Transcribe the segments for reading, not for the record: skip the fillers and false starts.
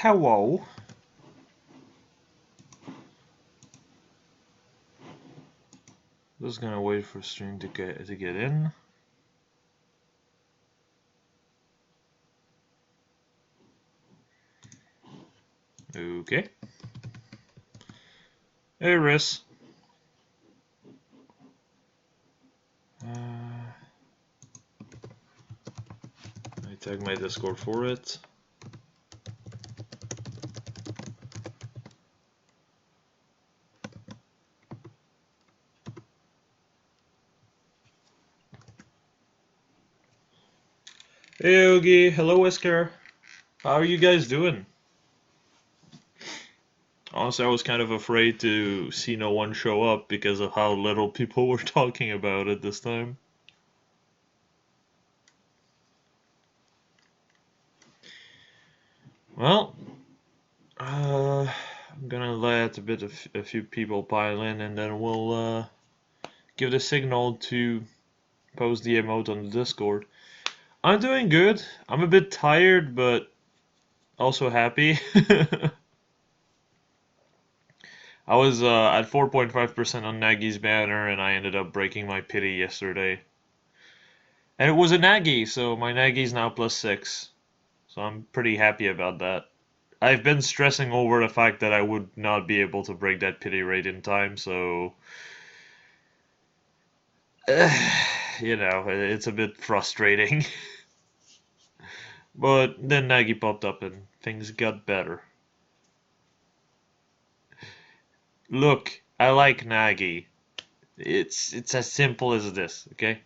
hello. Just gonna wait for stream to get in. Okay. Hey, Riss. I tag my Discord for it. Hey, Yogi. Hello, Wesker. How are you guys doing? Honestly, I was kind of afraid to see no one show up because of how little people were talking about it this time. Well, I'm gonna let a few people pile in, and then we'll give the signal to post the emote on the Discord. I'm doing good. I'm a bit tired, but also happy. I was at 4.5% on Nagi's banner, and I ended up breaking my pity yesterday. And it was a Nagi, so my Nagi's now +6. So I'm pretty happy about that. I've been stressing over the fact that I would not be able to break that pity rate in time, so you know, it's a bit frustrating. But then Nagi popped up and things got better. Look, I like Nagi. It's as simple as this, okay?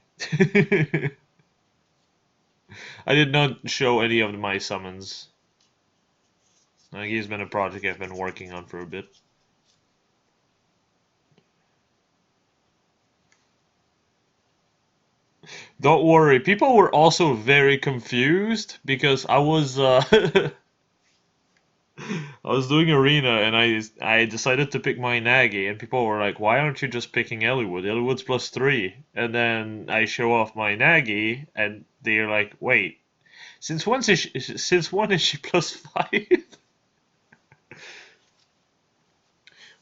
I did not show any of my summons. Nagi's been a project I've been working on for a bit. Don't worry, people were also very confused because I was I was doing arena and I decided to pick my Nagi and people were like, why aren't you just picking Eliwood? Eliwood's +3. And then I show off my Nagi and they're like, wait, since when is she +5?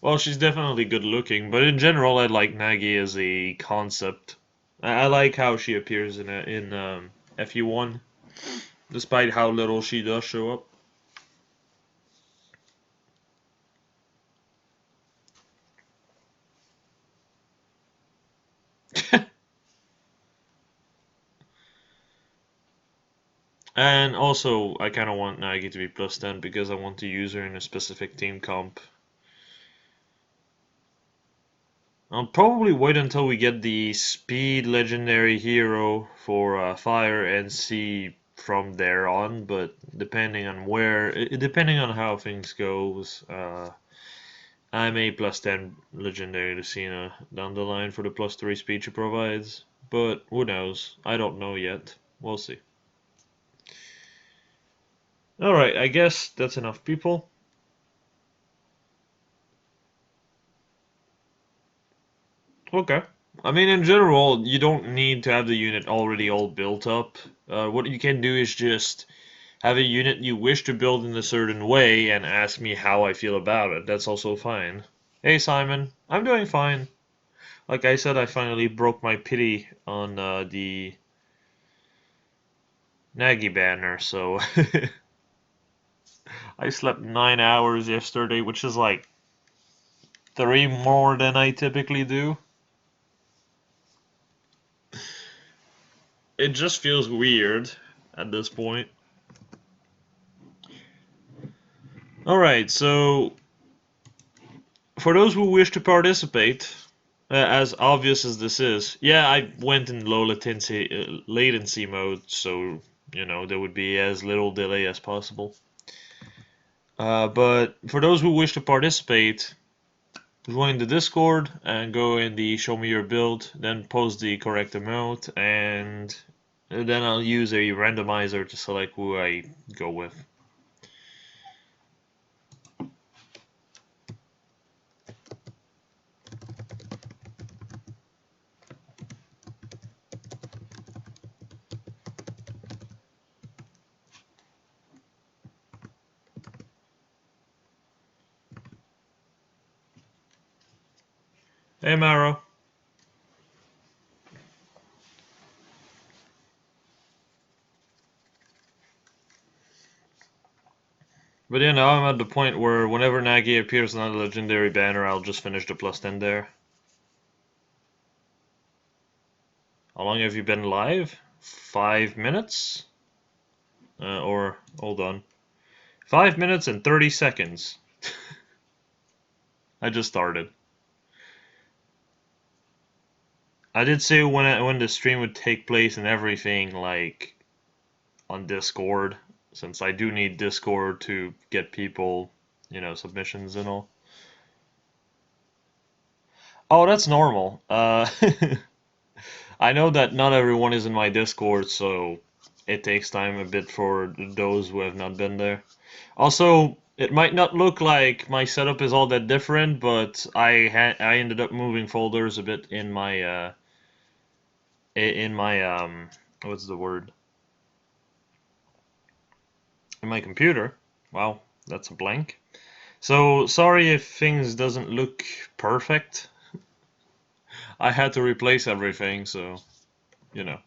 Well, she's definitely good looking, but in general I like Nagi as a concept. I like how she appears in FU1, despite how little she does show up. And also, I kind of want Nagi to be +10 because I want to use her in a specific team comp. I'll probably wait until we get the speed legendary hero for fire and see from there on, but depending on depending on how things goes, I may +10 legendary Lucina down the line for the +3 speed she provides, but who knows? I don't know yet. We'll see. Alright, I guess that's enough people. Okay. I mean, in general, you don't need to have the unit already all built up. What you can do is just have a unit you wish to build in a certain way and ask me how I feel about it. That's also fine. Hey Simon, I'm doing fine. Like I said, I finally broke my pity on the Nagi banner, so I slept 9 hours yesterday, which is like 3 more than I typically do. It just feels weird at this point. Alright, so for those who wish to participate, as obvious as this is, yeah, I went in low latency mode, so you know there would be as little delay as possible. But for those who wish to participate, join the Discord and go in the show me your build, then post the correct amount, and then I'll use a randomizer to select who I go with. Hey, Maro. But yeah, now I'm at the point where whenever Nagi appears on a legendary banner, I'll just finish the +10 there. How long have you been live? 5 minutes? Or, hold on. 5 minutes and 30 seconds. I just started. I did say when the stream would take place and everything, like, on Discord, since I do need Discord to get people, you know, submissions and all. Oh, that's normal. I know that not everyone is in my Discord, so it takes time a bit for those who have not been there. Also, it might not look like my setup is all that different, but I ended up moving folders a bit in my what's the word? In my computer. Wow, that's a blank. So sorry if things doesn't look perfect. I had to replace everything, so you know.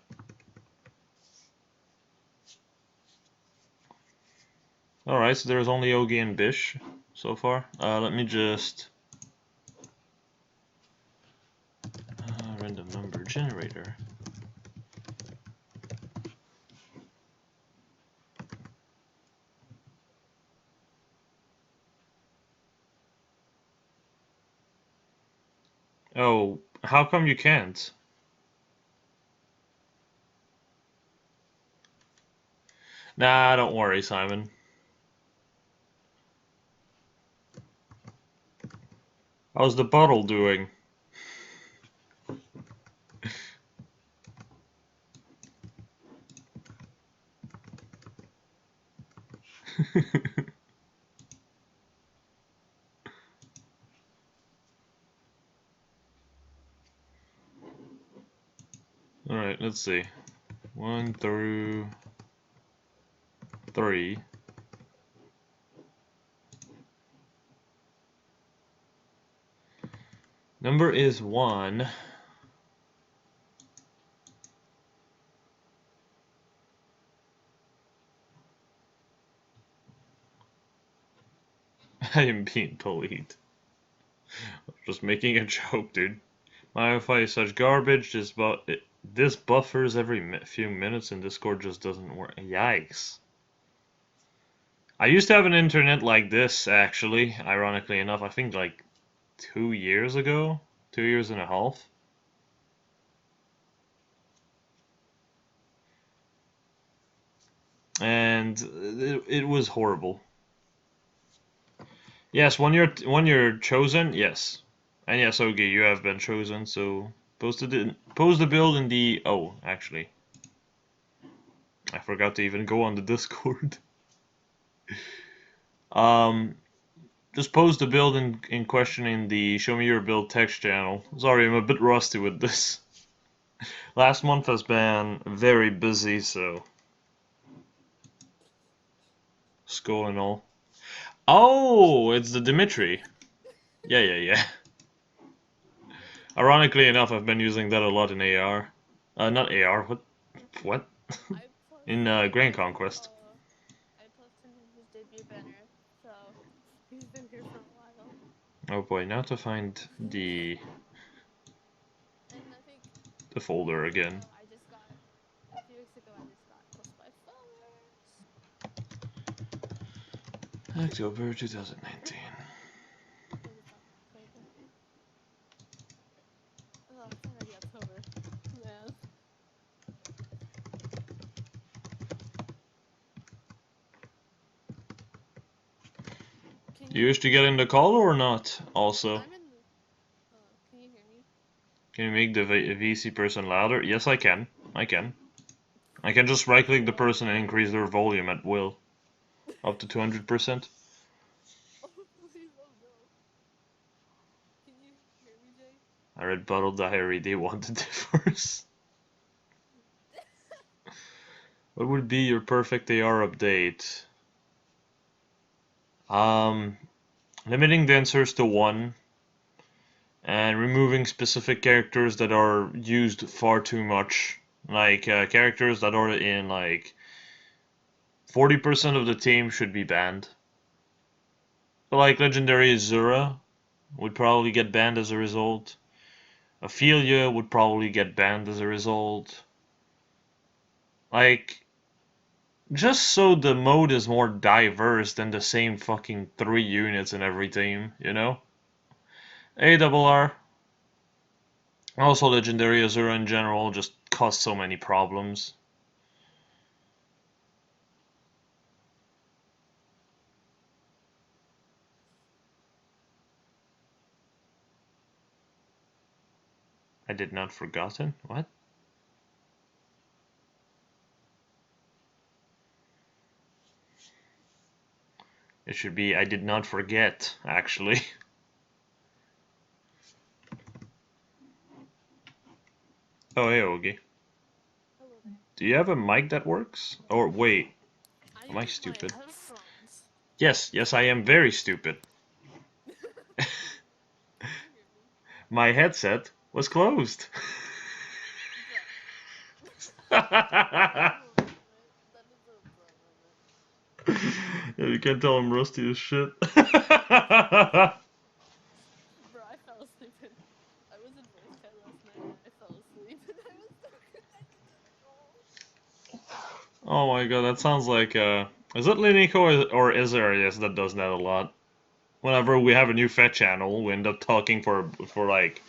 Alright, so there's only Ogi and Bish so far. Let me just random number generator. Oh, how come you can't? Nah, don't worry, Simon. How's the bottle doing? Alright, let's see. 1 through 3. Number is 1. I am being bullied. Just making a joke, dude. My Wi-Fi is such garbage. This buffers every few minutes, and Discord just doesn't work. Yikes! I used to have an internet like this, actually. Ironically enough, I think like 2 years ago, 2 years and a half. And it was horrible. Yes, when you're chosen, yes. And yes, okay, you have been chosen, so post the build in the actually. I forgot to even go on the Discord. Just post the build in question in the show me your build text channel. Sorry, I'm a bit rusty with this. Last month has been very busy, so school and all. Oh, it's the Dimitri. Yeah. Ironically enough, I've been using that a lot in AR. Not AR. What? In Grand Conquest. I posted his debut banner, so he's been here for a while. Oh boy, now to find the folder again. I just got a few weeks ago. I just got close by followers. October 2019. Oh, it's already October. Man. You wish to get in the call or not? Also, I'm in. Can you hear me? can you make the VC person louder? Yes, I can. I can just right-click the person and increase their volume at will, up to 200%. Oh, please, oh no. Can you hear me, Jay? I read Bottle Diary. They wanted divorce. What would be your perfect AR update? Limiting the answers to 1, and removing specific characters that are used far too much. Like characters that are in like 40% of the team should be banned. So, like legendary Azura would probably get banned as a result. Ophelia would probably get banned as a result. Like, just so the mode is more diverse than the same fucking 3 units in every team, you know? ARR. Also, legendary Azura in general just cause so many problems. I did not forgotten? What? It should be I did not forget, actually. Oh, hey, Ogie. Hello there. Do you have a mic that works? Or wait, I am I use my stupid? headphones. Yes, I am very stupid. Can you hear me? My headset was closed. Bruh. Bro moment. That is a bro moment. Yeah, you can't tell I'm rusty as shit. Bro, I fell asleep I was in voice chat last night and I fell asleep and I was still connected to the call. Oh my god, that sounds like is it Linico or Isarius that does that a lot? Whenever we have a new fetch channel, we end up talking for like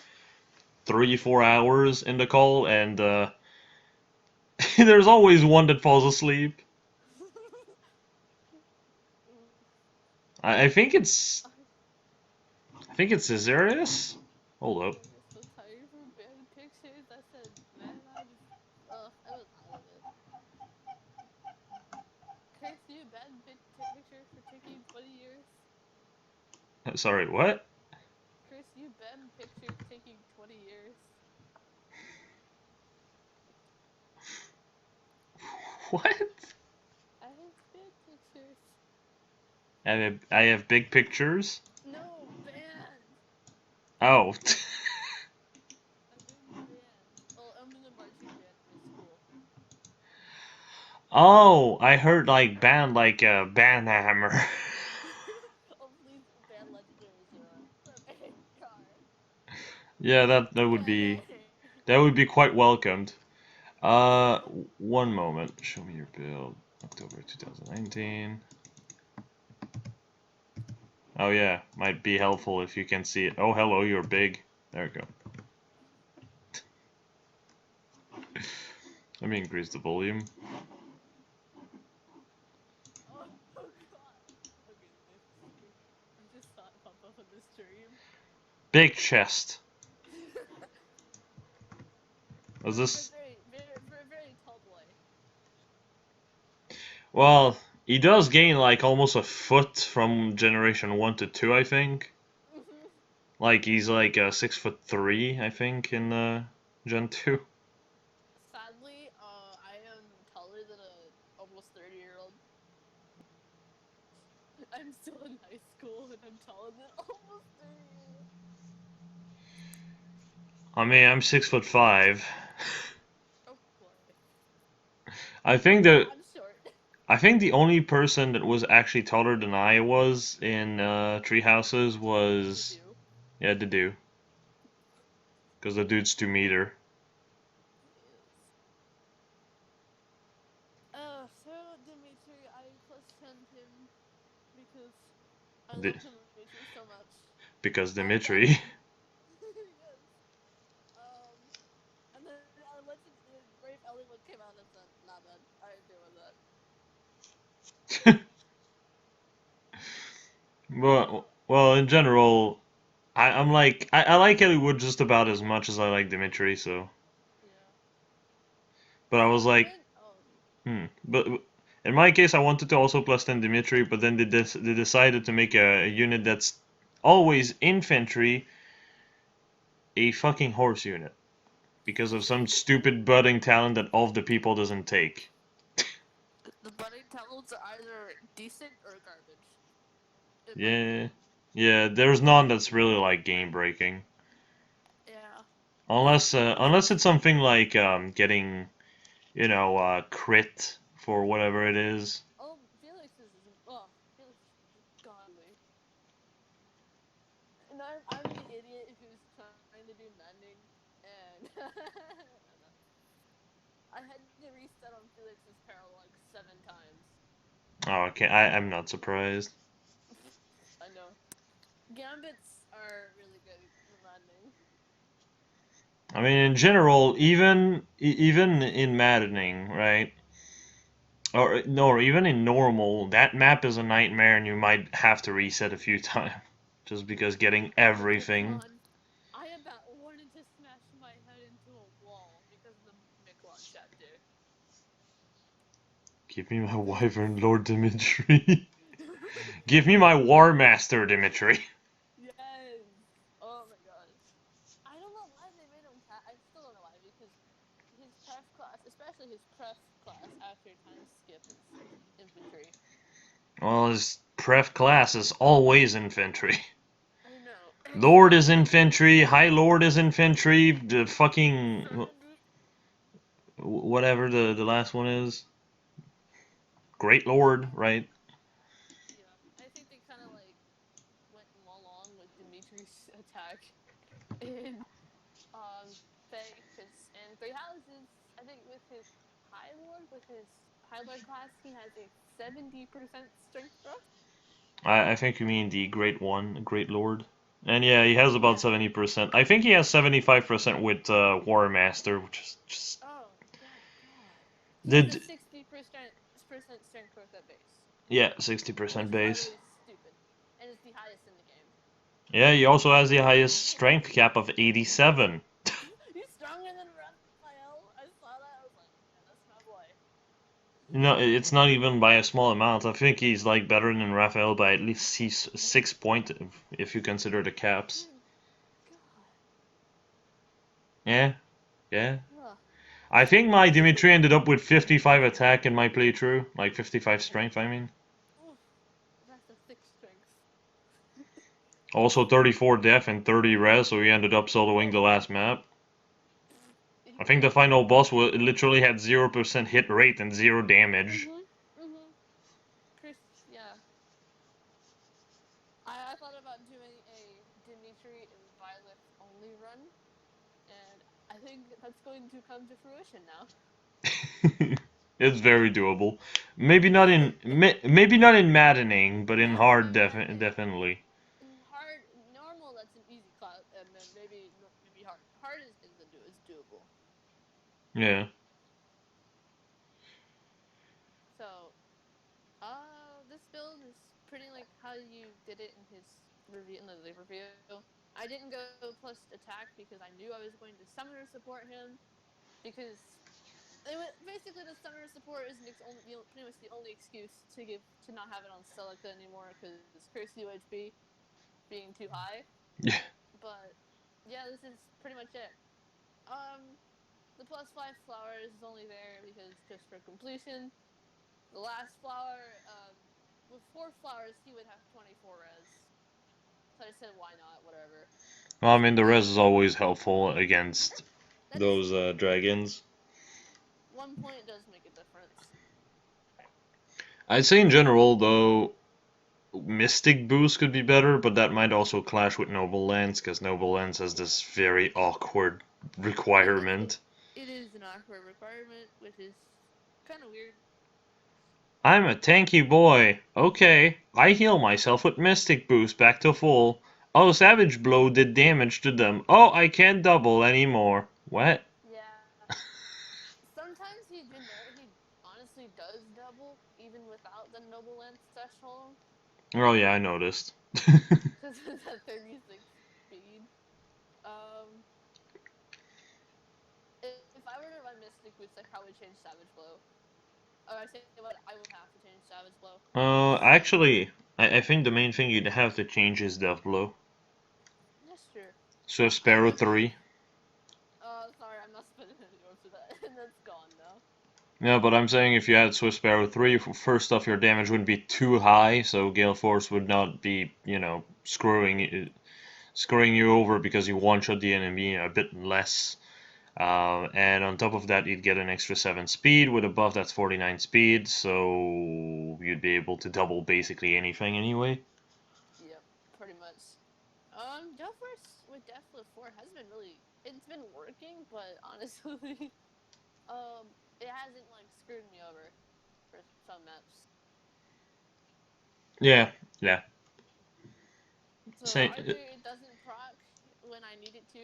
3-4 hours in the call, and there's always one that falls asleep. I think it's I think it's Isarius. Hold up. I get so tired from bad pictures. I said, man, I was out of it. Chris, you banned picture for taking 20 years? Sorry, what? Chris, you banned picture taking 20 years? What? I have banned pictures. I have big pictures. No, banned! Oh. I've been banned. Oh, I'm in the marching band in my school. Oh, I heard like band like Banhammer. Oh, please ban Legendary Zero. For a banned car. Yeah, that would be quite welcomed. Uh, One moment. Show me your build. October 2019. Oh yeah, might be helpful if you can see it. Oh hello, you're big. There we go. Let me increase the volume. Oh, oh god. Okay, I just saw it pop up on the stream. Big chest. Is For a this? very tall boy. Well, he does gain like almost a foot from generation 1 to 2, I think. Like he's like 6'3", I think, in Gen 2. Sadly, I am taller than a almost 30-year-old. I'm still in high school and I'm taller than almost 30-year-old. I mean, I'm 6'5". Oh boy. I think that I'm short. I think the only person that was actually taller than I was in Tree Houses Did was you? yeah, the dude, because the dude's 2 meter. He is. So Dimitri, I plus 10'd him because I The, love Dimitri so much. because Then Dimitri. yes. And then the Brave Ellie one came out and said, "Nah, man, I ain't doing that." Well, in general, I like Ellie just about as much as I like Dimitri. So, Yeah. but I So was like, when But in my case, I wanted to also plus 10 Dimitri, but then they decided to make a unit that's always infantry a fucking horse unit because of some stupid budding talent that all of the people doesn't take. the budding talents are either decent or garbage, in my Yeah, opinion. yeah. There's none that's really like game breaking. Unless it's something like getting, crit for whatever it is. Oh, Felix is Felix is godly. And I'm the idiot who's trying to do mending, and I had to reset on Felix's peril like 7 times. Oh, okay, I'm not surprised. I know. Gambits are really good at mending. I mean, in general, even in maddening, right? Or no, or even in normal, that map is a nightmare, and you might have to reset a few times just because getting Oh my everything. god. I about wanted to smash my head into a wall because of the Miquelon chapter. Give me my wyvern, Lord Dimitri. Give me my War Master, Dimitri. Yes. Oh my god. I don't know why they made him cat. I still don't know why because his pref class, especially his pref class after time skip, is infantry. Well, his pref class is always infantry. I know. And it's Lord not is even infantry, High Lord is infantry, the fucking Sergeant. whatever the last one is. Great Lord, right? Yeah, I think they kind of like went along with Dimitri's attack in Faye, because in Three Houses, I think with his High Lord class, he has a 70% strength growth. I think you mean the Great One, Great Lord. And yeah, he has about Yeah. 70%. I think he has 75% with War Master, which is just Oh, yeah, God. He has a the 60% strength growth at base, yeah 60% which is base. utterly stupid, and it's the highest in the game. Yeah, he also has the highest strength cap of 87. He's stronger than Raphael. I saw that. I was like, yeah, that's my boy. No, it's not even by a small amount. I think he's like better than Raphael by at least 6 point if you consider the caps. Good God. Yeah, yeah. Ugh. I think my Dimitri ended up with 55 attack in my playthrough, like 55 strength. I mean, Oof. That's a thick strength. also 34 def and 30 res, so he ended up soloing the last map. I think the final boss literally had 0% hit rate and 0 damage. Mhm. Mhm. Chris, yeah. I thought about doing a Dimitri and Violet only run, and I think that's going to come to fruition now. It's very doable. Maybe not in maddening, but in Not hard in maddening. definitely. In hard, normal, that's an easy class, and then maybe hard. Hard is doable. Yeah. So, this build is pretty like how you did it in his review, in the review. I didn't go plus attack because I knew I was going to summoner support him, because basically the summoner support is pretty much the only excuse to not have it on Celica anymore, because curse UHP being too high. Yeah. But yeah, this is pretty much it. The +5 flowers is only there because just for completion. The last flower, with 4 flowers, he would have 24 res. So I said, why not? Whatever. Well, I mean, the res Um, is always helpful against that is those true. dragons. 1 point does make a difference. I'd say in general, though, Mystic Boost could be better, but that might also clash with Noble Lance, because Noble Lance has this very awkward It requirement. it is an awkward requirement, which is kind of weird. I'm a tanky boy. Okay, I heal myself with Mystic Boost back to full. Oh, Savage Blow did damage to them. Oh, I can't double anymore. What? Yeah. Sometimes he honestly does double even without the Noble Lance threshold, Oh yeah, I noticed. because it's at 36 speed. Um, if I were to run Mystic Boots, I'd probably change Savage Blow. Or I say what, I would have to change Savage Blow. Actually, I think the main thing you'd have to change is Death Blow. That's true. Swift I Sparrow think it. 3. Sorry, I'm not spending any more for that. That's gone now. Yeah, but I'm saying if you had Swift Sparrow 3, first off, your damage wouldn't be too high, so Gale Force would not be, screwing it. screwing you over because you one-shot the enemy a bit less. And on top of that, you'd get an extra 7 speed. With a buff, that's 49 speed, so you'd be able to double basically anything anyway. Yep, pretty much. Gale Force with Death Flip 4 has been really, it's been working, but honestly, it hasn't like screwed me over for some maps. Yeah, yeah. So Same. either it doesn't proc when I need it to,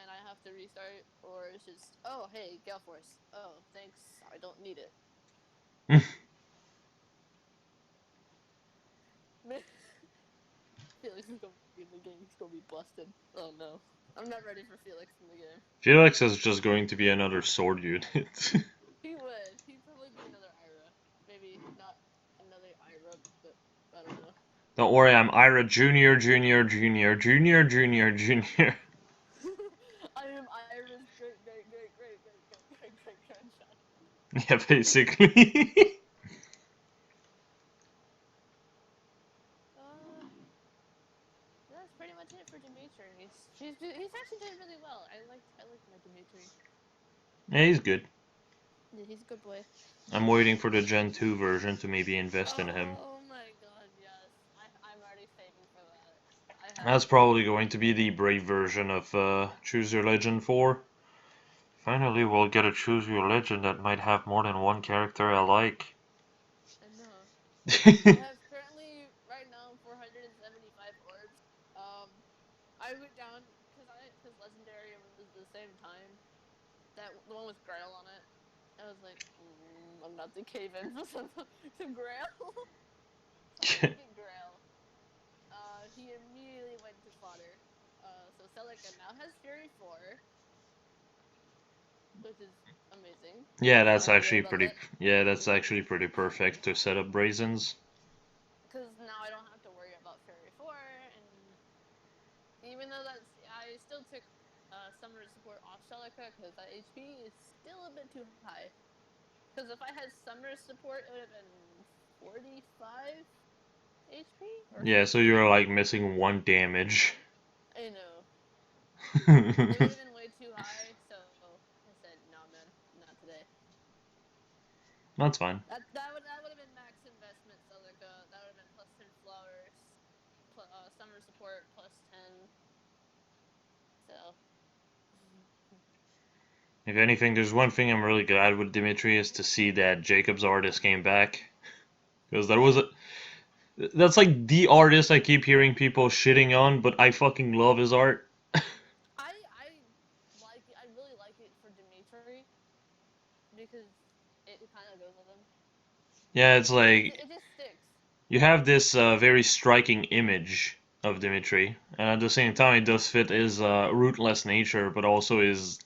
and I have to restart, or it's just, oh hey, Gale Force. Oh thanks, I don't need it. Felix is gonna be in the game. He's gonna be busted. Oh no, I'm not ready for Felix in the game. Felix is just going to be another sword unit. He would. He'd probably be another Ira. Maybe not another Ira, but I don't know. Don't worry, I'm Ira Junior, Junior, Junior, Junior, Junior, Junior. I am Ira's great, great, great, great, great, great, great, great grandchild. Yeah, basically. Uh, that's pretty much it for Dimitri. He's actually doing really well. I like my Dimitri. Yeah, he's good. Yeah, he's a good boy. I'm waiting for the Gen 2 version to maybe invest in him. Oh my god, yes. I'm already saving for that. I have That's to. probably going to be the brave version of Choose Your Legend 4. Finally, we'll get a Choose Your Legend that might have more than one character I like. I know. I have currently, right now, 475 orbs. I went down, because Legendary was the same time. The one with Grail on it. I was like, I'm about to cave in for some Grail. So I did get Grail. He immediately went to fodder. So Celica now has Fury 4, which is amazing. Yeah, So that's I forget actually about pretty. that. Yeah, that's actually pretty perfect to set up Brazens. Because now I don't have to worry about Fury 4, and even though I still took Summer Support off Celica because that HP is still a bit too high. Because if I had Summer Support, it would have been 45 HP or Yeah, so 50. you're like missing one damage. I know. It would have been way too high, so I said, nah, man, not today. That's fine. That would have been max investment, so like that would have been plus 10 flowers, summer support plus 10. So If anything, there's one thing I'm really glad with Dimitri is to see that Jacob's artist came back. Because that's like the artist I keep hearing people shitting on, but I fucking love his art. I like it. I really like it for Dimitri because it kind of goes with him. Yeah, it's like It just sticks. you have this very striking image of Dimitri, and at the same time, it does fit his rootless nature, but also his,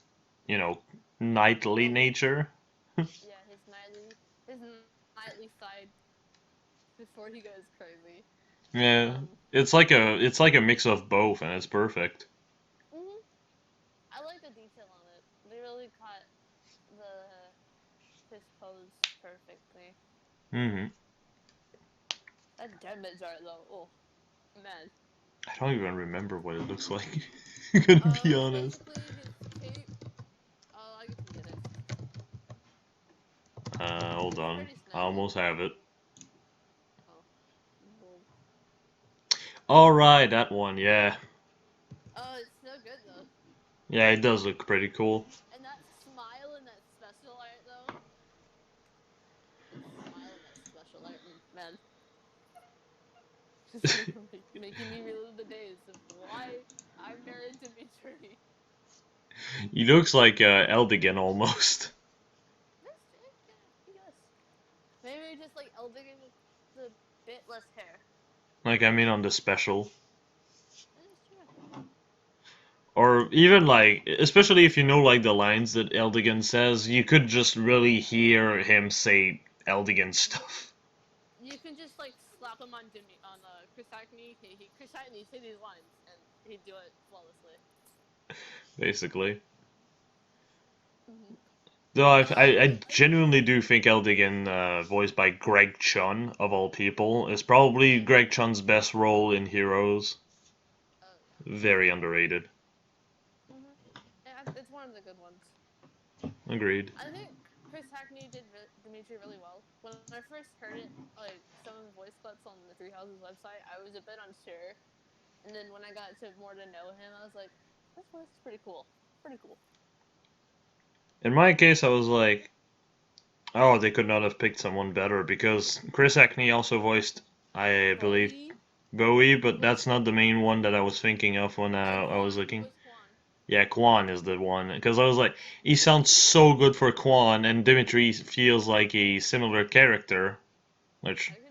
you know, knightly Um, nature. yeah, his nightly side before he goes crazy. Yeah, Um, it's like a mix of both, and it's perfect. mm-hmm. I like the detail on it. They really caught the his pose perfectly. Hmm. That damage art though, oh man. I don't even remember what it looks like. Gonna be It's honest. basically his cape. Oh, I can get it. Hold It's on. pretty I snazzy. almost have it. Oh, boom. All right, that one. Yeah, Oh, it's so good though. yeah, it does look pretty cool. And that smile and that special art though. That smile and that special art, man. Just making me relive the days of why I'm married to Dimitri. He looks like Eldigan almost. Yes. Maybe just like Eldigan with the bit less hair. Like I mean on the special. That is true. Or even like, especially if you know like the lines that Eldigan says, you could just really hear him say Eldigan stuff. You can just like slap him on Chris Hackney. Chris Hackney say these lines and he'd do it flawlessly. Basically. Mm-hmm. Though I It's genuinely do think Eldigan, voiced by Greg Chun of all people, is probably oh yeah, Greg Chun's best role in Heroes. oh very underrated. Mhm. Yeah, it's one of the good ones. Agreed. I think Chris Hackney did Dimitri really well. When I first heard it, like some of the voice clips on the Three Houses website, I was a bit unsure. And then when I got to more to know him, I was like, this voice is pretty cool. Pretty cool. In my case, I was like, oh, they could not have picked someone better because Chris Hackney also voiced, I believe, Bowie. Bowie, He but voiced. that's not the main one that I was thinking of when I was Quan. He looking. voiced Quan. Yeah, Quan is the one because I was like, he sounds so good for Quan, and Dimitri feels like a similar character, which, I can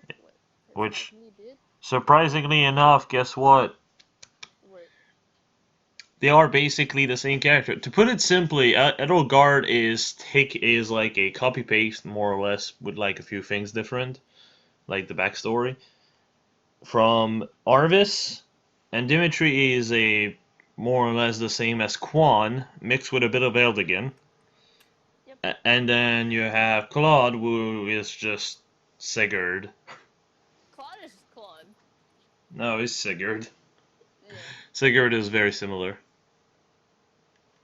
check what Chris which Hackney did. surprisingly enough, guess what? What? They are basically the same character. To put it simply, Edelgard is like a copy paste more or less with like a few things different, like the backstory from Arvis, and Dimitri is a more or less the same as Quan mixed with a bit of Eldigan. Yep. And then you have Claude, who is just Sigurd. Claude is just Claude. No, he's Sigurd. Yeah. Sigurd is very similar.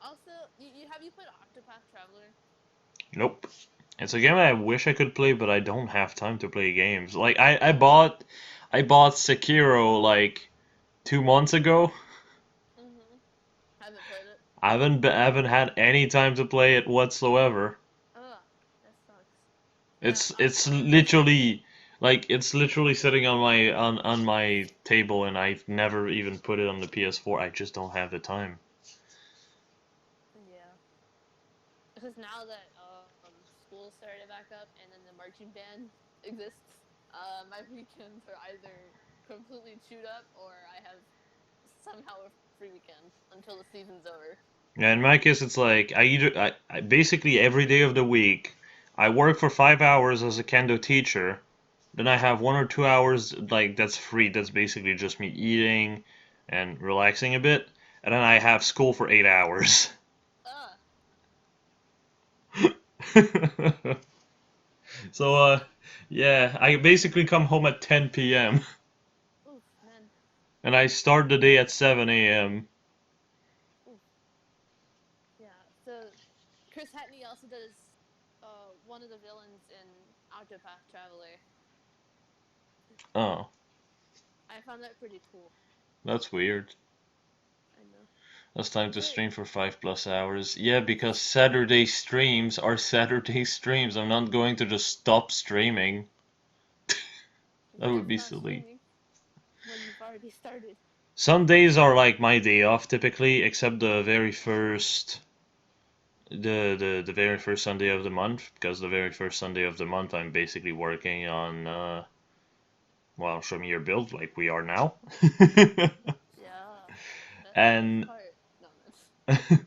Also, you have you played Octopath Traveler? Nope. It's a game I wish I could play, but I don't have time to play games. Like I bought Sekiro like 2 months ago. Mm-hmm. Haven't played it. I haven't had any time to play it whatsoever. Ugh, that sucks. Yeah, It's I saw. literally like it's literally sitting on my table, and I've never even put it on the PS4. I just don't have the time. Yeah, because now that school started back up and then the marching band exists, my weekends are either completely chewed up or I have somehow a free weekend until the season's over. Yeah, in my case, it's like I basically every day of the week I work for 5 hours as a kendo teacher. Then I have 1 or 2 hours like that's free. That's basically just me eating and relaxing a bit, and then I have school for 8 hours. Ugh. So yeah, I basically come home at 10 p.m. Oof, man. and I start the day at 7 a.m. Oof. Yeah. So Chris Hackney also does one of the villains in Octopath Traveler. Oh, I found that pretty cool. that's weird. I know. That's time to But stream for 5+ hours. Yeah, because Saturday streams are Saturday streams. I'm not going to just stop streaming. you That can would be stop silly. streaming when you've already started. Sundays are like my day off typically, except the very first Sunday of the month, because the very first Sunday of the month I'm basically working on well, show me your build like we are now. Yeah, that's the best and part. No, man.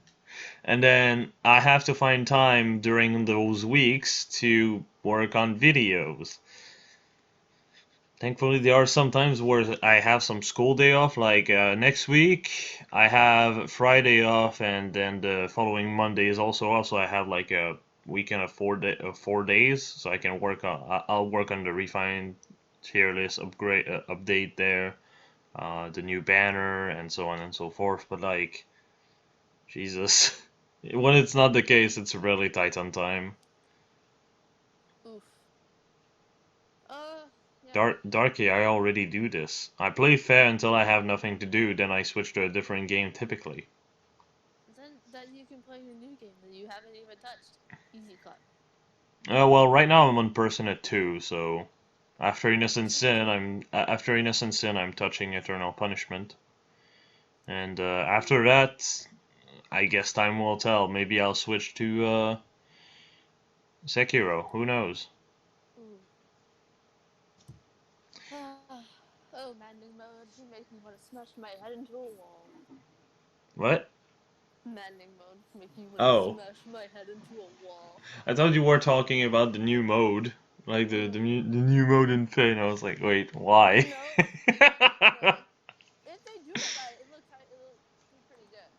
and then I have to find time during those weeks to work on videos. Thankfully, there are some times where I have some school day off, like next week I have Friday off, and then the following Monday is also I have like a weekend of 4 days, so I can work on I'll work on the refined tier list update there, the new banner, and so on and so forth. But like Jesus, when it's not the case, it's really tight on time. Oof. Yeah. Darky, I already do this. I play fair until I have nothing to do, then I switch to a different game typically. Then you can play your new game that you haven't even touched. Easy clap. Well, right now I'm on person at 2, so after Innocent Person Sin, two. I'm touching Eternal Punishment, and after that, I guess time will tell. Maybe I'll switch to Sekiro. Who knows? Ooh. Oh, maddening mode. You make me want to smash my head into a wall. What? Maddening mode. Make you want to Oh, smash my head into a wall. I thought you were talking about the new mode, like the new mode in Fate. I was like, wait, why? No, no. If they do it right, it looks pretty good.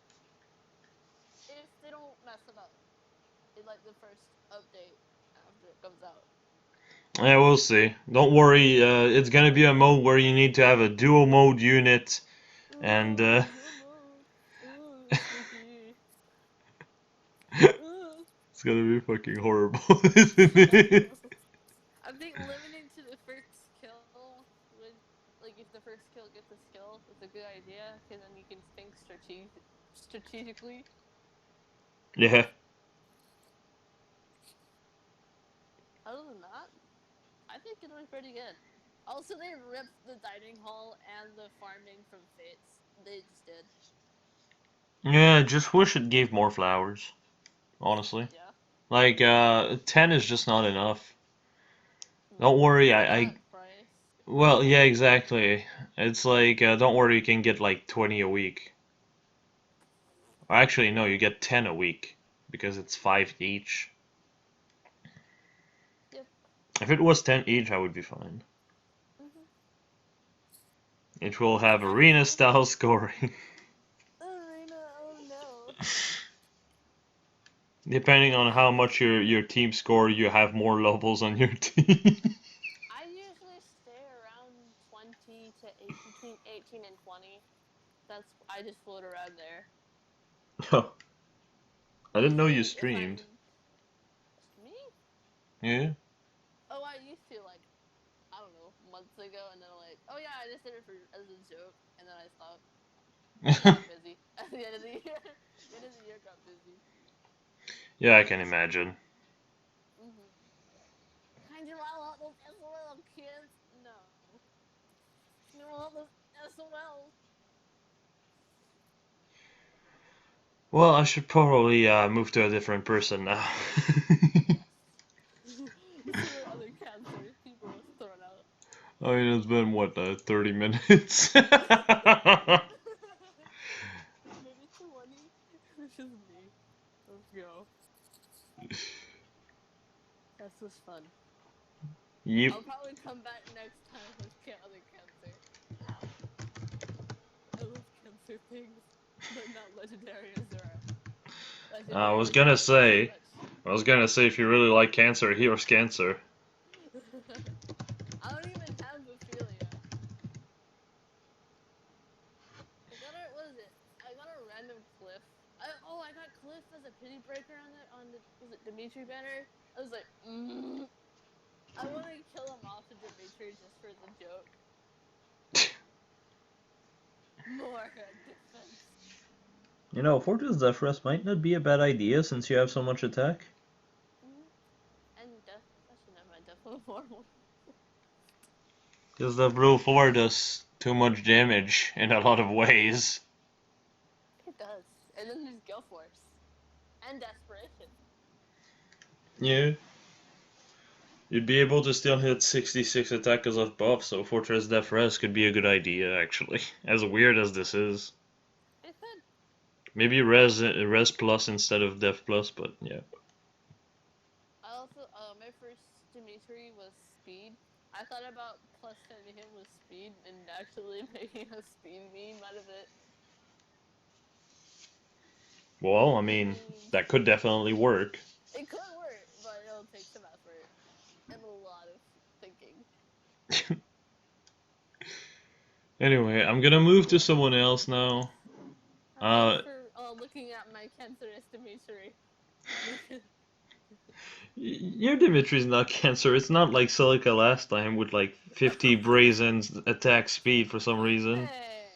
If they don't mess it up, in like the first update after it comes out. Yeah, we'll see. Don't worry. It's gonna be a mode where you need to have a dual mode unit And Spooky. it's gonna be fucking horrible, isn't it? I think limiting to the first kill would, like, if the first kill gets a skill, it's a good idea because then you can think strategically. Yeah. Other than that, I think it was pretty good. Also, they ripped the dining hall and the farming from Fates. They just did. Yeah, just wish it gave more flowers, honestly. Yeah. Like, 10 is just not enough. Don't worry, For I that price. well, yeah, exactly. It's like, don't worry, you can get like 20 a week. Actually, no, you get 10 a week because it's 5 each. Yep. If it was 10 each, I would be fine. Mm-hmm. It will have arena Also, style scoring. Arena, oh no. Depending on how much your team score, you have more levels on your team. I usually stay around 20 to 8, between 18 and 20. I just float around there. Oh, I didn't know you Usually, if streamed. I'm me, Yeah. oh, I used to, like, I don't know, months ago, and then I'm like, oh yeah, I just did it for as a joke, and then I stopped. It got busy at the end of the year. The end of the year got busy. Yeah, I can imagine. Mm-hmm. Kind of all those SOL kids. No, you know all those SOL. Well, I should probably move to a different person now. Yes. This is our other cancer. People was thrown out. I mean, it's been what, 30 minutes? Maybe 20. This is me. Let's go. This was fun. Yep. I'll probably come back next time with other cancer. I love cancer things, but not legendary Azura. I Legendary was gonna Azura not so say, much. I was gonna say if you really like cancer, here's cancer. I don't even have Ophelia. I got a what is it? I got a random Cliff. I got Cliff as a pity breaker on the was it Dimitri banner? I was like, I want to kill him off to Dimitri just for the joke. More defense. You know, Fortress Zephyros might not be a bad idea since you have so much attack. Mm-hmm. And death. I should have my death on the normal. Because the Blue 4 does too much damage in a lot of ways. It does. And then there's Gale Force. And Desperation. Yeah. You'd be able to still hit 66 attackers of buff, so Fortress Death Res could be a good idea, actually. As weird as this is. It could. Maybe Res Plus instead of Death Plus, but yeah. I also, my first Dimitri was speed. I thought about plus 10 to him with speed and actually making a speed meme out of it. Well, I I mean, mean, that could definitely work. it could work, but it'll take some effort and a lot of thinking. Anyway, I'm gonna move to someone else now. Thanks Uh, for looking at my cancerous Dimitri. your Dimitri's not cancer. It's not like Celica last time with like 50 brazen attack speed for some reason. Hey,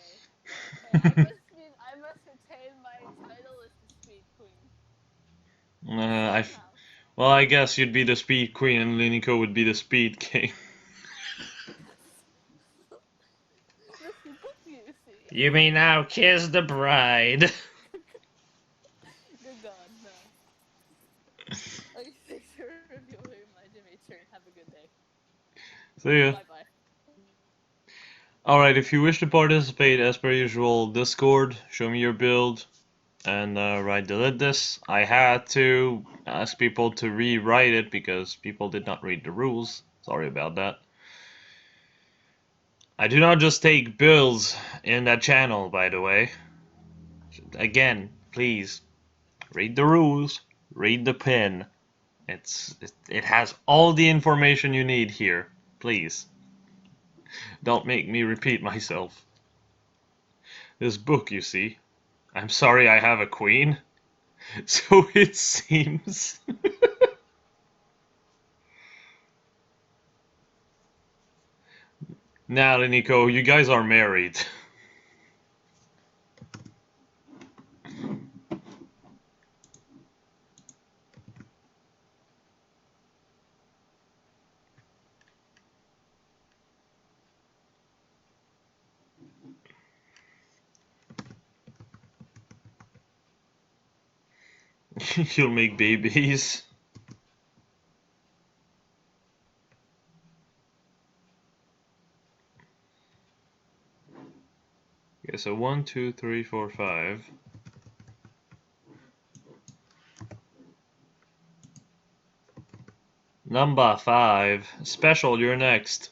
hey, I must retain my title as the Speed Queen I somehow. well, I guess you'd be the Speed Queen and Linico would be the Speed King. This is good, you see. You may now kiss the bride. Good God, no. Okay, thanks for reviewing my Dimitri. Have a good day. See ya. Bye bye. Alright, if you wish to participate, as per usual, Discord, show me your build, and delete this. I had to ask people to rewrite it because people did not read the rules. Sorry about that. I do not just take builds in that channel, by the way. Again, please, read the rules, read the pin. It has all the information you need here. Please, don't make me repeat myself. This book, you see. I'm sorry I have a queen. So it seems. Now, Nico, you guys are married. You'll make babies. Okay, so 1, 2, 3, 4, 5. Number 5. Special, you're next.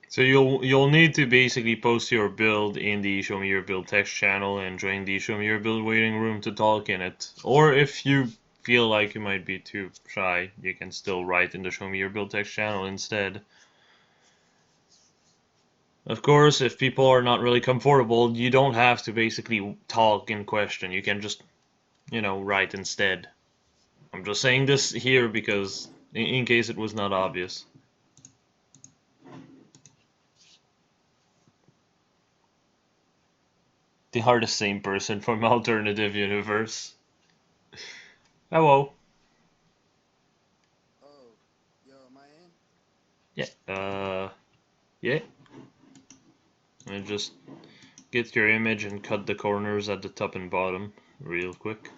So you'll need to basically post your build in the Show Me Your Build text channel and join the Show Me Your Build waiting room to talk in it. Or if you feel like you might be too shy, you can still write in the Show Me Your Build text channel instead. Of course, if people are not really comfortable, you don't have to basically talk in question. You can just, write instead. I'm just saying this here because in case it was not obvious. They are the same person from alternative universe. Hello. Oh, yo, am I in? Yeah. Yeah. And just get your image and cut the corners at the top and bottom real quick.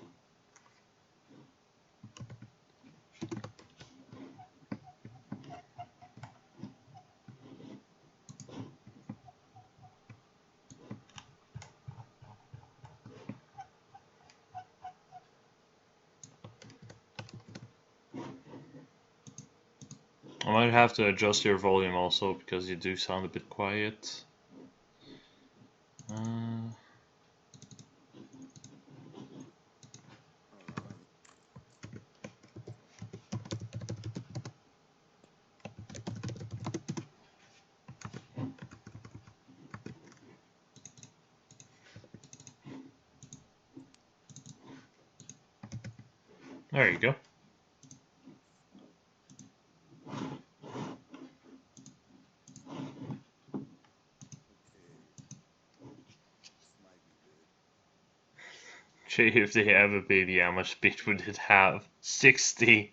I might have to adjust your volume also because you do sound a bit quiet. Hold on. There you go. Okay, this might be good. Gee, if they have a baby, how much speed would it have? 60.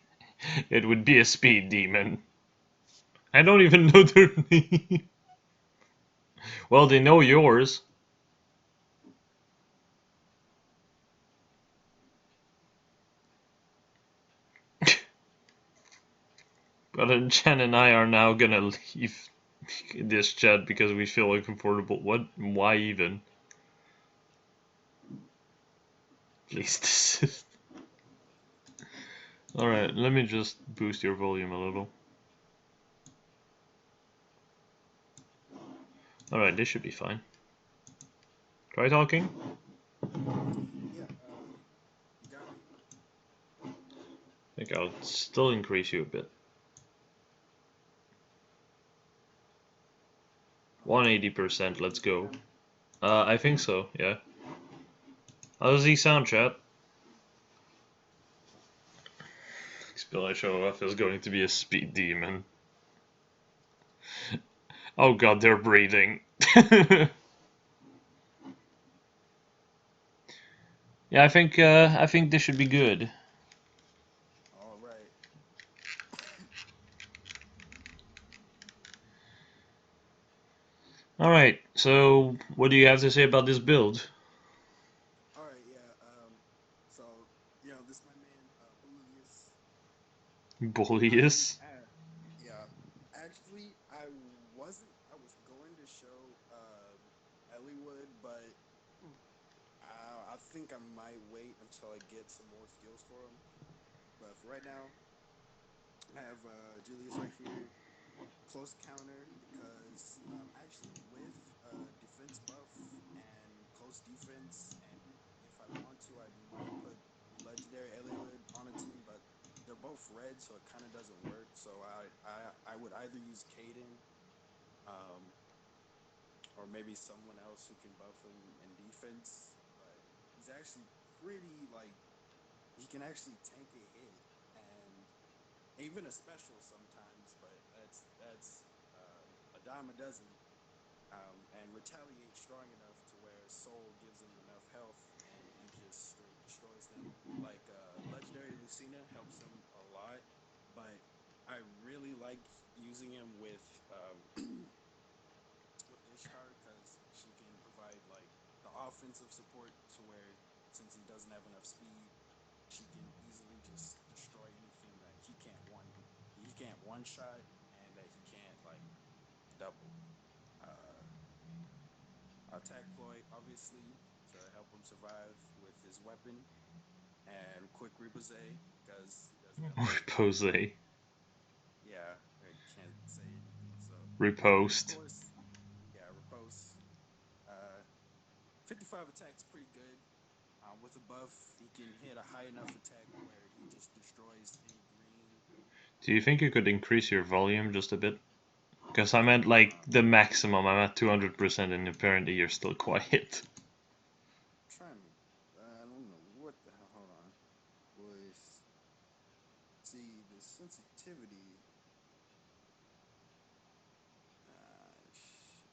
It would be a speed demon. I don't even know their name. Well, they know yours. But Jen and I are now gonna leave this chat because we feel uncomfortable. What? Why even? Please desist. Alright, let me just boost your volume a little. Alright, this should be fine. Try talking. Yeah, you got me? I think I'll still increase you a bit. Okay. 180%, let's go. I think so, yeah. How does he sound, chat? Spill I show off is going to be a speed demon. Oh god, they're breathing. Yeah, I think this should be good. All right. Alright, so what do you have to say about this build? All right, yeah. So, this my man, Bullius. Bullius? Yeah. Actually, I was going to show, Elliewood, but I think I might wait until I get some more skills for him. But for right now, I have Julius right here, close counter because actually with defense buff and close defense, and if I want to, I might put legendary Eliwood on a team, but they're both red, so it kind of doesn't work. So I would either use Caden, um, or maybe someone else who can buff him in defense. But he's actually pretty like he can actually tank a hit and even a special sometimes, but that's a dime a dozen. And retaliate strong enough to where Soul gives him enough health and he just straight destroys them. Like Legendary Lucina helps him a lot, but I really like using him with Ishtar because she can provide like the offensive support to where since he doesn't have enough speed, she can easily just destroy anything that he can't one shot and that he can't like double. Uh, Attack ploy obviously to help him survive with his weapon, and quick repose because he doesn't have enough speed. Repose. Yeah, I can't say anything. So, and of Repost. course, yeah, repose. Uh, 55 attack's pretty good. With a buff, he can hit a high enough attack where he just destroys any green. Do you think you could increase your volume just a bit? Because I'm at like Um, the maximum. I'm at 200%, and apparently you're still quiet. trying to, I don't know what the hell. Hold on. Was see the sensitivity. Shit.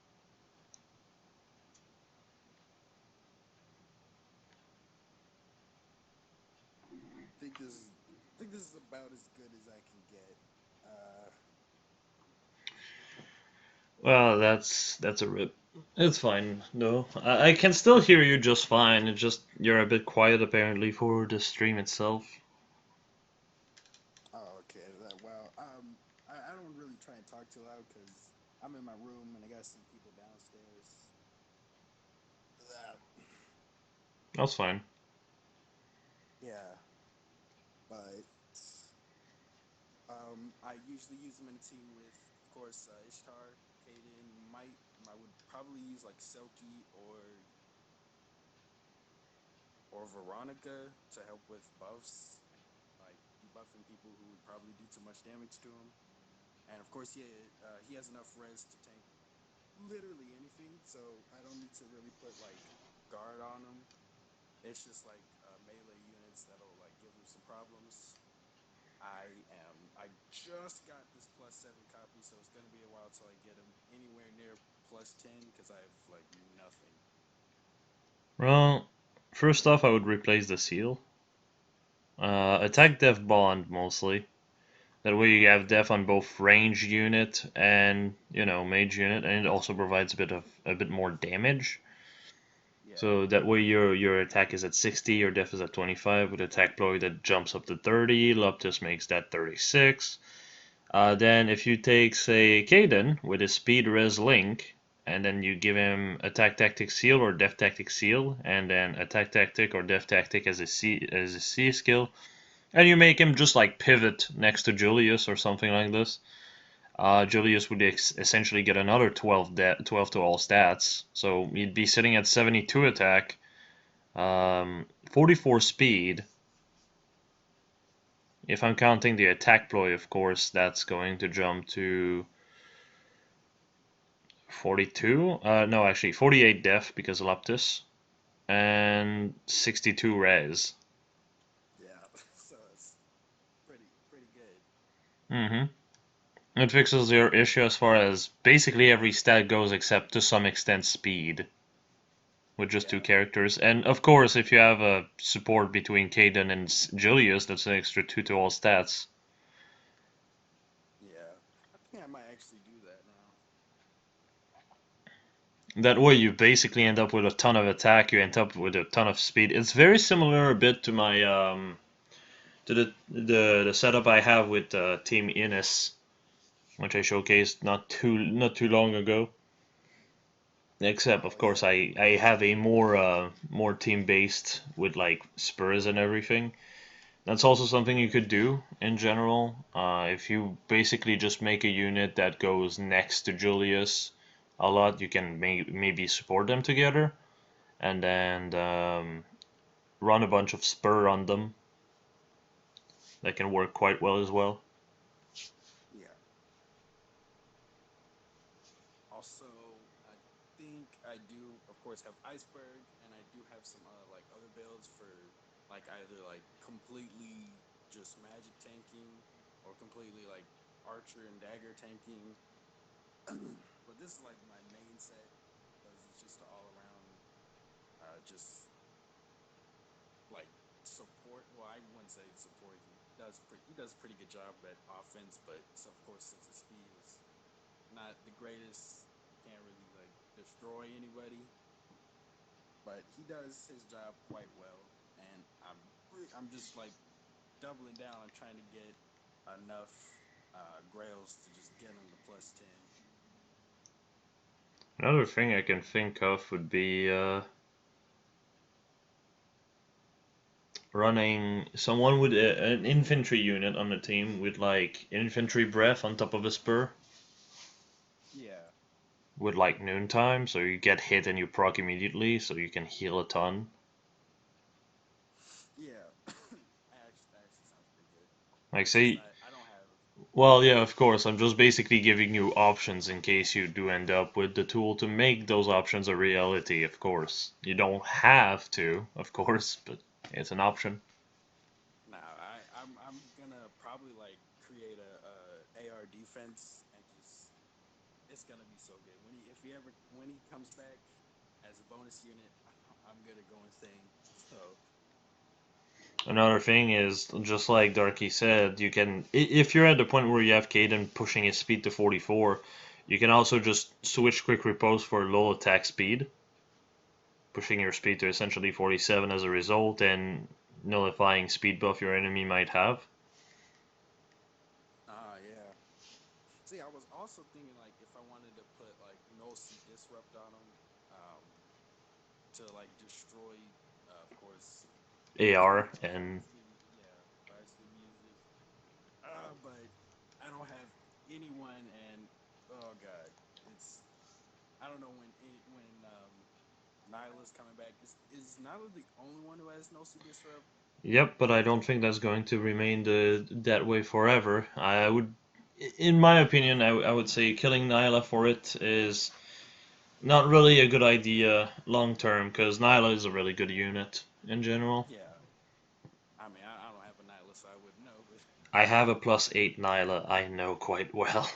Think this is think this is about as good as I can get. Uh, Well, that's a rip. It's fine, no. I can still hear you just fine. It's just you're a bit quiet apparently for the stream itself. oh, okay. Well, I don't really try and talk too loud because I'm in my room and I got some people downstairs. That, That's fine. yeah, but I usually use them in a team with, of course, Ishtar, Kaden. I would probably use like Selkie or Veronica to help with buffs, like debuffing people who would probably do too much damage to him. And of course, he has enough res to tank literally anything, so I don't need to really put like guard on him. It's just like melee units that'll like give him some problems. I just got this +7 copy, so it's gonna be a while till I get him anywhere near +10 because I have like nothing. Well, first off, I would replace the seal. Attack Seal. def bond mostly. That way you have def on both range unit and mage unit, and it also provides a bit more damage. Yeah. So that way your attack is at 60, your def is at 25 with attack ploy that jumps up to 30. Luptus makes that 36. Then if you take say Caden with his speed res link, and then you give him attack tactic seal or def tactic seal, and then attack tactic or def tactic as a C skill, and you make him just like pivot next to Julius or something like this. Julius would essentially get another 12 to all stats, so he'd be sitting at 72 attack, 44 speed. If I'm counting the attack ploy, of course, that's going to jump to 42. No, actually, 48 def because of Leptis, and 62 res. Yeah. So it's pretty good. Mm-hmm. It fixes your issue as far as basically every stat goes except to some extent speed, with just two Yeah. characters. And of course, if you have a support between Caden and Julius, that's an extra 2 to all stats. Yeah. I think I might actually do that now. That way, you basically end up with a ton of attack. You end up with a ton of speed. It's very similar a bit to my to the setup I have with Team Innis, which I showcased not too long ago. Except, of Oh course, yeah. I have a more team based with like Spurs and everything. That's also something you could do in general. If you basically just make a unit that goes next to Julius a lot, you can maybe support them together and then run a bunch of spur on them. That can work quite well as well. Yeah. Also, I think I do, of course, have Iceberg, and I do have some like other builds for like either like completely just magic tanking or completely like archer and dagger tanking. But this is like my main set because it's just an all around just like support. Well, I wouldn't say support. He does a pretty good job at offense, but of course since his speed is not the greatest, he can't really like destroy anybody. But he does his job quite well, and I'm just like doubling down. I'm trying to get enough grails to just get him to +10. Another thing I can think of would be running someone with an infantry unit on the team with like infantry breath on top of a spur Yeah, with like noontime, so you get hit and you proc immediately, so you can heal a ton. yeah. That actually sounds pretty good. Like It's just say, I don't have. well, yeah, of course, I'm just basically giving you options in case you do end up with the tool to make those options a reality, of course. You don't have to, of course, but it's an option. Nah, I'm gonna probably like create a AR defense and just it's gonna be so good when he comes back as a bonus unit. I'm gonna go insane. So Another thing is, just like Darky said, you can, if you're at the point where you have Caden pushing his speed to 44, you can also just switch quick repose for low attack speed, pushing your speed to essentially 47 as a result, and nullifying speed buff your enemy might have. yeah. See, I was also thinking like if I wanted to put like no see disrupt on him, um, to like destroy, of course, AR and yeah, varsity music. But I don't have anyone, and oh god, it's I don't know when Nyla's coming back. Is Nyla the only one who has no see disrupt? yep, but I don't think that's going to remain that way forever. I would, in my opinion, I would say killing Nyla for it is not really a good idea long term because Nyla is a really good unit in general. Yeah, I mean I don't have a Nyla, so I wouldn't know, but I have a +8 Nyla, I know quite well.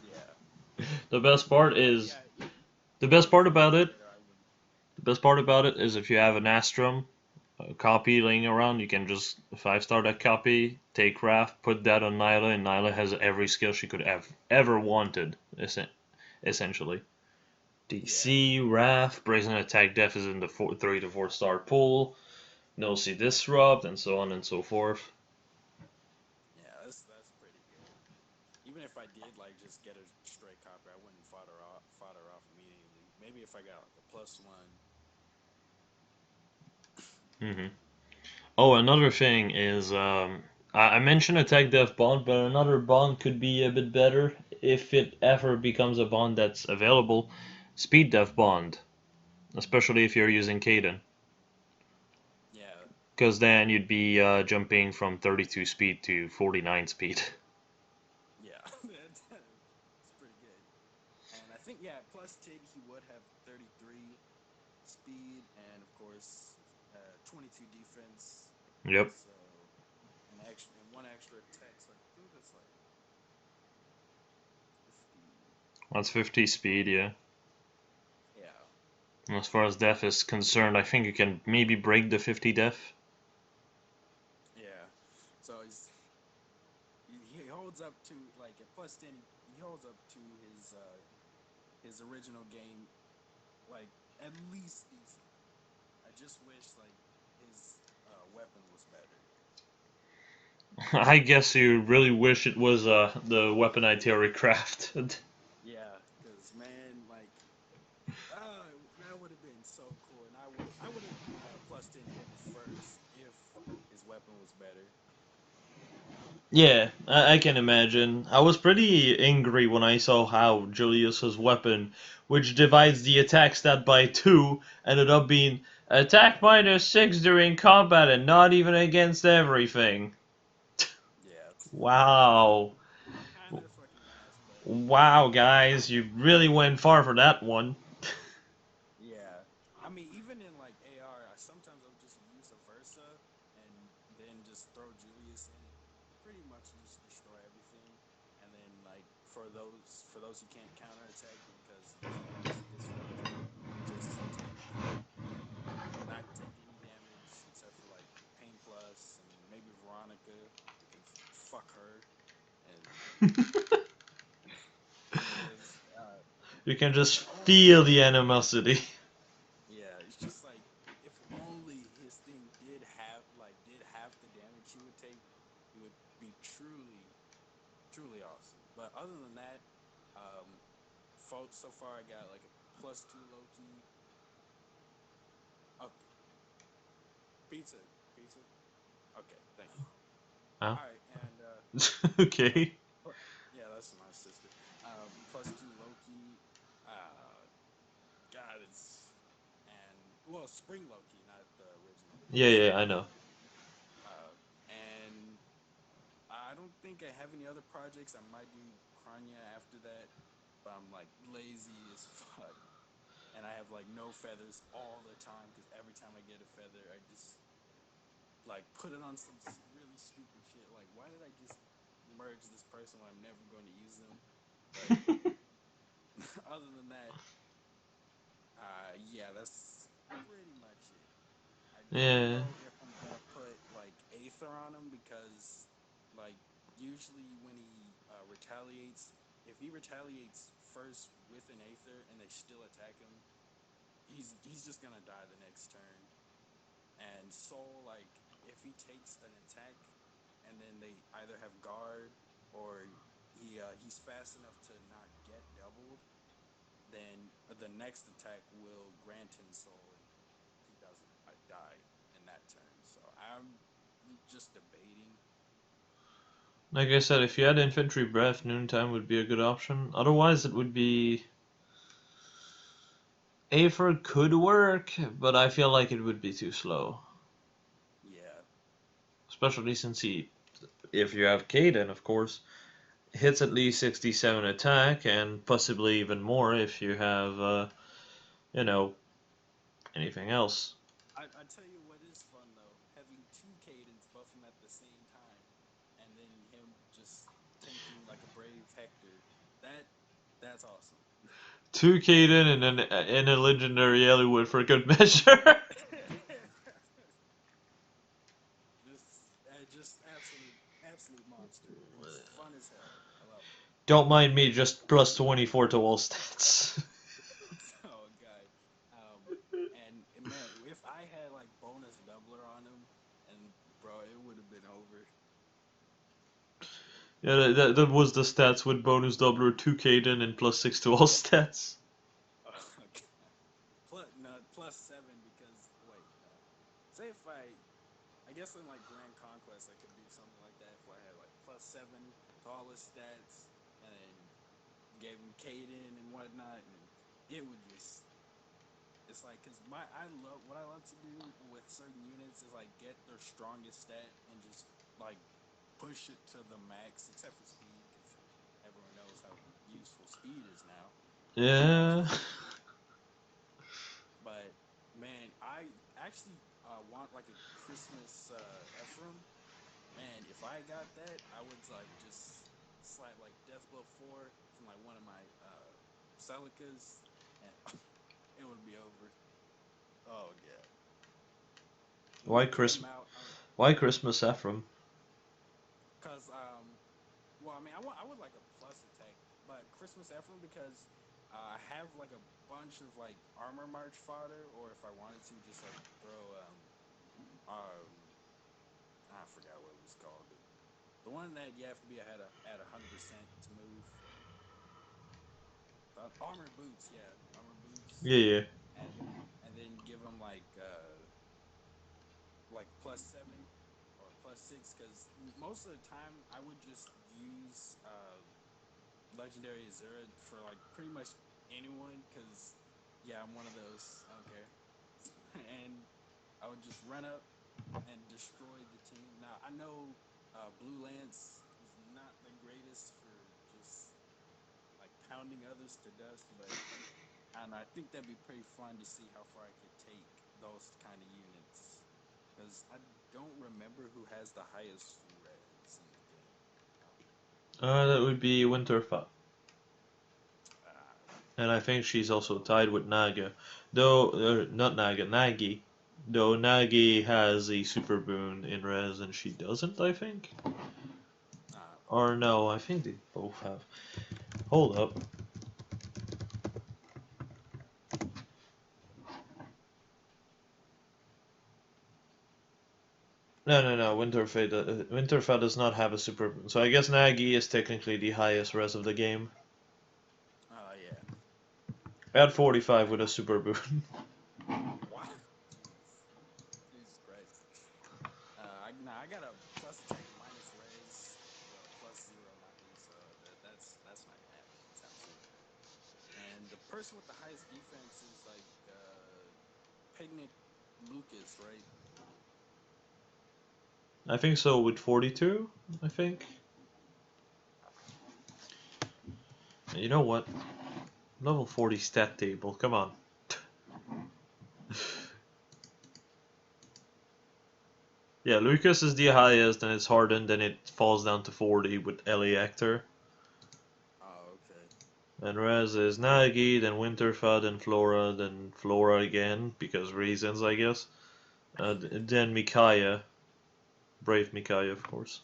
yeah. the best part But is yeah, the even best if part I about did it. get her, I wouldn't. The best part about it is if you have an Astrum a copy laying around, you can just 5-star that copy, take Raph, put that on Nyla, and Nyla has every skill she could have ever wanted, essentially. Yeah, DC, Raph, Brazen Attack Def is in the 3 to 4-star pool, No See Disrupt, and so on and so forth. yeah, that's pretty good. Even if I did like just get a straight copy, I wouldn't fought her off immediately. Maybe if I got like a +1. hmm Oh, another thing is, I mentioned Attack Def Bond, but another bond could be a bit better if it ever becomes a bond that's available. Speed Def Bond, especially if you're using Caden, Yeah, because then you'd be jumping from 32 speed to 49 speed. yeah, it's pretty good. And I think yeah, plus Tig he would have 33 speed and of course 22 defense. Yep, So and one extra attack. So I think that's like 50. that's 50 speed, yeah. Yeah, And as far as def is concerned, I think you can maybe break the 50 def. yeah. So he holds up to like at +10. He holds up to his original game like at least decently. I just wish like his weapon was better. I guess you really wish it was the weapon I theory crafted. Yeah, because man, like that would have been so cool, and I would have +10 him first if his weapon was better. Yeah, I can imagine. I was pretty angry when I saw how Julius's weapon, which divides the attack stat by 2, ended up being attack -6 during combat and not even against everything. Yeah, Wow. kind of fucking ass, but Wow, guys, you really went far for that one. yeah. I mean, even in like AR, sometimes I'll just use a Versa and then just throw Julius in and pretty much just destroy everything. And then like for those who can't counterattack because the keyboard's dysfunctional, just take not take any damage except for like Pain Plus and maybe Veronica because fuck her and because You can if just only feel the animosity. yeah, it's just like if only his thing did half the damage he would take, it would be truly awesome. But other than that, um, so far I got like a +2 Loki. Okay, pizza. Okay, thank you. Oh. All right, and uh, Okay. yeah, that's my sister. +2 Loki. Uh, God, it's and well, Spring Loki, not the original, Yeah, because yeah, I know. and I don't think I have any other projects. I might do Kranya after that, but I'm like lazy as fuck, and I have like no feathers all the time because every time I get a feather, I just like put it on some really stupid shit. Like, why did I just merge this person when I'm never going to use them? But other than that, yeah, that's pretty much it. I don't Yeah. know if I'm gonna put like Aether on him because, like, usually when he retaliates, if he retaliates first with an Aether and they still attack him, he's just gonna die the next turn. And Soul, like, if he takes an attack and then they either have guard or he's fast enough to not get doubled, then the next attack will grant him soul and he doesn't die in that turn. So I'm just debating. Like I said, if you had infantry breath, noontime would be a good option. Otherwise, it would be Aether could work, but I feel like it would be too slow. Yeah, Especially since he, if you have Kaden, of course, hits at least 67 attack and possibly even more if you have, you know, anything else. I tell you what is fun though, having two cadence buff him at the same time, and then him just tanking like a brave Hector. That that's awesome. Two Kaden and then and a legendary Eliwood for good measure. Just absolute monster. It's fun as hell. I love it. Don't mind me, just plus 24 to all stats. Oh god. And man, if I had like bonus doubler on him, and bro, it would have been over. Yeah, that was the stats with bonus doubler 2 Kaden and plus 6 to all stats. Oh god. Plus no +7 because wait no. Say if I guess in like Grand Conquest I could do something like that if I had like +7 to all his stats and then gave him Caden and whatnot, and it would just it's like because my I love what I love to do with certain units is like get their strongest stat and just like push it to the max, except for speed because everyone knows how useful speed is now. Yeah. Just but man, I actually want like a Christmas Ephraim. Man, if I got that, I would like just slap like Deathblow 4 from like one of my Celicas, and it would be over. Oh god. When Why it came Christmas? out, Why Christmas Ephraim? cause well, I mean, I would like a plus attack, but Christmas Ephraim because I have like a bunch of like armor march fodder, or if I wanted to, just like throw I forgot what it was called. The one that you have to be at 100% to move. Armor boots, yeah, armor boots, Yeah, yeah. and then give them like +7 or +6 because most of the time I would just use legendary Azura for like pretty much anyone because yeah, I'm one of those. I don't care. And I would just run up and destroy the team. Now I know Blue Lance is not the greatest for just like pounding others to dust, but and I think that'd be pretty fun to see how far I could take those kind of units. Because I don't remember who has the highest res in the game. That would be Winterfell. Uh, And I think she's also tied with Naga. Though, not Naga, Nagi. Though Nagi has a super boon in res and she doesn't, I think? Or no, I think they both have. Hold up. No. Winterfell does not have a super boon. So I guess Nagi is technically the highest res of the game. yeah. At 45 with a super boon. Wow. Jeez. Jesus Christ. I got a plus attack minus res, but +0 Nagi, so that's not gonna happen anytime soon. And the person with the highest defense is like Pignic Lucas, right? I think so with 42, I think. You know what? Level 40 stat table, come on. Yeah, Lucas is the highest, and it's hardened, then it falls down to 40 with Ellie Aether. Oh, okay. And Res is Nagi, then Winterfell, then Flora again, because reasons, I guess. Then Micaiah. Brave Micaiah, of course.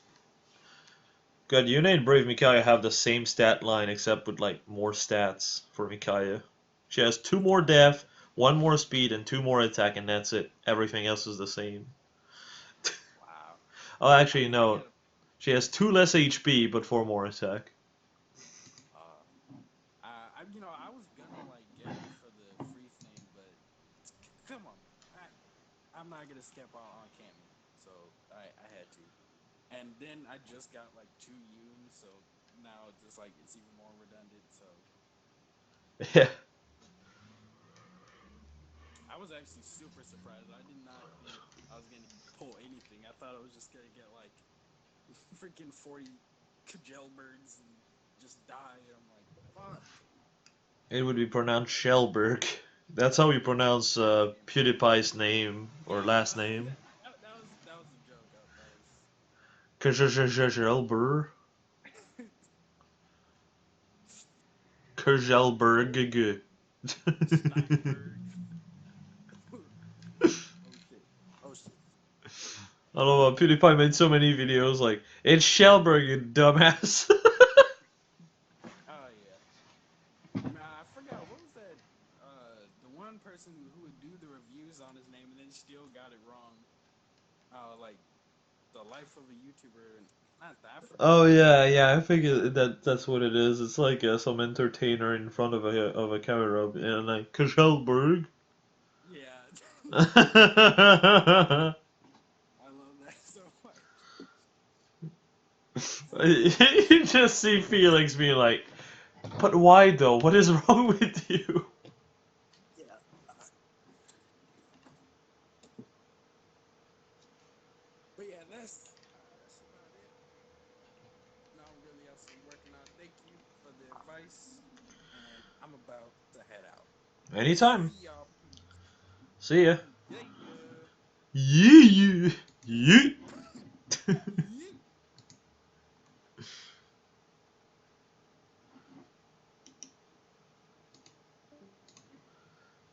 God, Yuna and Brave Micaiah have the same stat line, except with, like, more stats for Micaiah. She has 2 more def, 1 more speed, and 2 more attack, and that's it. Everything else is the same. Wow. Oh, actually, I no. gotta. She has 2 less HP, but 4 more attack. Uh, I was gonna like get her for the free thing, but come on, man. I'm not gonna skip on Cammy, so I had to. And then I just got like 2 Yoon, so now it's just like it's even more redundant. So Yeah. I was actually super surprised. I did not think I was gonna pull anything. I thought I was just gonna get like freaking 40 Kajelbergs and just die. And I'm like, fuck. It would be pronounced Shellberg. That's how we pronounce PewDiePie's name or last name. That was a joke. That was Shellberg. Kjelberg. Steinberg. Oh shit. Oh shit. I don't know, PewDiePie made so many videos like, it's Shellberg, you dumbass. Oh yeah. Nah, I forgot what was that. The one person who would do the reviews on his name and then still got it wrong. Like the life of a YouTuber, and not that I forgot Oh what his yeah, name. yeah, I think that's what it is. It's like some entertainer in front of a camera and like Kjelberg. Yeah, I love that so much. You just see Felix being like, but why though? What is wrong with you? Yeah. But yeah, that's about it. Not really else I'm working on. Thank you for the advice, and I'm about to head out. Anytime. See y'all. See ya. Later. Yeah. Yeah. Yeet.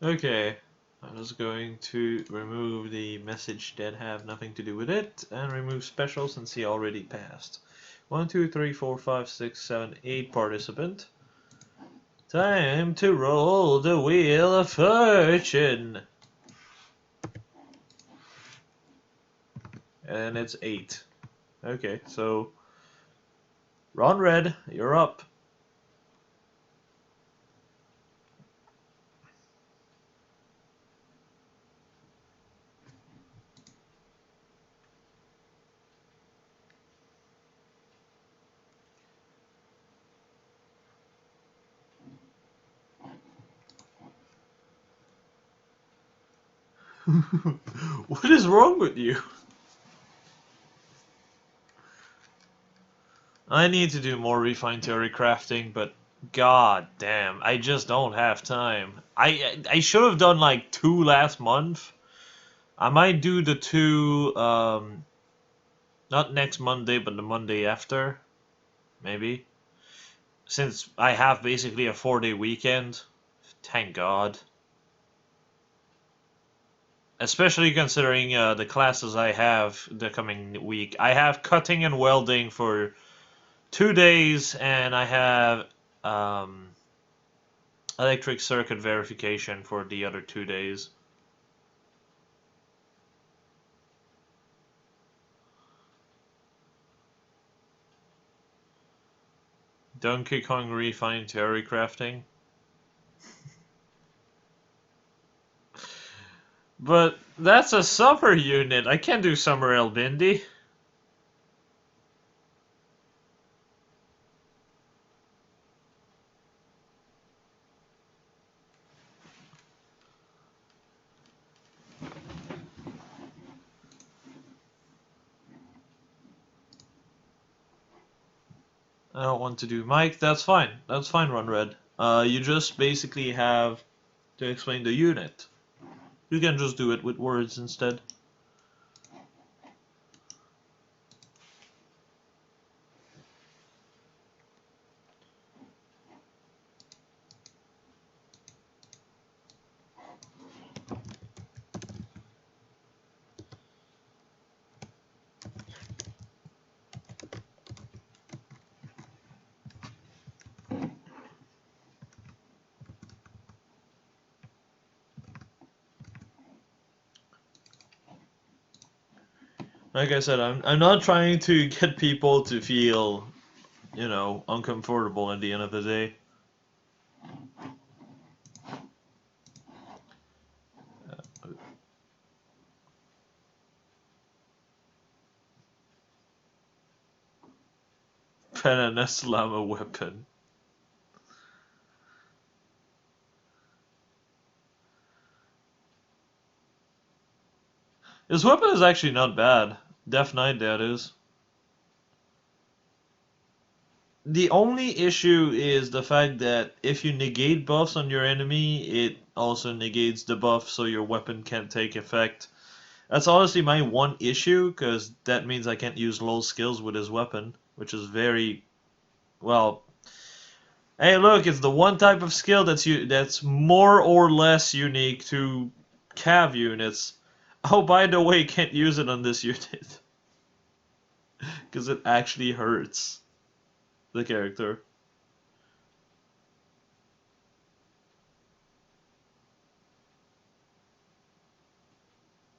Okay. I'm just going to remove the message that have nothing to do with it and remove special since he already passed. 1, 2, 3, 4, 5, 6, 7, 8 participant. Time to roll the wheel of fortune. And it's 8. Okay, so Ron Red, you're up. What is wrong with you? I need to do more refined theory crafting, but god damn, I just don't have time. I should have done like 2 last month. I might do the 2 not next Monday, but the Monday after, maybe. Since I have basically a 4-day weekend. Thank God. Especially considering the classes I have the coming week. I have cutting and welding for 2 days, and I have um, electric circuit verification for the other 2 days. Donkey Kong refined theory crafting. But that's a summer unit. I can't do summer El Bindi. I don't want to do Mike. That's fine. That's fine, Run Red. You just basically have to explain the unit. You can just do it with words instead. Like I said, I'm not trying to get people to feel, uncomfortable at the end of the day. Pen and a weapon. His weapon is actually not bad. Death Knight, that is. The only issue is the fact that if you negate buffs on your enemy, it also negates the buff so your weapon can't take effect. That's honestly my one issue, because that means I can't use low skills with his weapon, which is very, well... Hey, look, it's the one type of skill that's more or less unique to cav units. Oh, by the way, can't use it on this unit. Because it actually hurts the character.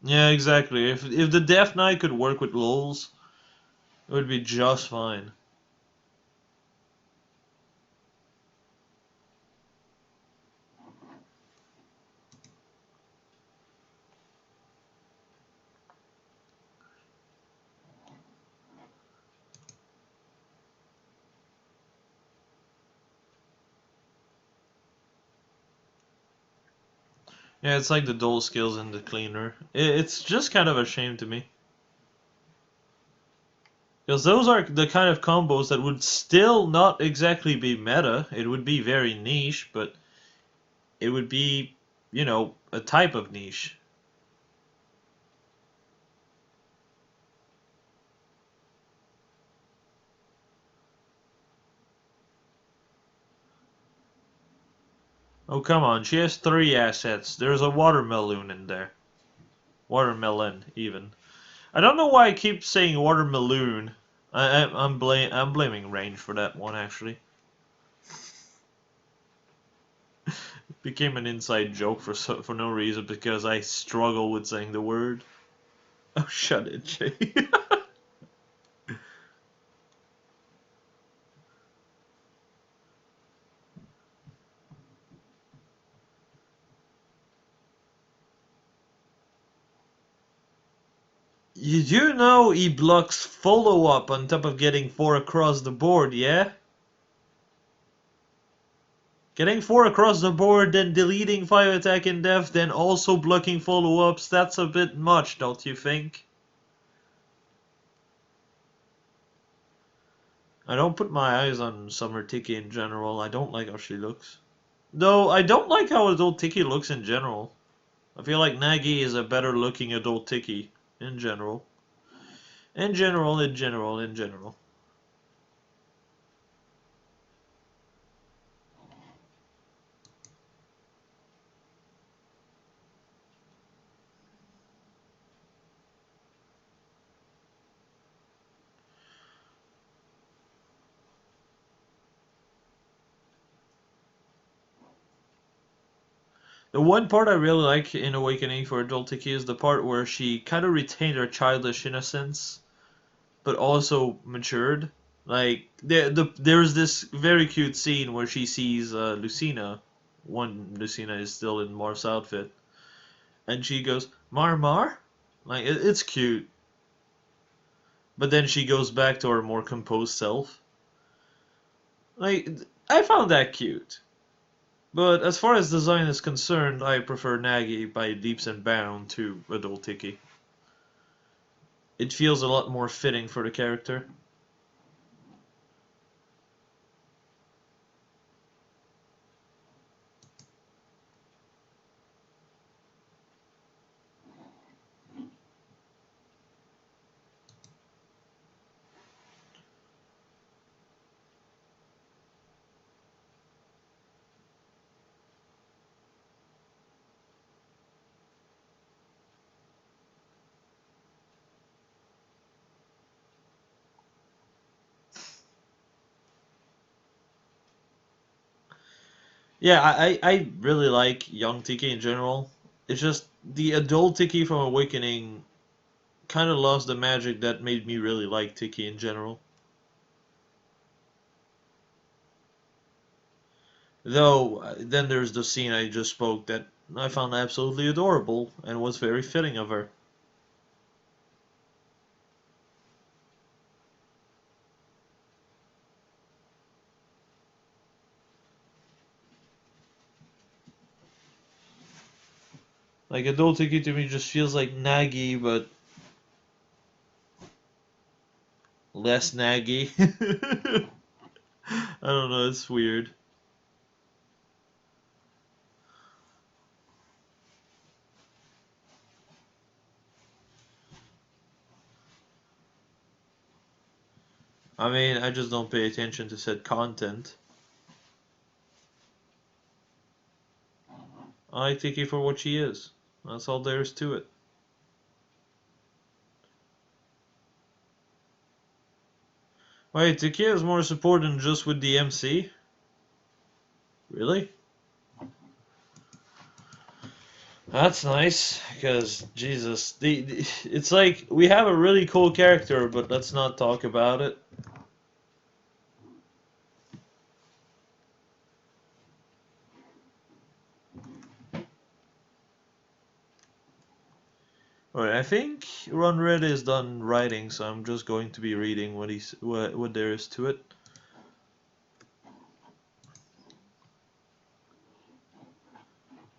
Yeah, exactly. If the Death Knight could work with lols, it would be just fine. Yeah, it's like the dual skills in the cleaner. It's just kind of a shame to me. Because those are the kind of combos that would still not exactly be meta. It would be very niche, but it would be, a type of niche. Oh, come on. She has 3 assets. There's a watermelon in there. Watermelon, even. I don't know why I keep saying watermelon. I'm blaming range for that one, actually. It became an inside joke for no reason because I struggle with saying the word. Oh, shut it, Jay. You do know he blocks follow-up on top of getting 4 across the board, yeah? Getting 4 across the board, then deleting 5 attack in depth, then also blocking follow-ups, that's a bit much, don't you think? I don't put my eyes on Summer Tiki in general. I don't like how she looks. Though, I don't like how adult Tiki looks in general. I feel like Nagi is a better looking adult Tiki in general. In general, in general, in general. The one part I really like in Awakening for adult Tiki is the part where she kind of retained her childish innocence, but also matured. Like there's this very cute scene where she sees Lucina. One Lucina is still in Mar's outfit, and she goes Mar Mar, like it's cute. But then she goes back to her more composed self. Like I found that cute. But as far as design is concerned, I prefer Nagi by leaps and bounds to adult Tiki. It feels a lot more fitting for the character. Yeah, I really like young Tiki in general. It's just the adult Tiki from Awakening kind of lost the magic that made me really like Tiki in general. Though, then there's the scene I just spoke that I found absolutely adorable and was very fitting of her. Like, adult Tiki to me just feels like Nagi, but less Nagi. I don't know, it's weird. I mean, I just don't pay attention to said content. I like Tiki for what she is. That's all there is to it. Wait, Tiki has more support than just with the MC? Really? That's nice, because Jesus, it's like we have a really cool character, but let's not talk about it. Alright, I think Ron Red is done writing, so I'm just going to be reading what there is to it.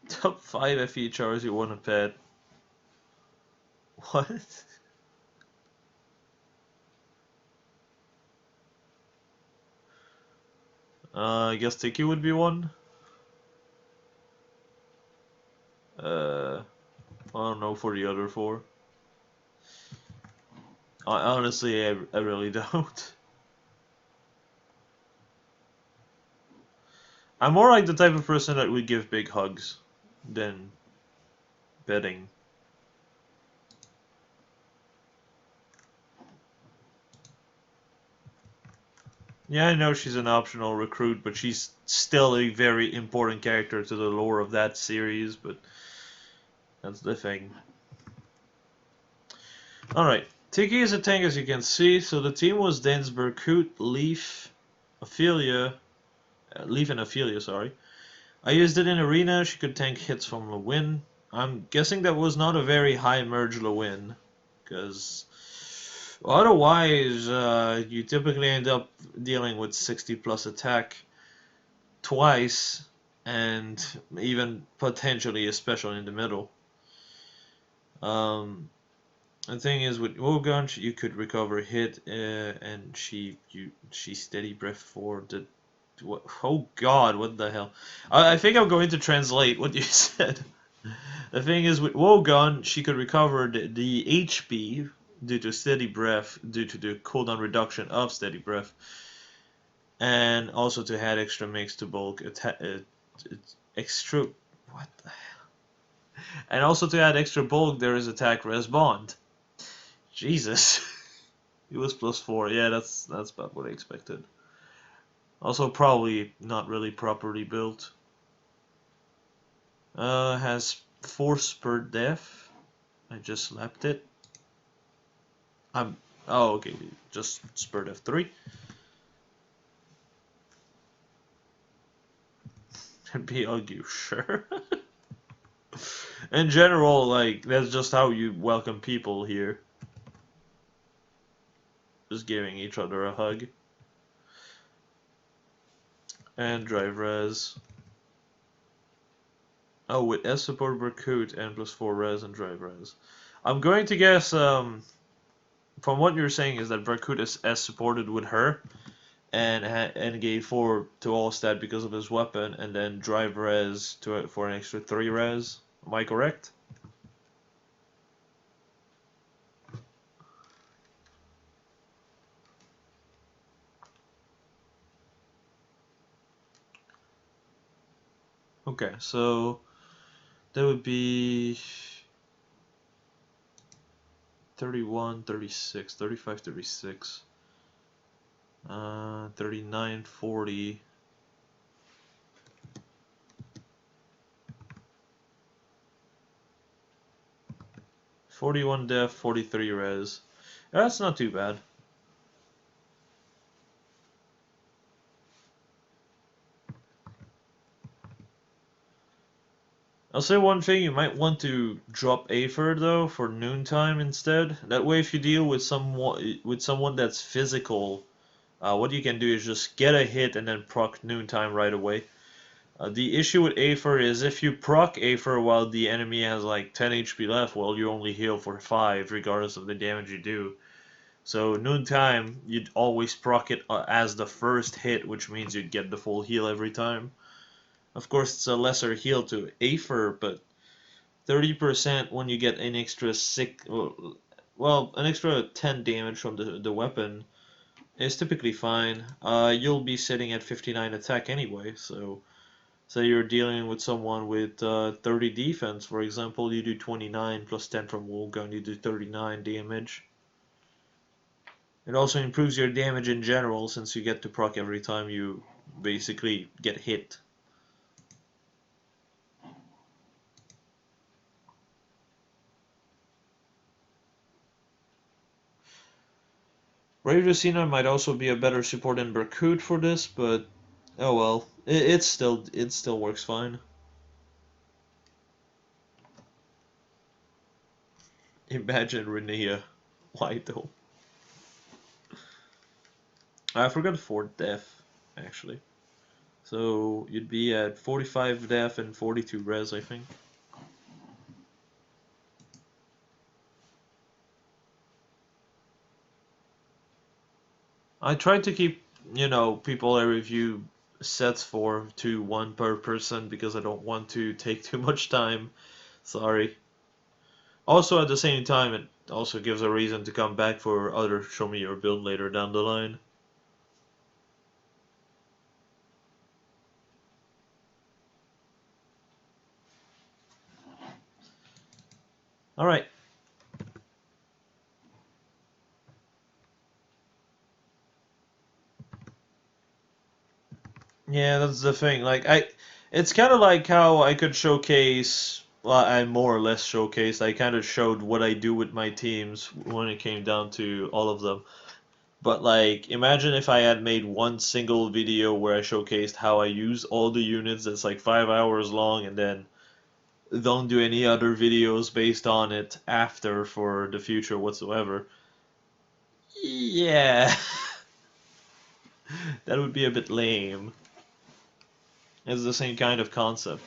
Top 5 FE chars you want to pet. What? I guess Tiki would be one. I don't know for the other four. Honestly, I really don't. I'm more like the type of person that would give big hugs than betting. Yeah, I know she's an optional recruit, but she's still a very important character to the lore of that series, but that's the thing. Alright, Tiki is a tank as you can see, so the team was Densberg, Coot, Leaf, Ophelia, Leaf and Ophelia, sorry. I used it in Arena, she could tank hits from Lewin. I'm guessing that was not a very high merge Lewin, because otherwise you typically end up dealing with 60 plus attack twice and even potentially a special in the middle. Um, the thing is, with Wogun, you could recover hit, and she steady breath for the. What, oh God, what the hell? I think I'm going to translate what you said. The thing is, with Wogun, she could recover the HP due to steady breath, due to the cooldown reduction of steady breath, and also to add extra mix to bulk extra. What the And also to add extra bulk, there is attack res bond. Jesus. It was +4. Yeah, that's about what I expected. Also probably not really properly built. Has force per def. I just slapped it. I'm oh okay, just spur def 3. Be argue, sure. In general, like that's just how you welcome people here. Just giving each other a hug. And drive res. Oh, with S support recruit and +4 res and drive res. I'm going to guess, from what you're saying, is that Barkut is S supported with her, and gave 4 to all stat because of his weapon, and then drive res for an extra 3 res. Am I correct? Okay, so that would be 31, 36, 35, 36, 39, 40. 41 def, 43 res. That's not too bad. I'll say one thing, you might want to drop Aether though for noontime instead. That way if you deal with someone that's physical, what you can do is just get a hit and then proc noontime right away. The issue with Aether is if you proc Aether while the enemy has like 10 HP left, well you only heal for 5 regardless of the damage you do. So noontime, you'd always proc it as the first hit, which means you'd get the full heal every time. Of course it's a lesser heal to Aether, but 30% when you get an extra 6, well, an extra 10 damage from the weapon is typically fine. You'll be sitting at 59 attack anyway, so say you're dealing with someone with 30 defense, for example, you do 29 plus 10 from Woolgun, you do 39 damage. It also improves your damage in general since you get to proc every time you basically get hit. Brave Lucina might also be a better support than Berkut for this, but oh well, it still works fine. Imagine Renea. Why though? I forgot 4 def actually. So you'd be at 45 def and 42 res, I think. I tried to keep, people I review sets for to 1 per person because I don't want to take too much time. Sorry. Also, at the same time, it also gives a reason to come back for other show me your build later down the line. Alright. Yeah, that's the thing. It's kind of like how I could showcase, well, I more or less showcased, I kind of showed what I do with my teams when it came down to all of them. But like, imagine if I had made one single video where I showcased how I use all the units that's like 5 hours long and then don't do any other videos based on it after for the future whatsoever. Yeah, that would be a bit lame. It's the same kind of concept.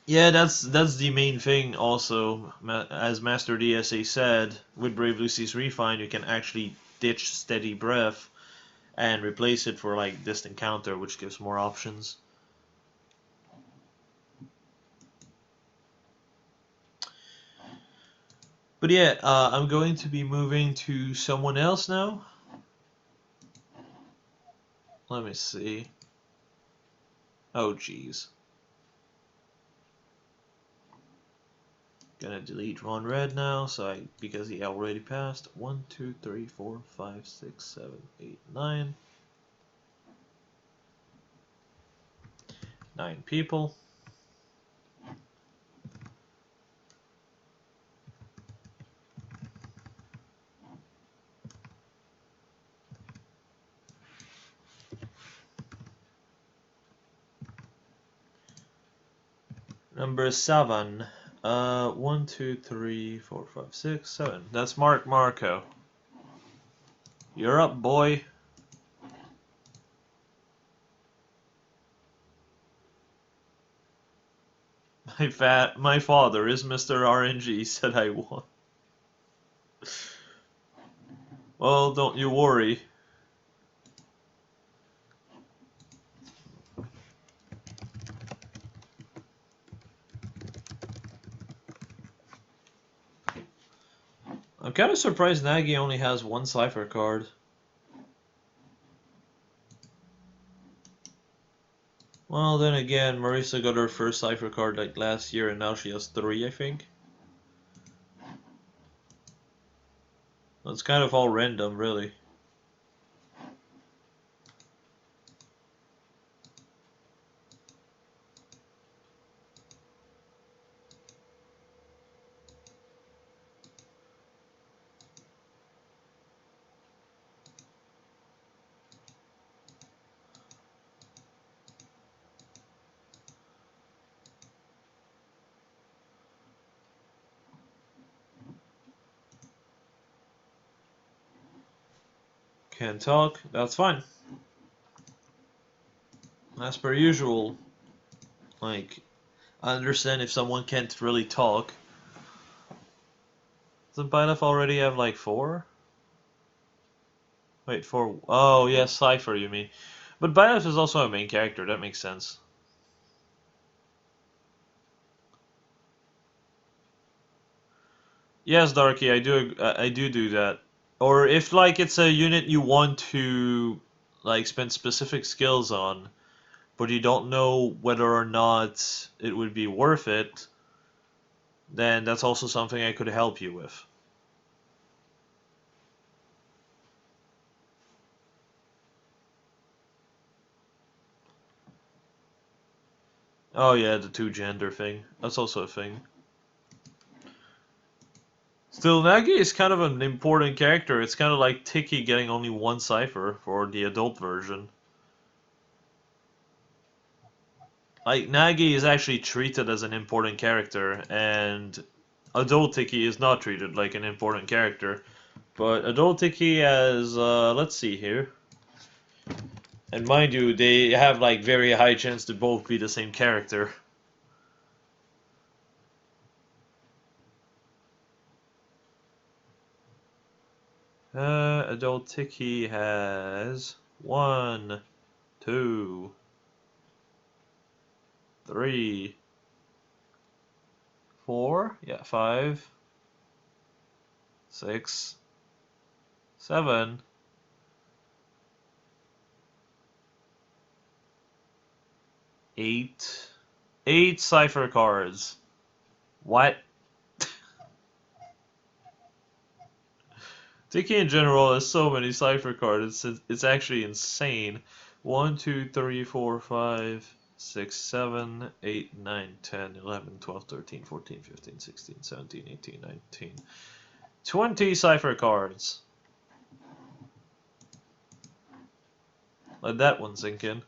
Yeah, that's the main thing also. As Master DSA said, with Brave Lucy's Refine, you can actually ditch Steady Breath and replace it for like Distant Counter, which gives more options. But yeah, I'm going to be moving to someone else now. Let me see. Oh, jeez. Gonna delete Ron Red now, because he already passed. 1, 2, 3, 4, 5, 6, 7, 8, 9. 9 people. Number 7. 1, 2, 3, 4, 5, 6, 7. That's Marco. You're up, boy. My father is Mr. RNG, said I won. Well, don't you worry. I'm kind of surprised Nagy only has one Cypher card. Well, then again, Marisa got her first Cypher card like last year, and now she has 3, I think. It's kind of all random, really. Can't talk, that's fine. As per usual. Like, I understand if someone can't really talk. Doesn't Byleth already have like 4? Wait, 4. Oh, yeah, Cypher, you mean. But Byleth is also a main character, that makes sense. Yes, Darky, I do that. Or if like it's a unit you want to like spend specific skills on, but you don't know whether or not it would be worth it, then that's also something I could help you with. Oh yeah, the 2 gender thing. That's also a thing. Still, Nagi is kind of an important character. It's kind of like Tiki getting only 1 cipher for the adult version. Like, Nagi is actually treated as an important character, and adult Tiki is not treated like an important character. But adult Tiki has, let's see here. And mind you, they have like very high chance to both be the same character. Adult Tiki has 1, 2, 3, 4, yeah, 5, 6, 7, 8, 8 cipher cards. What? Tiki in general has so many cipher cards, it's actually insane. 1, 2, 3, 4, 5, 6, 7, 8, 9, 10, 11, 12, 13, 14, 15, 16, 17, 18, 19. 20 cipher cards. Let that one sink in.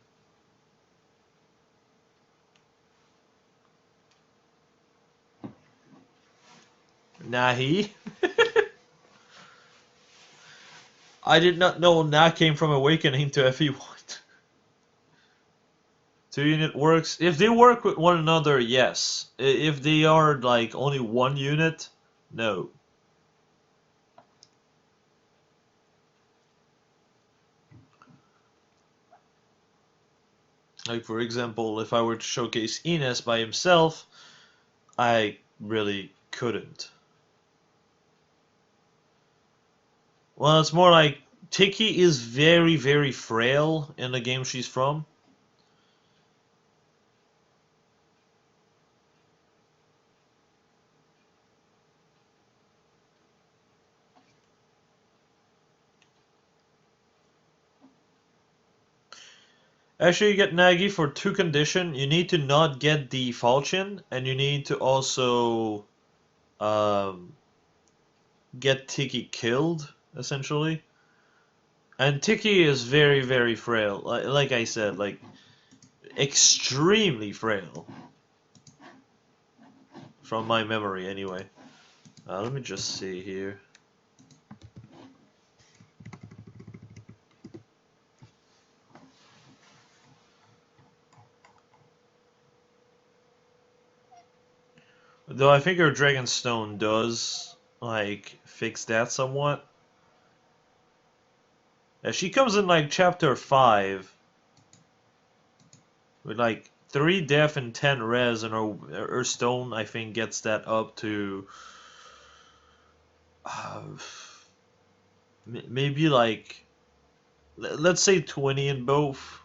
Nahi. I did not know that came from Awakening to FE1. 2-unit works. If they work with one another, yes. If they are like only one unit, no. Like for example, if I were to showcase Ines by himself, I really couldn't. Well, it's more like Tiki is very, very frail in the game she's from. Actually, you get Nagi for two conditions. You need to not get the falchion, and you need to also um, get Tiki killed, essentially. And Tiki is very, very frail. Like I said, like extremely frail. From my memory, anyway. Let me just see here. Though I think her Dragonstone does, like, fix that somewhat. Yeah, she comes in, like, chapter 5. With, like, 3 def and 10 res, and her stone, I think, gets that up to... Uh, maybe, like... Let's say 20 in both.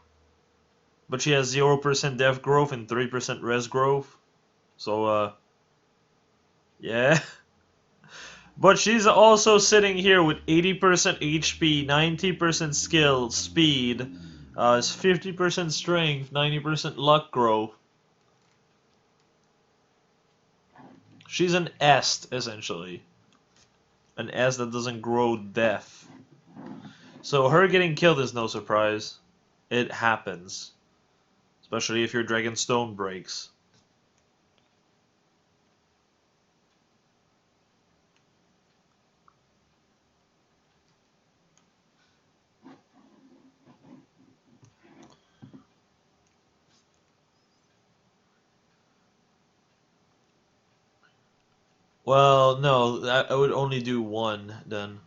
But she has 0% def growth and 3% res growth. So, yeah. But she's also sitting here with 80% HP, 90% skill, speed, 50% strength, 90% luck growth. She's an est, essentially. An est that doesn't grow death. So her getting killed is no surprise. It happens. Especially if your Dragonstone breaks. Well, no, I would only do one then.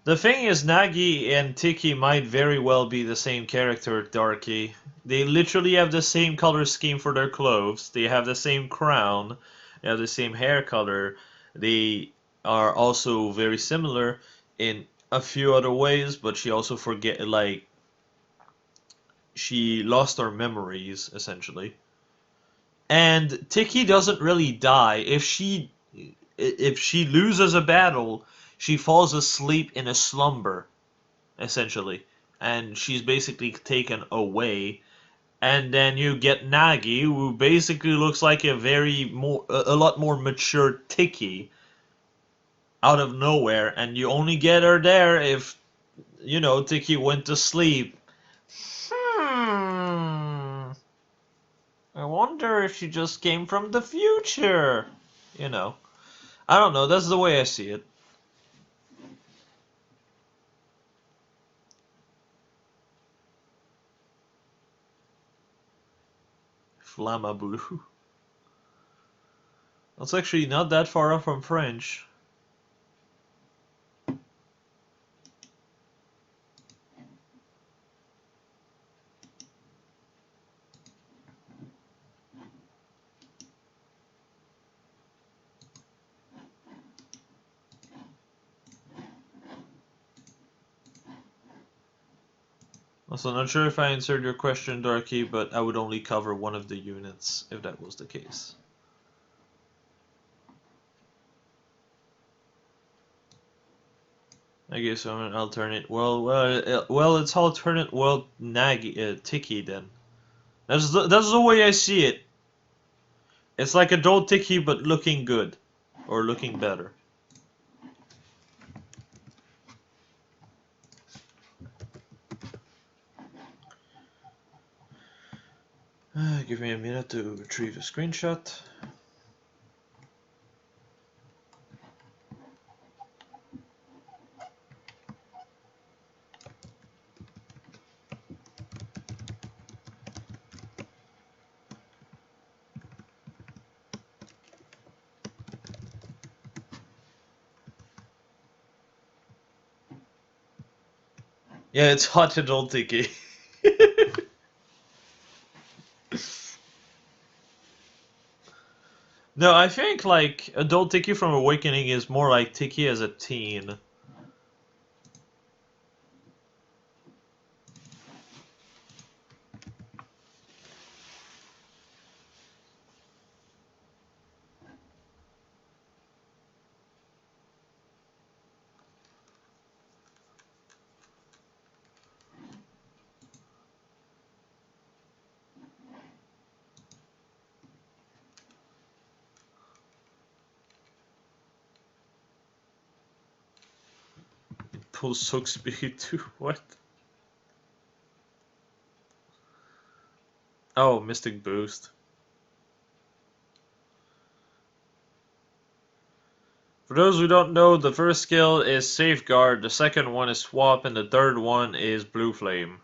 The thing is, Nagi and Tiki might very well be the same character, Darky. They literally have the same color scheme for their clothes. They have the same crown. They have the same hair color. They are also very similar in a few other ways, but she also she lost her memories, essentially. And Tiki doesn't really die. If she loses a battle, she falls asleep in a slumber, essentially, and she's basically taken away. And then you get Nagi, who basically looks like a lot more mature Tiki out of nowhere, and you only get her there if Tiki went to sleep. I wonder if she just came from the future. You know. I don't know, that's the way I see it. Flammable. That's actually not that far off from French. Also, not sure if I answered your question, Darky, but I would only cover one of the units if that was the case. I guess I'm an alternate. Well, it's alternate world Tiki then. That's the way I see it. It's like adult Tiki, but looking good, or looking better. Give me a minute to retrieve a screenshot. Yeah, it's hot adult Tiki. No, I think like adult Tiki from Awakening is more like Tiki as a teen. Pulls soak speed too. What? Oh, Mystic Boost. For those who don't know, the first skill is Safeguard, the second one is Swap, and the third one is Blue Flame.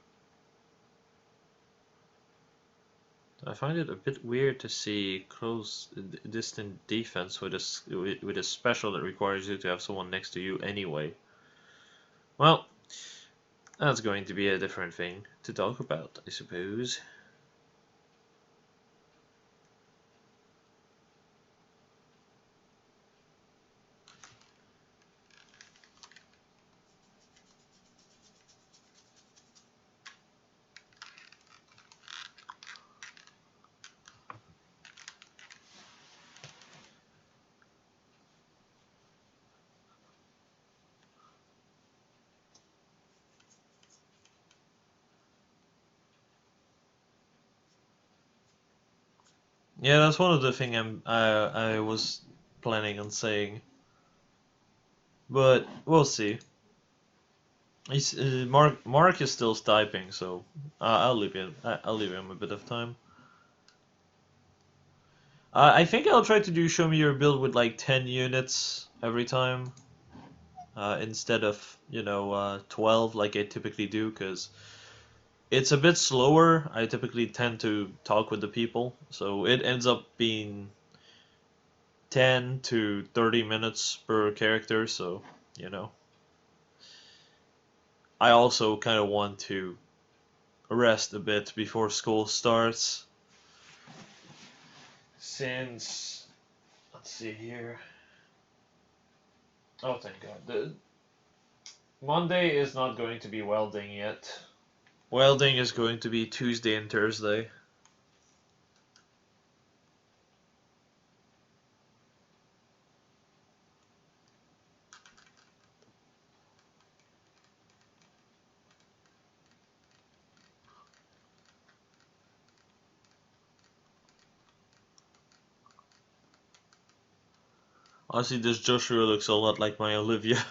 I find it a bit weird to see close distant defense with a special that requires you to have someone next to you anyway. Well, that's going to be a different thing to talk about, I suppose. Yeah, that's one of the thing I was planning on saying, but we'll see. Mark is still typing, so I'll leave him a bit of time. I think I'll try to do show me your build with like 10 units every time, instead of 12 like I typically do, because it's a bit slower. I typically tend to talk with the people, so it ends up being 10 to 30 minutes per character. So you know, I also kind of want to rest a bit before school starts. Since, let's see here. Oh, thank God. Monday is not going to be welding yet. Welding is going to be Tuesday and Thursday. Honestly, this Joshua looks a lot like my Olivia.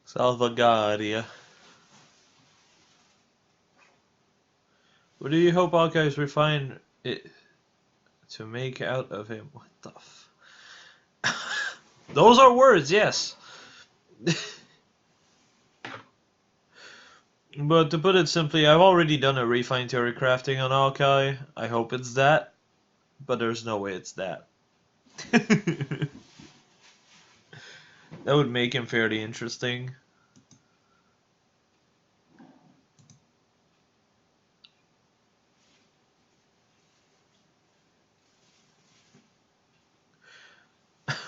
Salvagaria. What do you hope archives refine it to make out of him? What the f... Those are words, yes. But to put it simply, I've already done a refine theory crafting on Alkai. I hope it's that, but there's no way it's that. That would make him fairly interesting.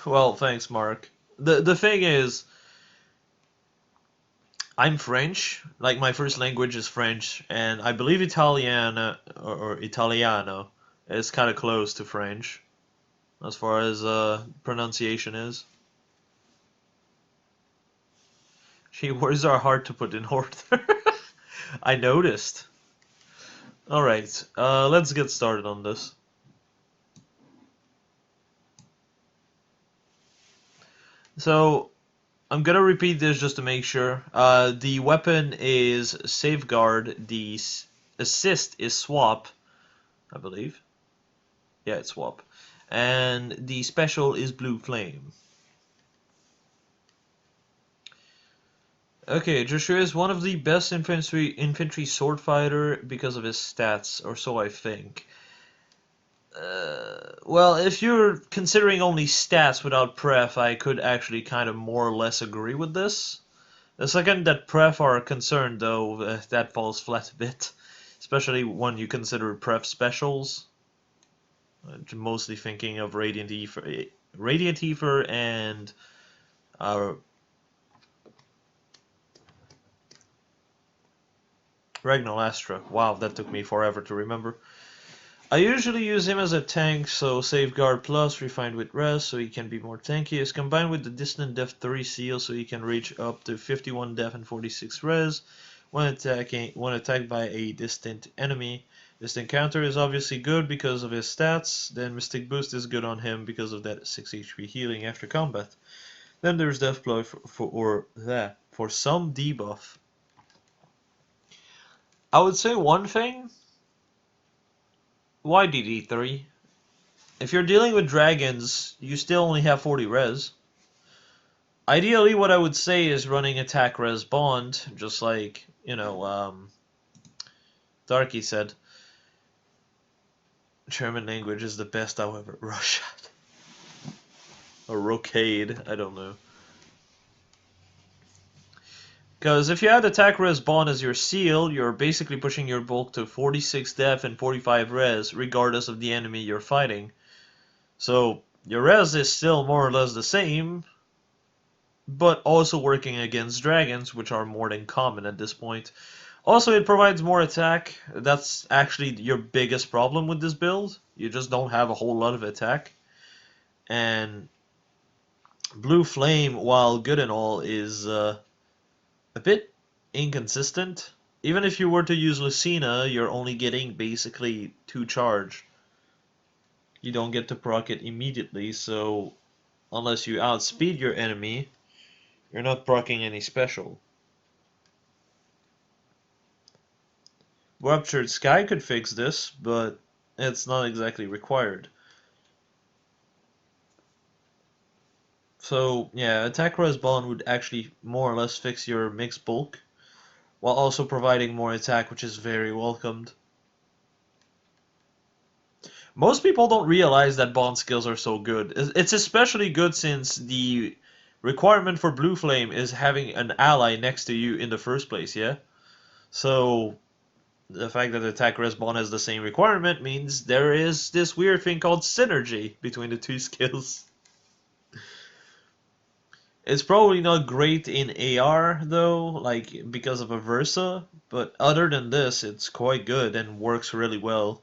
Well, thanks, Mark. The thing is, I'm French. Like my first language is French, and I believe Italiana or Italiano is kind of close to French as far as pronunciation is. Gee, words are hard to put in order. I noticed. All right, let's get started on this. So I'm gonna repeat this just to make sure. The weapon is safeguard. The assist is swap, I believe. Yeah, it's swap. And the special is blue flame. Okay, Joshua is one of the best infantry sword fighter because of his stats, or so I think. Well, if you're considering only stats without pref, I could actually kind of more or less agree with this. The second that pref are concerned, though, that falls flat a bit, especially when you consider pref specials. Mostly thinking of Radiant Ether and Ragnalastra. Wow, that took me forever to remember. I usually use him as a tank, so Safeguard Plus refined with Res, so he can be more tanky, is combined with the Distant Def 3 seal, so he can reach up to 51 Def and 46 Res when attacked by a distant enemy. Distant Counter is obviously good because of his stats, then Mystic Boost is good on him because of that 6 HP healing after combat. Then there's Deathblow for some debuff. I would say one thing. Why DD3? If you're dealing with dragons, you still only have 40 res. Ideally, what I would say is running attack res bond, just like, Darky said. German language is the best, however. Russia. Or Rocade, I don't know. Because if you add attack res bond as your seal, you're basically pushing your bulk to 46 def and 45 res, regardless of the enemy you're fighting. So, your res is still more or less the same, but also working against dragons, which are more than common at this point. Also, it provides more attack. That's actually your biggest problem with this build. You just don't have a whole lot of attack. And Blue Flame, while good and all, is a bit inconsistent. Even if you were to use Lucina, you're only getting basically 2 charge. You don't get to proc it immediately, so unless you outspeed your enemy, you're not proccing any special. Ruptured Sky could fix this, but it's not exactly required. So, yeah, Attack Res Bond would actually more or less fix your mixed bulk, while also providing more attack, which is very welcomed. Most people don't realize that bond skills are so good. It's especially good since the requirement for Blue Flame is having an ally next to you in the first place, yeah? So, the fact that attack res bond has the same requirement means there is this weird thing called synergy between the two skills. It's probably not great in AR though, like because of a Versa, but other than this, it's quite good and works really well.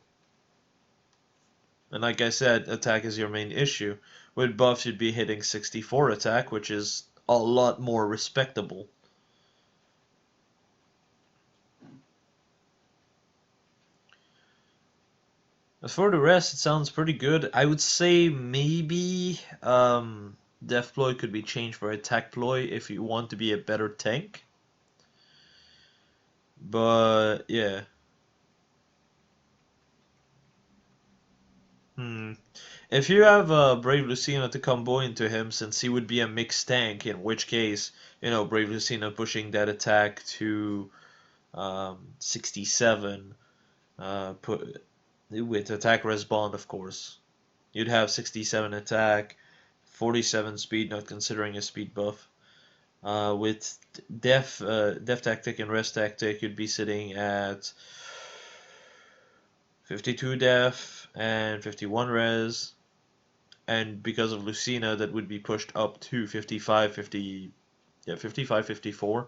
And like I said, attack is your main issue. With buffs, you'd be hitting 64 attack, which is a lot more respectable. As for the rest, it sounds pretty good. I would say maybe Death Ploy could be changed for Attack Ploy if you want to be a better tank. But yeah. If you have Brave Lucina to combo into him, since he would be a mixed tank, in which case, Brave Lucina pushing that attack to 67, with attack respond, of course. You'd have 67 attack, 47 speed, not considering a speed buff. With Def Tactic and Rest Tactic, you'd be sitting at 52 Def and 51 Res. And because of Lucina, that would be pushed up to 55, 50, yeah, 55, 54.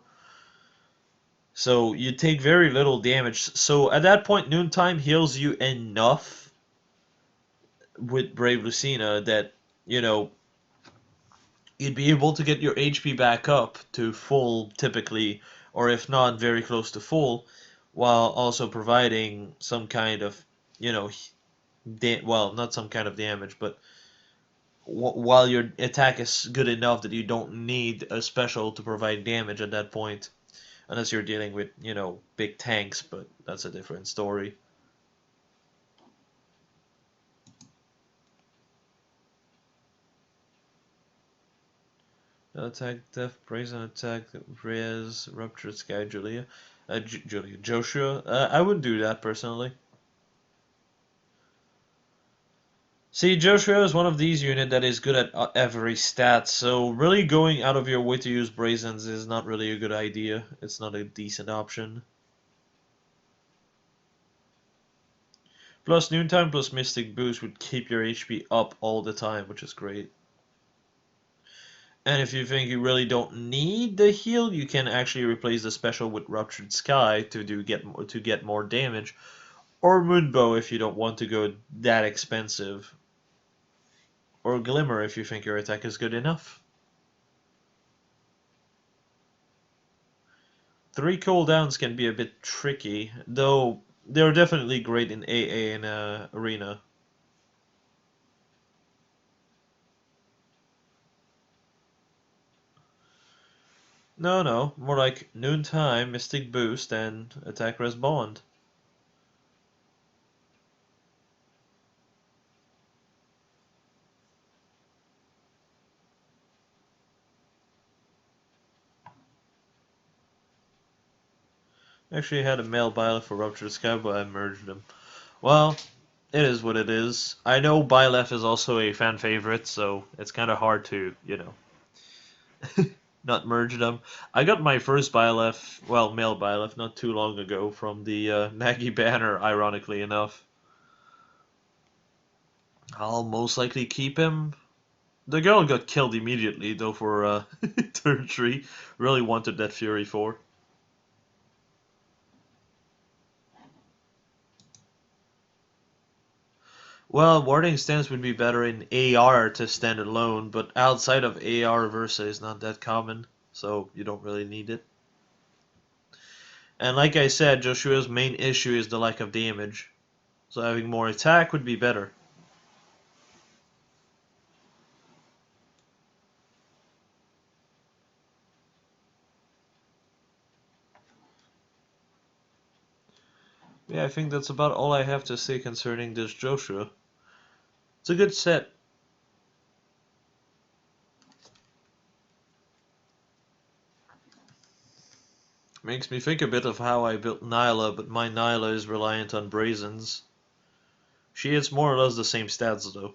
So you take very little damage. So at that point, Noontime heals you enough with Brave Lucina that, you know, you'd be able to get your HP back up to full typically, or if not, very close to full, while also providing some kind of, you know, well, not some kind of damage, but while your attack is good enough that you don't need a special to provide damage at that point, unless you're dealing with, big tanks, but that's a different story. Attack, Death, Brazen Attack, Res, Ruptured Sky, Julia. Julia. Joshua. I wouldn't do that personally. See, Joshua is one of these units that is good at every stat, so really going out of your way to use Brazens is not really a good idea. It's not a decent option. Plus, Noontime plus Mystic Boost would keep your HP up all the time, which is great. And if you think you really don't need the heal, you can actually replace the special with Ruptured Sky to get more damage, or Moonbow if you don't want to go that expensive, or Glimmer if you think your attack is good enough. 3 cooldowns can be a bit tricky, though they're definitely great in AA and Arena. No, more like Noontime, Mystic Boost, and Attack Res Bond. Actually, I had a male Byleth for Ruptured Sky, but I merged them. Well, it is what it is. I know Byleth is also a fan favorite, so it's kind of hard to, not merge them. I got my first Byleth, well, male Byleth, not too long ago from the Maggie banner, ironically enough. I'll most likely keep him. The girl got killed immediately, though, for turn 3. Really wanted that Fury 4. Well, Warding Stance would be better in AR to stand alone, but outside of AR, Versa is not that common, so you don't really need it. And like I said, Joshua's main issue is the lack of damage, so having more attack would be better. Yeah, I think that's about all I have to say concerning this Joshua. It's a good set. Makes me think a bit of how I built Nyla, but my Nyla is reliant on Brazens. She hits more or less the same stats though.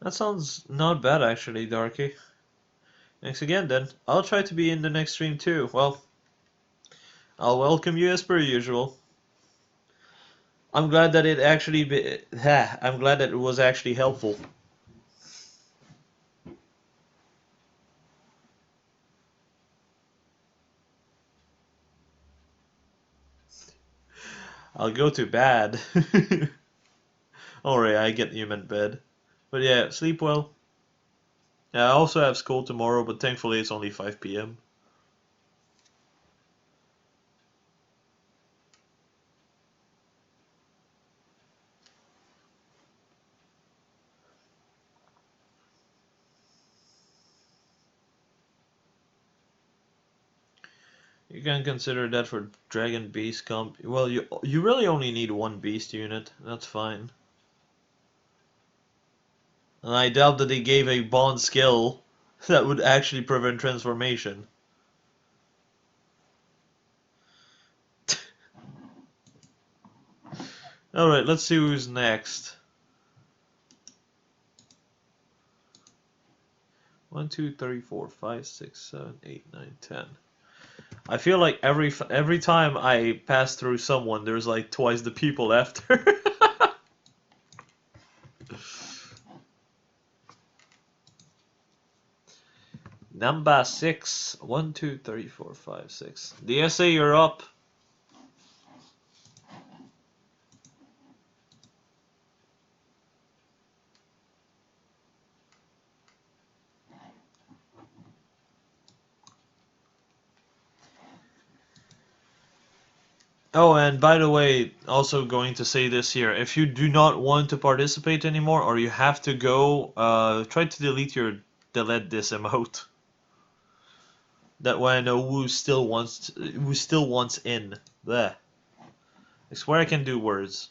That sounds not bad actually, Darky. Thanks again then. I'll try to be in the next stream too. Well, I'll welcome you as per usual. I'm glad that I'm glad that it was actually helpful. I'll go to bed. Alright, I get you meant bed. But yeah, sleep well. Yeah, I also have school tomorrow, but thankfully it's only 5 p.m. You can consider that for Dragon Beast comp. Well, you really only need one beast unit. That's fine. And I doubt that they gave a bond skill that would actually prevent transformation. Alright, let's see who's next. 1, 2, 3, 4, 5, 6, 7, 8, 9, 10. I feel like every time I pass through someone, there's like twice the people after. Number 6. 1, 2, 3, 4, 5, 6. DSA, you're up. Oh, and by the way, also going to say this here. If you do not want to participate anymore, or you have to go, try to delete this emote. That way I know who still wants in. There. I swear I can do words.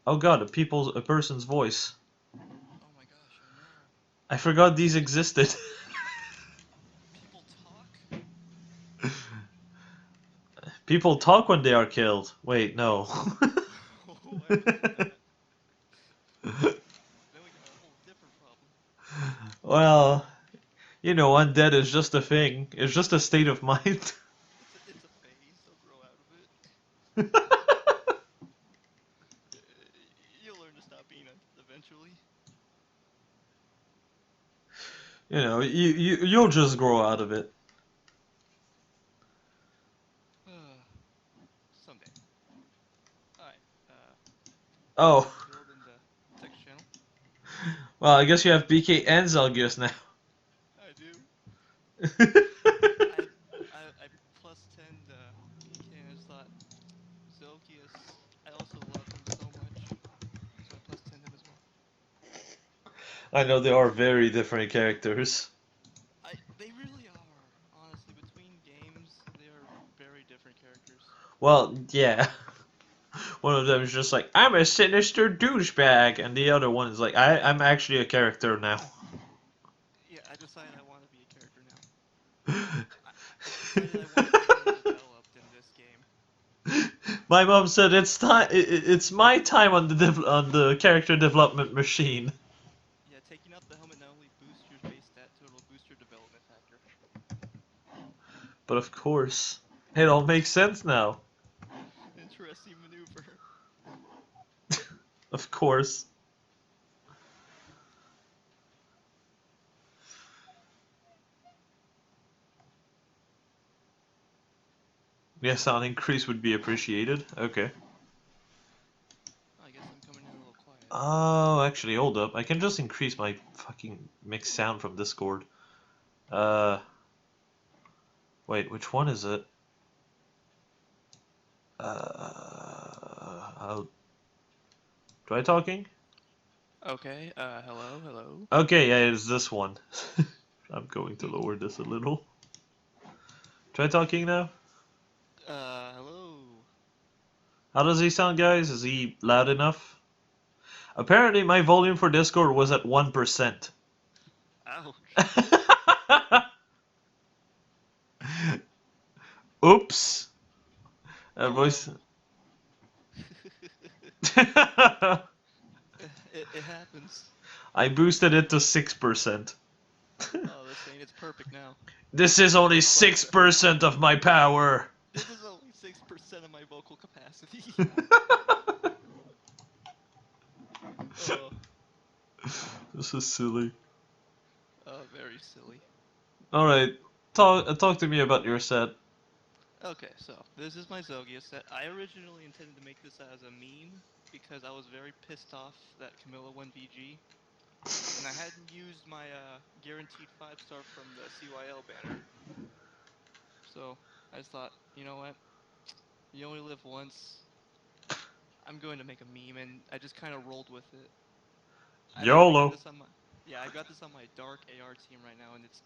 Oh god, a person's voice. Oh my gosh, oh no. I forgot these existed. People talk? People talk when they are killed. Wait, no. Why would you do that? Then we got a whole different problem. Well, undead is just a thing. It's just a state of mind. It's a phase, they'll grow out of it. You'll learn to stop being eventually. You'll just grow out of it. Someday. Alright, Oh, build in the text channel. well, I guess you have BK and Zelgius now. I do. I plus 10 the BK and I just thought, Zelgius, I also love him so much. So I plus 10 him as well. I know they are very different characters. They really are. Honestly, between games, they are very different characters. Well, yeah. One of them is just like, I'm a sinister douchebag, and the other one is like, I'm actually a character now. Yeah, I decided I want to be a character now. I decided I want to be more developed in this game. My mom said it's time. It's my time on the character development machine. Yeah, taking up the helmet not only boosts your base stat total, boosts your development factor. But of course, it all makes sense now. Interesting maneuver. Of course. Yes, an increase would be appreciated. Okay. I guess I'm coming in a little quiet. Oh, actually, hold up. I can just increase my fucking mixed sound from Discord. Uh, wait, which one is it? Try talking? Okay, hello. Okay, yeah, it's this one. I'm going to lower this a little. Try talking now? Hello. How does he sound, guys? Is he loud enough? Apparently, my volume for Discord was at 1%. Ouch. Oops. Oh Voice. well. It happens. I boosted it to 6%. Oh, they're saying it's perfect now. This is only 6% of my power. This is only 6% of my vocal capacity. Oh, This is silly. very silly. Alright, talk to me about your set. Okay, so this is my Zogia set. I originally intended to make this as a meme because I was very pissed off that Camilla won VG, and I hadn't used my guaranteed 5-star from the CYL banner. So I just thought, you know what? You only live once. I'm going to make a meme, and I just kind of rolled with it. I've actually got YOLO. this on my yeah, I've got this on my dark AR team right now, and it's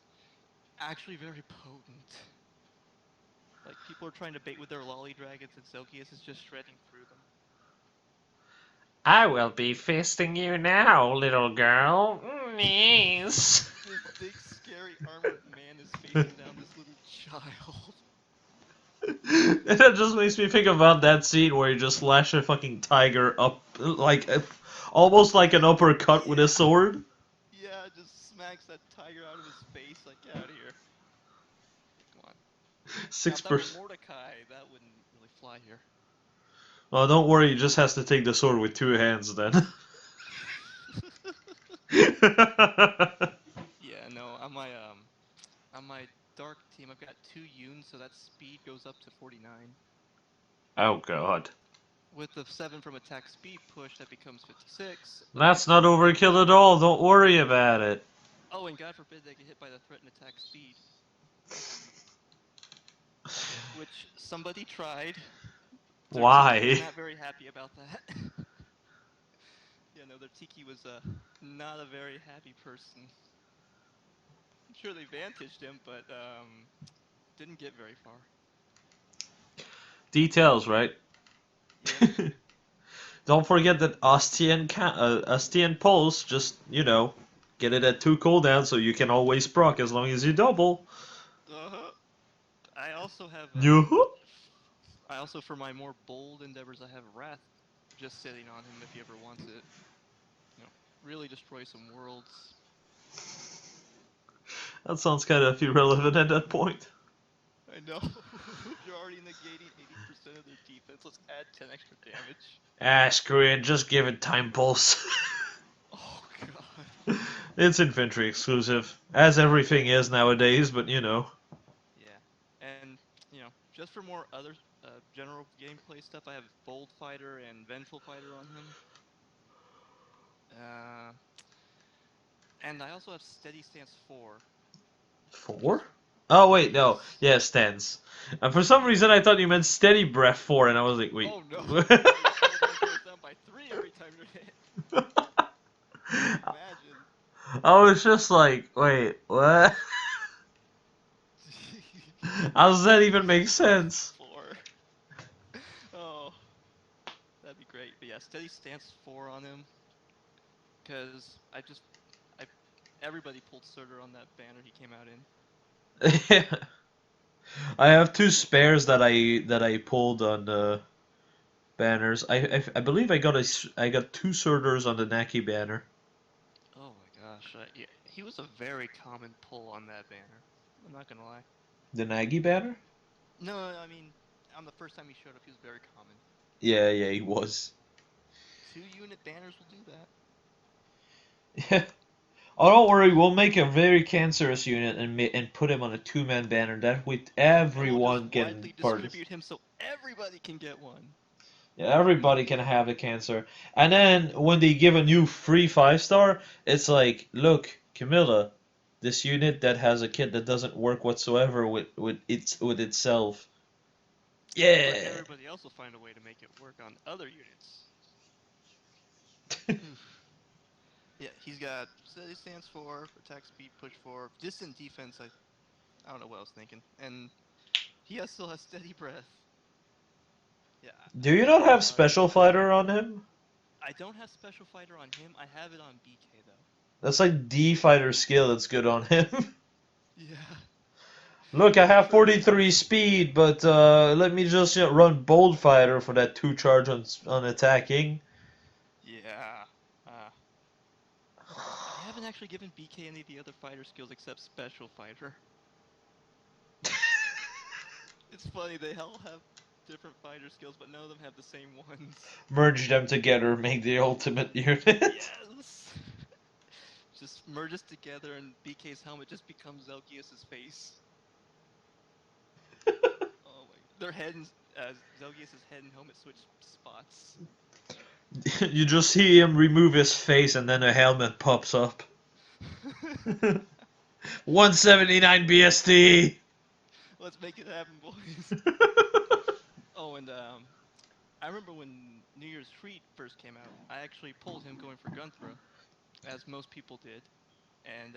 actually very potent. Like people are trying to bait with their lolly dragons, and Zelgius is just shredding through them. I will be fisting you now, little girl. Yes. This big, scary, armored man is facing down this little child. That just makes me think about that scene where you just slash a fucking tiger up, like, almost like an uppercut with a Yeah, sword. yeah, just smacks that tiger out of his face. Like, get out of here. Come on. Now, if Six that were percent. Mordecai, that wouldn't really fly here. Oh, don't worry, he just has to take the sword with two hands then. Yeah, no, on my dark team, I've got 2 Yuns, so that speed goes up to 49. Oh god. With the 7 from attack speed push, that becomes 56. But That's not overkill at all, don't worry about it. oh, and God forbid they get hit by the threatened attack speed, which somebody tried. Their Tiki was Why? not very happy about that. Yeah, no, their Tiki was not a very happy person. I'm sure they vantaged him, but didn't get very far. Details, right? Yep. Don't forget that Ostian Pulse, just, get it at 2 cooldown so you can always proc as long as you double. Uh-huh. I also have Yoo-hoo. I also for my more bold endeavors I have Wrath just sitting on him if he ever wants it. You know, really destroy some worlds. That sounds kind of irrelevant at that point. I know. You're already negating 80% of their defense. Let's add 10 extra damage. Ah, screw it, just give it Time Pulse. Oh god. It's infantry exclusive, as everything is nowadays, but Yeah. And, just for more other general gameplay stuff, I have Bold Fighter and Vengeful Fighter on him. Uh, and I also have Steady Stance 4. Four? Just, Oh, wait, no. yes. Yeah, stance. And for some Yeah. reason I thought you meant Steady Breath 4, and I was like, wait. Oh no, no, your cooldown goes down by 3 every time you're hit. Imagine. I was just like, wait, what? How does that even make sense? 4. Oh, that'd be great. But yeah, Steady Stance 4 on him. Because I, everybody pulled Surtur on that banner he came out in. I have two spares that I pulled on the banners. I believe I got two sorters on the Naki banner. Oh my gosh, yeah, he was a very common pull on that banner. I'm not gonna lie. The Nagi banner? No, I mean, on the first time he showed up, he was very common. Yeah, yeah, he was. 2-unit banners will do that. Yeah. Oh, don't worry, we'll make a very cancerous unit and put him on a two-man banner. That way And we'll just everyone can widely participate. distribute him so everybody can get one. Yeah, everybody can have the cancer. And then when they give a new free 5-star, it's like, look, Camilla, this unit that has a kit that doesn't work whatsoever with itself. But Yeah. everybody else will find a way to make it work on other units. Oof. Yeah, he's got steady stance 4, attack speed push 4, distant defense. I don't know what I was thinking, and still has steady breath. Yeah, Do you I not don't know have how I feel special about him. fighter on him? I don't have special fighter on him. I have it on BK though. That's like D fighter skill that's good on him. Yeah, Look, I I'm have sure. 43 speed, but let me just run bold fighter for that 2 charge on attacking. Yeah. Uh, I haven't actually given BK any of the other fighter skills except special fighter. It's funny, they all have different fighter skills, but none of them have the same ones. Merge them together, make the ultimate unit. Yes! Just merges together and BK's helmet just becomes Zelgius's face. Oh my Their head and Zelgius's head and helmet switch spots. You just see him remove his face and then a helmet pops up. 179 BST! Let's make it happen, boys. Oh, and I remember when New Year's Treat first came out, I actually pulled him going for Gunthra, as most people did, and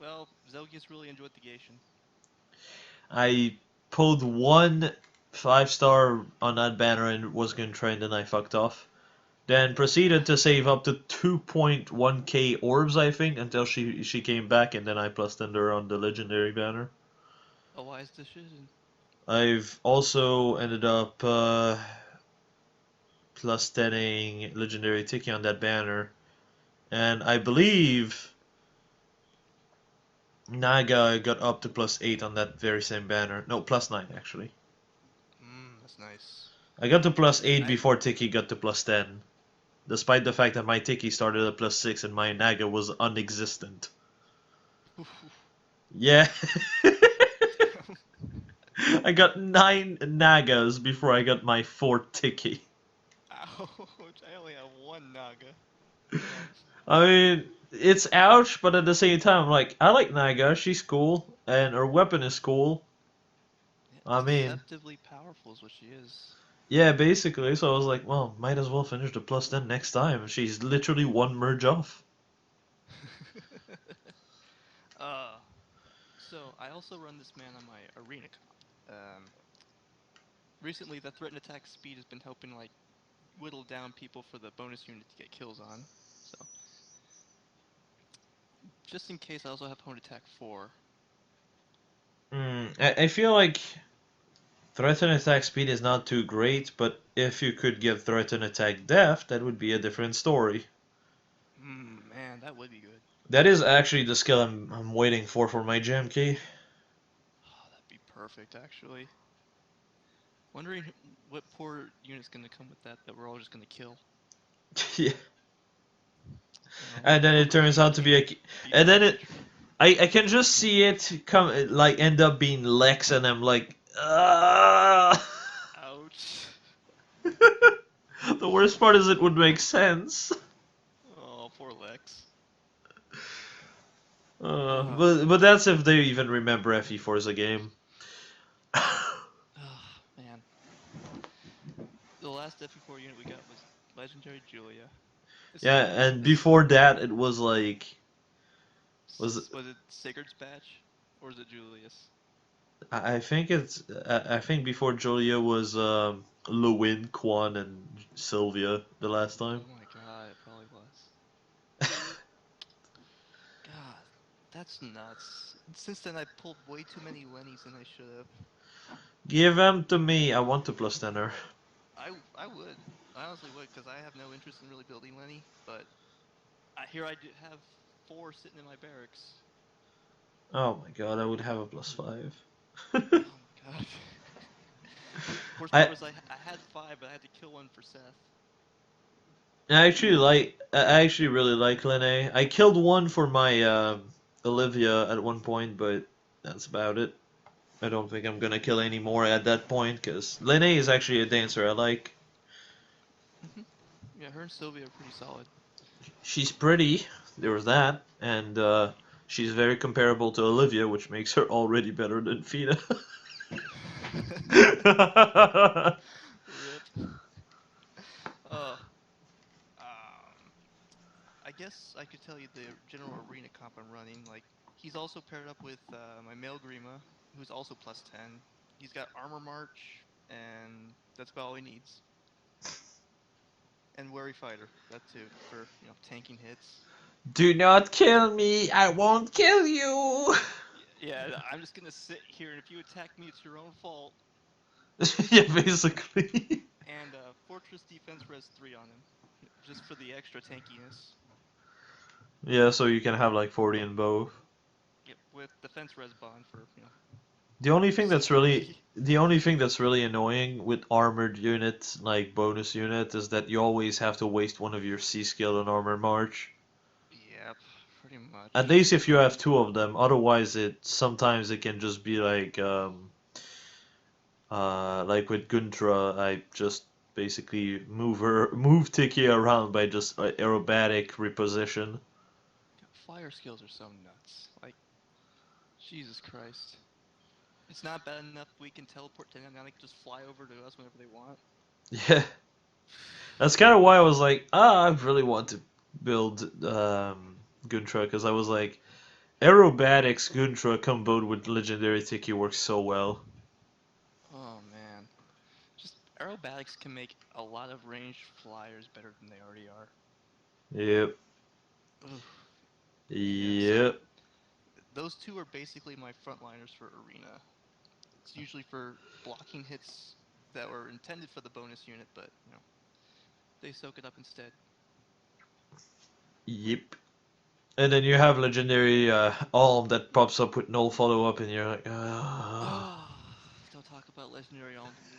well, Zelgius really enjoyed the Gation. I pulled one 5-star on that banner and was going to try and then I fucked off. Then proceeded to save up to 2.1k orbs, I think, until she came back, and then I plus her on the legendary banner. A wise decision. I've also ended up plus 10ing legendary Tiki on that banner, and I believe Naga got up to plus 8 on that very same banner. No, plus 9 actually. That's nice. I got to plus 8 I before Tiki got to plus 10. Despite the fact that my Tiki started at plus 6 and my Naga was unexistent. Yeah. Damn. I got 9 Nagas before I got my 4 Tiki. Ouch! I only have one Naga. Damn. I mean, it's ouch, but at the same time, like, I like Naga, she's cool, and her weapon is cool. Yeah, I mean, deceptively powerful is what she is. yeah, basically, so I was like, well, might as well finish the plus 10 next time. She's literally one merge off. uh, so I also run this man on my arena comp. Recently the threat and attack speed has been helping like whittle down people for the bonus unit to get kills on. So just in case, I also have opponent attack 4. I feel like threat and attack speed is not too great, but if you could get threat and attack depth, that would be a different story. Man, that would be good. That is actually the skill I'm waiting for my gem key. Oh, that'd be perfect, actually. Wondering what poor unit's gonna come with that we're all just gonna kill. Yeah. You know, And then it whoever turns out beats to be a, beats and our then it, infantry. I can just see it come like end up being Lex, and I'm like, ah. Ouch. The worst part is it would make sense. Oh, poor Lex. But that's if they even remember FE4 as a game. Man. The last FE4 unit we got was Legendary Julia. Yeah, and before that it was like, was it, Was it Sigurd's batch? Or is it Julius? I think it's I think before Julia was Lewin, Quan, and Sylvia the last time. Oh my god, it probably was. God, that's nuts. Since then, I pulled way too many Lennies than I should have. Give them to me. I want to plus 10 her. I would. I honestly would, because I have no interest in really building Lenny, but here I do have 4 sitting in my barracks. Oh my god, I would have a plus 5. Oh my god. Worst part I was I had 5, but I had to kill one for Seth. I actually really like Lene. I killed one for my Olivia at one point, but that's about it. I don't think I'm gonna kill any more at that point because Lene is actually a dancer I like. Yeah, her and Sylvia are pretty solid. She's pretty. There was that, and she's very comparable to Olivia, which makes her already better than Fina. Rip. Uh, I guess I could tell you the general arena comp I'm running. Like, he's also paired up with my male Grima, who's also plus 10. He's got armor march, and that's about all he needs. And wary fighter, that too, for tanking hits. Do not kill me! I won't kill you! Yeah, I'm just gonna sit here, and if you attack me, it's your own fault. Yeah, basically. And fortress defense res 3 on him, just for the extra tankiness. Yeah, so you can have like 40 in both. Yep, with defense res bond for The security. only thing that's really annoying with armored units like bonus unit is that you always have to waste one of your C skill on armor march. Yep, pretty At much. least if you have two of them. Otherwise, it sometimes it can just be like Like with Guntra, I just basically move Tiki around by just aerobatic reposition. Fire skills are so nuts. Like, Jesus Christ. It's not bad enough we can teleport to them, now they can just fly over to us whenever they want. Yeah, that's kind of why I was like, I really want to build Guntra because I was like, aerobatics Guntra comboed with legendary Tiki works so well. Oh man. Just aerobatics can make a lot of ranged flyers better than they already are. Yep. Ugh. Yeah, so Yep. those two are basically my frontliners for arena. It's usually for blocking hits that were intended for the bonus unit, but they soak it up instead. Yep. And then you have legendary Alm that pops up with no follow up, and you're like, ah. Oh, don't talk about legendary Alm to me.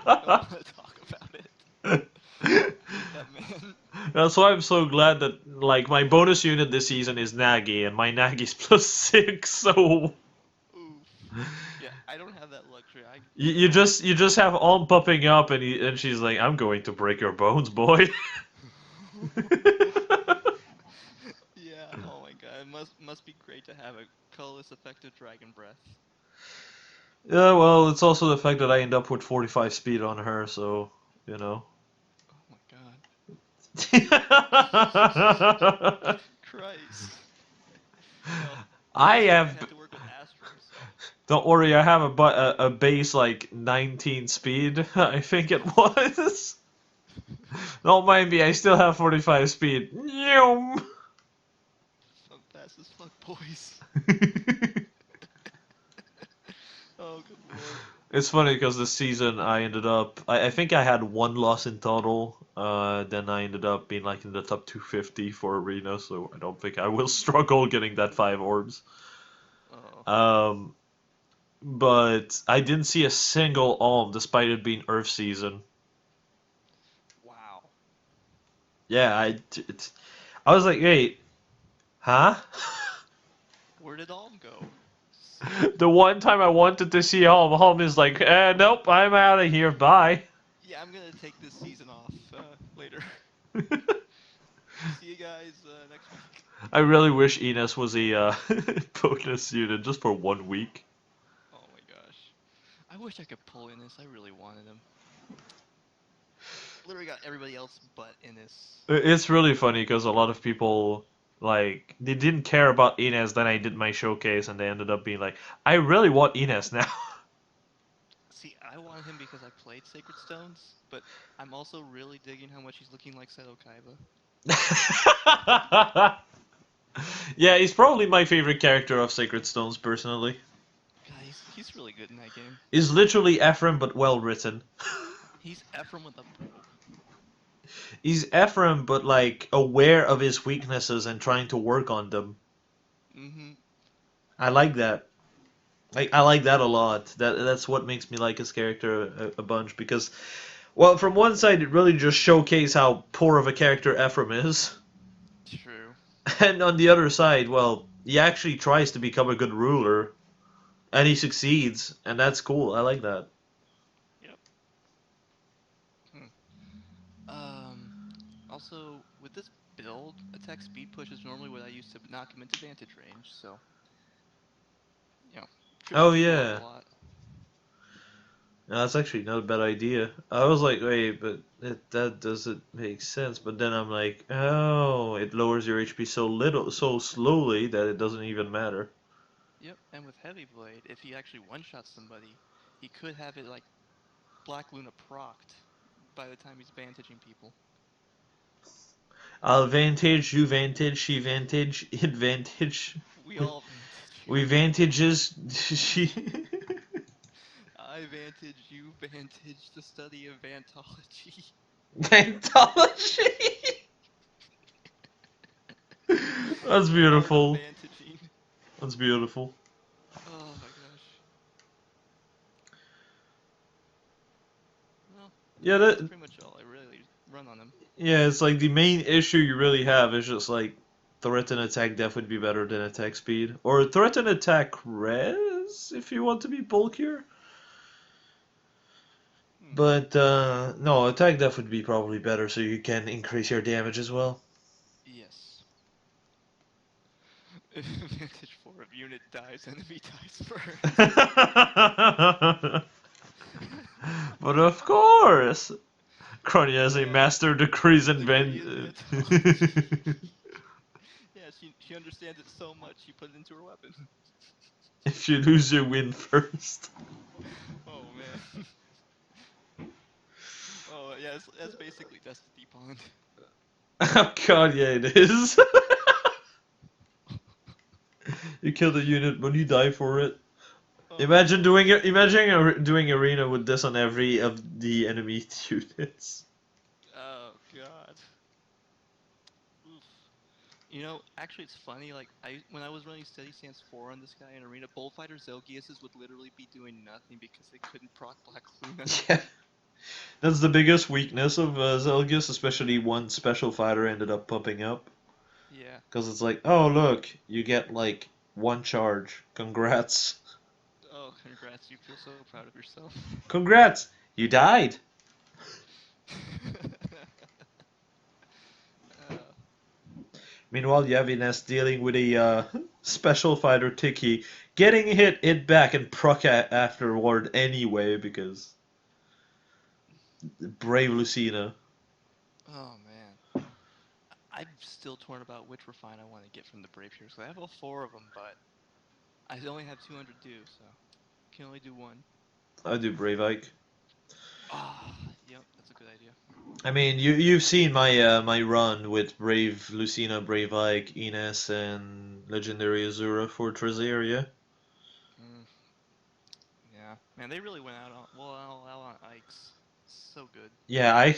I don't want to talk about it. I hate that man. That's why I'm so glad that like my bonus unit this season is Nagi, and my Nagi's +6, so Oof. Yeah, I don't have that luxury. I you don't. just have Alm popping up, and she's like, I'm going to break your bones, boy. Yeah. Oh my god. It must be great to have a colorless effective dragon breath. Yeah, well, it's also the fact that I end up with 45 speed on her, so you know. Oh my god. Christ. Well, I last week I have. had to work with Astro, so. Don't worry, I have a base like 19 speed, I think it was. Don't mind me, I still have 45 speed. Nyum. I'm fast as fuck, boys. Oh, good lord. It's funny because this season I ended up, I think I had one loss in total. Then I ended up being like in the top 250 for arena, so I don't think I will struggle getting that 5 orbs. Oh. Um, but I didn't see a single Alm despite it being Earth season. Wow. Yeah, I was like, wait, huh? Where did Alm go? The one time I wanted to see Alm is like, nope, I'm out of here, bye. Yeah, I'm gonna take this season off later. See you guys next week. I really wish Enos was a bonus unit just for 1 week. Oh my gosh. I wish I could pull Innis. I really wanted him. Literally got everybody else but Innis. It's really funny because a lot of people like they didn't care about Ines. Then I did my showcase, and they ended up being like, "I really want Ines now." See, I wanted him because I played Sacred Stones, but I'm also really digging how much he's looking like Seto Kaiba. Yeah, he's probably my favorite character of Sacred Stones personally. God, he's really good in that game. He's literally Ephraim but well written. He's Ephraim with a bow. He's Ephraim but like aware of his weaknesses and trying to work on them. Mm-hmm. I like that. I like that a lot. That's what makes me like his character a bunch because, well, from one side it really just showcases how poor of a character Ephraim is, True. and on the other side, well, he actually tries to become a good ruler, and he succeeds, and that's cool. I like that. Yep. Hmm. Also, with this build, attack speed push is normally what I use to knock him into vantage range, so, trips Oh people up a yeah, lot. no, that's actually not a bad idea. I was like, wait, but that doesn't make sense. But then I'm like, oh, it lowers your HP so slowly that it doesn't even matter. Yep, and with Heavy Blade, if he actually one-shots somebody, he could have it, like, Black Luna procced by the time he's vantaging people. I'll vantage, you vantage, she vantage, it vantage. We all vantage. We vantages, she. I vantage, you vantage, the study of vantology. Vantology. That's The art of beautiful. vantaging. That's beautiful. Oh my gosh. Well, Yeah, that's that. pretty much all I really run on him. Yeah, it's like the main issue you really have is just like threat and attack def would be better than attack speed, or threat and attack res if you want to be bulkier. Hmm. But no, attack def would be probably better, so you can increase your damage as well. Yes. Advantage 4 of unit dies, enemy dies first. But of course, Crony has a Yeah, master decrees degree invent. in mythology. Yeah, she understands it so much she put it into her weapon. If you lose, you win first. Oh man. Oh yeah, that's basically Destiny Pond. Oh god, yeah, it is. You kill the unit, but you die for it. Oh Imagine man. doing it. Imagine doing arena with this on every of the enemy units. Oh god. Oof. You know, actually, it's funny. Like, when I was running Steady Stance 4 on this guy in Arena, Bullfighter Zelgiuses would literally be doing nothing because they couldn't proc Black Luna. Yeah, that's the biggest weakness of Zelgius, especially one special fighter ended up popping up. Yeah. Because it's like, oh look, you get like one charge. Congrats. Oh, congrats! You feel so proud of yourself. Congrats! You died. uh, Meanwhile, Yavin dealing with a special fighter Tiki, getting hit back and proc afterward anyway because brave Lucina. oh man, I'm still torn about which refine I want to get from the Brave Heroes. 'Cause I have all four of them, but I only have 200 due, so can only do one. I do brave Ike. Ah, yep, that's a good idea. I mean, you've seen my my run with brave Lucina, brave Ike, Ines, and legendary Azura for Trazer, yeah. Mm, yeah, man, they really went out on Ike's. So good. Yeah, I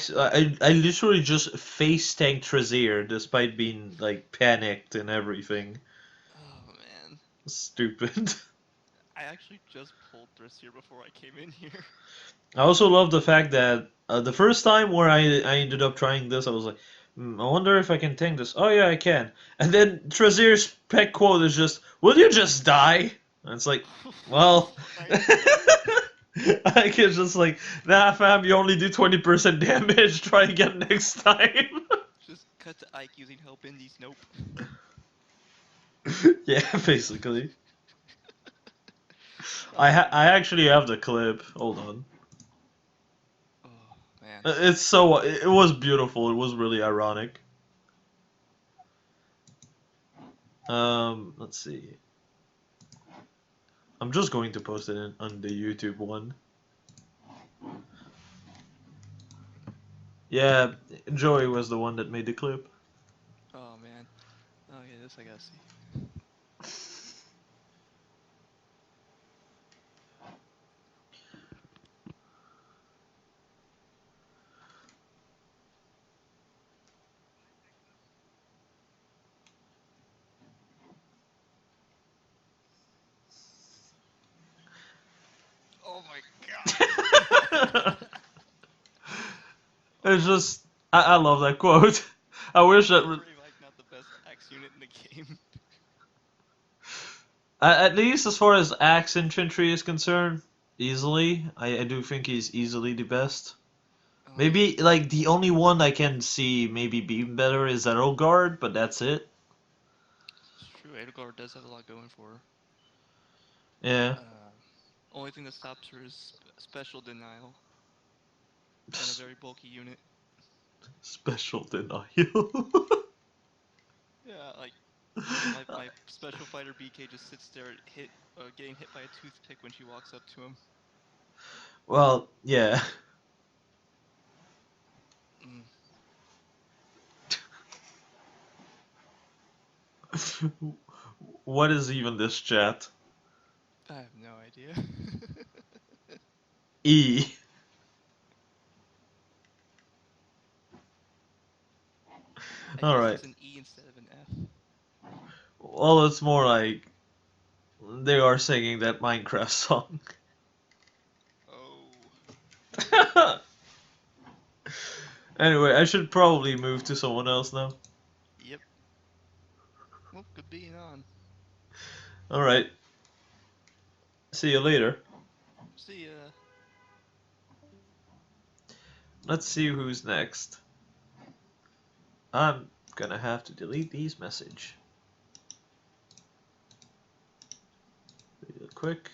literally just face tanked Trazer despite being like panicked and everything. Oh man, Stupid. I actually just pulled Thristier before I came in here. I also love the fact that the first time where I ended up trying this, I was like, I wonder if I can tank this. Oh yeah, I can. And then Trazier's spec quote is just, "Will you just die?" And it's like, well, I know. I can just like, nah, fam, you only do 20% damage. Try again next time. Just cut to Ike using help indies. Nope. Yeah, basically. Oh I man. actually have the clip. Hold on. Oh man. It's so it was beautiful. It was really ironic. Let's see. I'm just going to post it on the YouTube one. Yeah, Joey was the one that made the clip. Oh man. Oh yeah, this I gotta see. Oh my god. It's Oh. just I love that quote. I wish How is that Brave Ike not the best axe unit in the game? at least as far as axe infantry is concerned, easily I do think he's easily the best. Oh, Maybe like the only one I can see maybe being better is Edelgard, but that's it. it's true. Edelgard does have a lot going for her. Yeah. Uh, only thing that stops her is special denial and a very bulky unit. Special denial. Yeah, like my special fighter BK just sits there getting hit by a toothpick when she walks up to him. Well, yeah. Mm, What is even this chat? I have no idea. E. I All guess right. it's an E instead of an F. Well, it's more like they are singing that Minecraft song. Oh. Anyway, I should probably move to someone else now. Yep. Well, good being on. All right. See you later. See ya. Let's see who's next. I'm gonna have to delete these message. Real quick.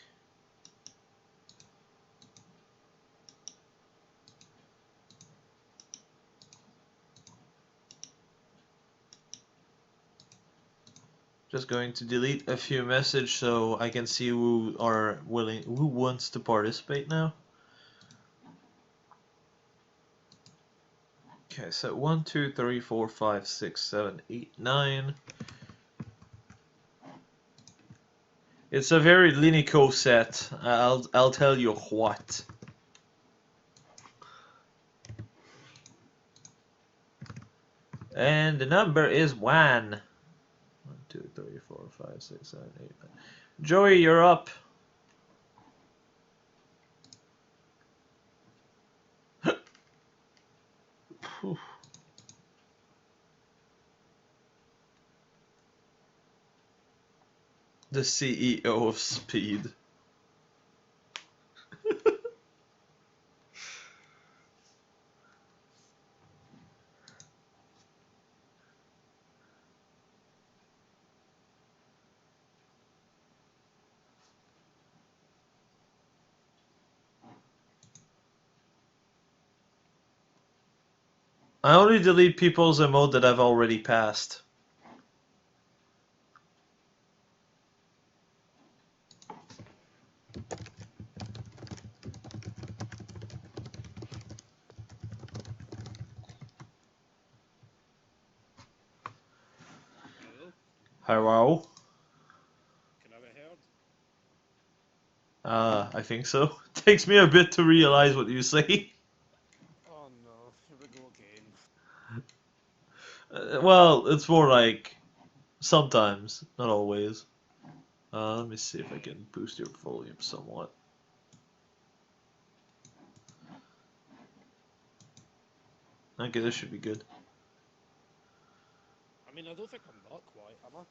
Just going to delete a few messages so I can see who are willing, who wants to participate now. Okay, so 1, 2, 3, 4, 5, 6, 7, 8, 9. It's a very Linico set. I'll tell you what. And the number is 1. 1, 2, 3, 4, 5, 6, 7, 8, 9. Joey, you're up. The CEO of Speed. I only delete people's emote that I've already passed. Hello? Hello? Can I be heard? I think so. Takes me a bit to realize what you say. Oh no, here we go again. Well, it's more like sometimes, not always. Let me see if I can boost your volume somewhat. Okay, this should be good. I mean, I don't think I'm not quite, am I?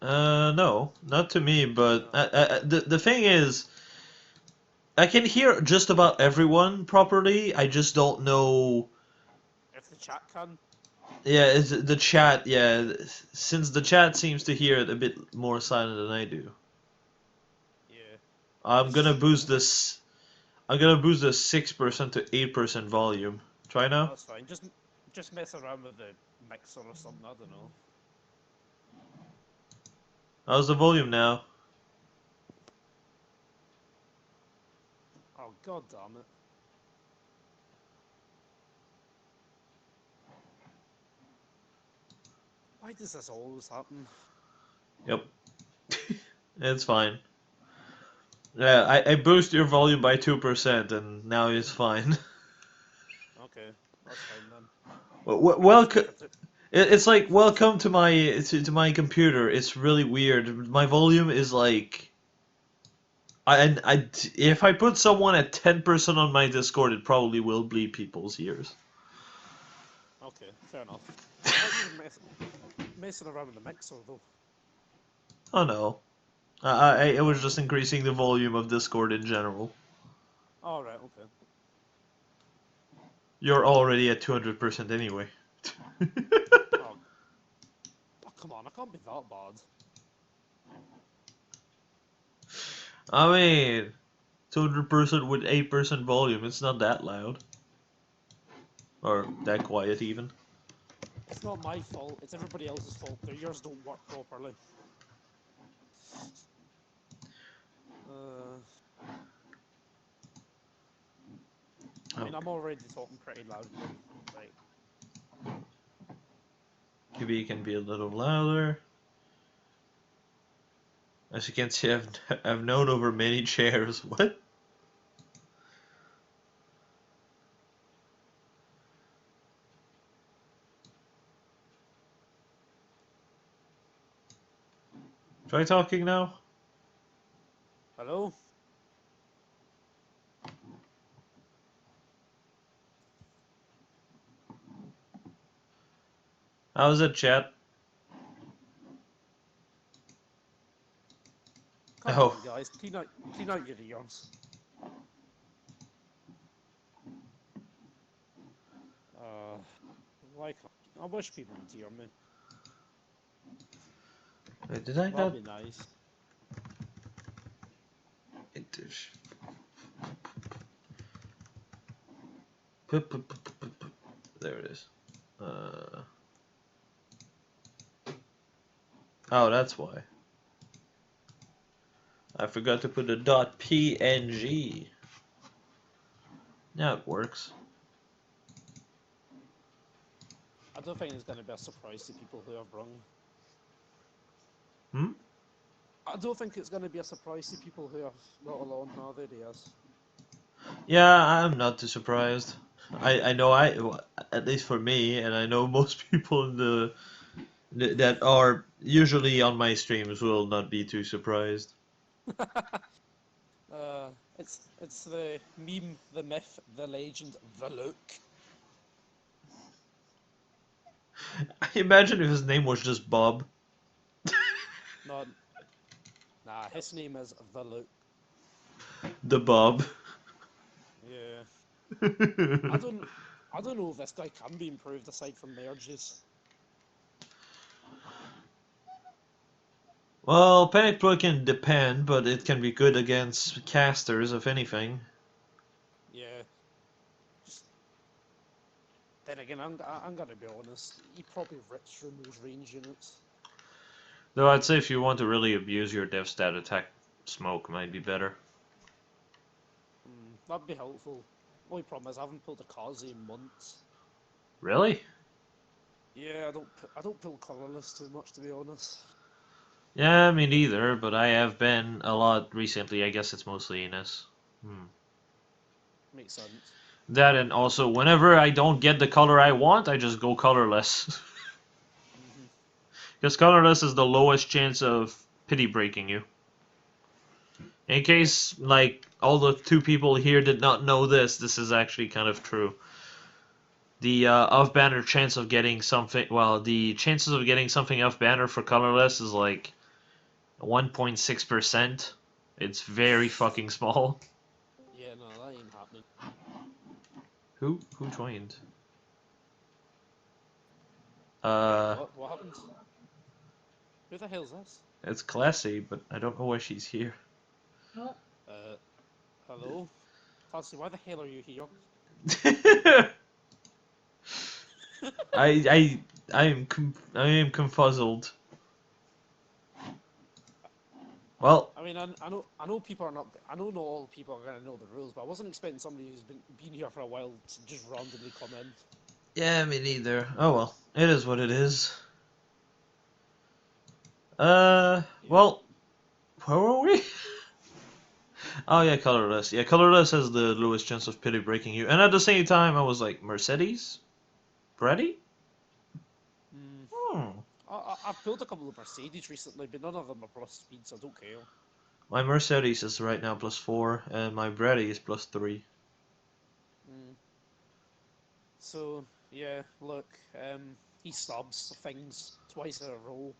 No, not to me, but No. the thing is, I can hear just about everyone properly. I just don't know. If the chat can. Yeah, it's the chat. Yeah, since the chat seems to hear it a bit more silent than I do. Yeah. I'm It's gonna just boost this. I'm gonna boost the 6% to 8% volume. Try now. that's fine. Just mess around with the mixer or something. I don't know. How's the volume now? Oh god damn it! Why does this always happen? Yep, it's fine. Yeah, I boost your volume by 2% and now it's fine. Okay, that's fine then. I just Welcome. figured it. It's like welcome to my computer. It's really weird. My volume is like if I put someone at 10% on my Discord, it probably will bleed people's ears. Okay, fair enough. I thought you were messing around with the mixer though. Oh no, I was just increasing the volume of Discord in general. All right, okay. You're already at 200% anyway. Oh, oh, come on, I can't be that bad. I mean, 200% with 8% volume. It's not that loud or that quiet even. It's not my fault. It's everybody else's fault. Their ears don't work properly. Uh, I mean, Okay. I'm already talking pretty loudly. Like, Maybe you can be a little louder. As you can see, I've known over many chairs. What? Try talking now. hello? How's it, chat? Come Oh, on, guys, clean out your ears. Like, I wish people would hear me. Wait, did I That'd not? be nice. There it is. Oh, that's why. I forgot to put a .png. Now it works. I don't think it's going to be a surprise to people who have rung. Hmm? I don't think it's going to be a surprise to people who have got along. Oh, there he is. Yeah, I'm not too surprised. I know at least for me, and I know most people in that are usually on my streams will not be too surprised. It's the meme, the myth, the legend, the look. I imagine if his name was just Bob. Not, nah, his name is the look. The Bob. Yeah. I don't, I don't know if this guy can be improved aside from merges. Well, Panic Plug can depend, but it can be good against casters, if anything. Yeah. Just, then again, I'm gonna be honest. He probably rips from those range units. Though I'd say if you want to really abuse your dev stat, attack smoke might be better. That'd be helpful. Only problem is I haven't pulled a Kazi in months. Really? Yeah, I don't pull colorless too much to be honest. Yeah, me neither, but I have been a lot recently. I guess it's mostly Enos. Makes sense. That and also whenever I don't get the color I want, I just go colorless. Because colorless is the lowest chance of pity breaking you. In case, like, all the two people here did not know this is actually kind of true. The off-banner chance of getting something, well, the chances of getting something off-banner for colorless is like 1.6%. It's very fucking small. Yeah, no, that ain't happening. Who joined? Wait, what happened? Who the hell's this? It's Classy, but I don't know why she's here. Hello? Classy, why the hell are you here? I am confuzzled. Well, I know people are not. I know not all people are gonna know the rules, but I wasn't expecting somebody who's been here for a while to just randomly come in. yeah, me neither. Oh well, it is what it is. Yeah. Well, where were we? Oh yeah, colorless. Yeah, colorless has the lowest chance of pity breaking you, and at the same time, I was like, Mercedes, Brady. Hmm. Hmm. I've pulled a couple of Mercedes recently, but none of them are plus speed, so I don't care. My Mercedes is right now +4, and my Brady is +3. Hmm. So yeah, look, he subs things twice in a row.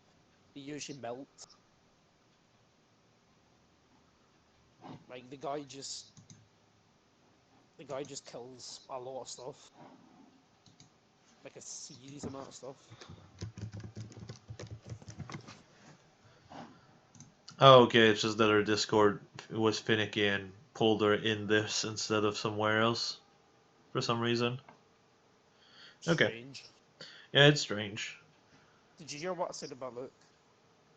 He usually melts. Like the guy just kills a lot of stuff, like a series amount of stuff. Oh, okay, it's just that her Discord was finicky and pulled her in this instead of somewhere else for some reason. Okay. Strange. Yeah, it's strange. Did you hear what I said about Luke?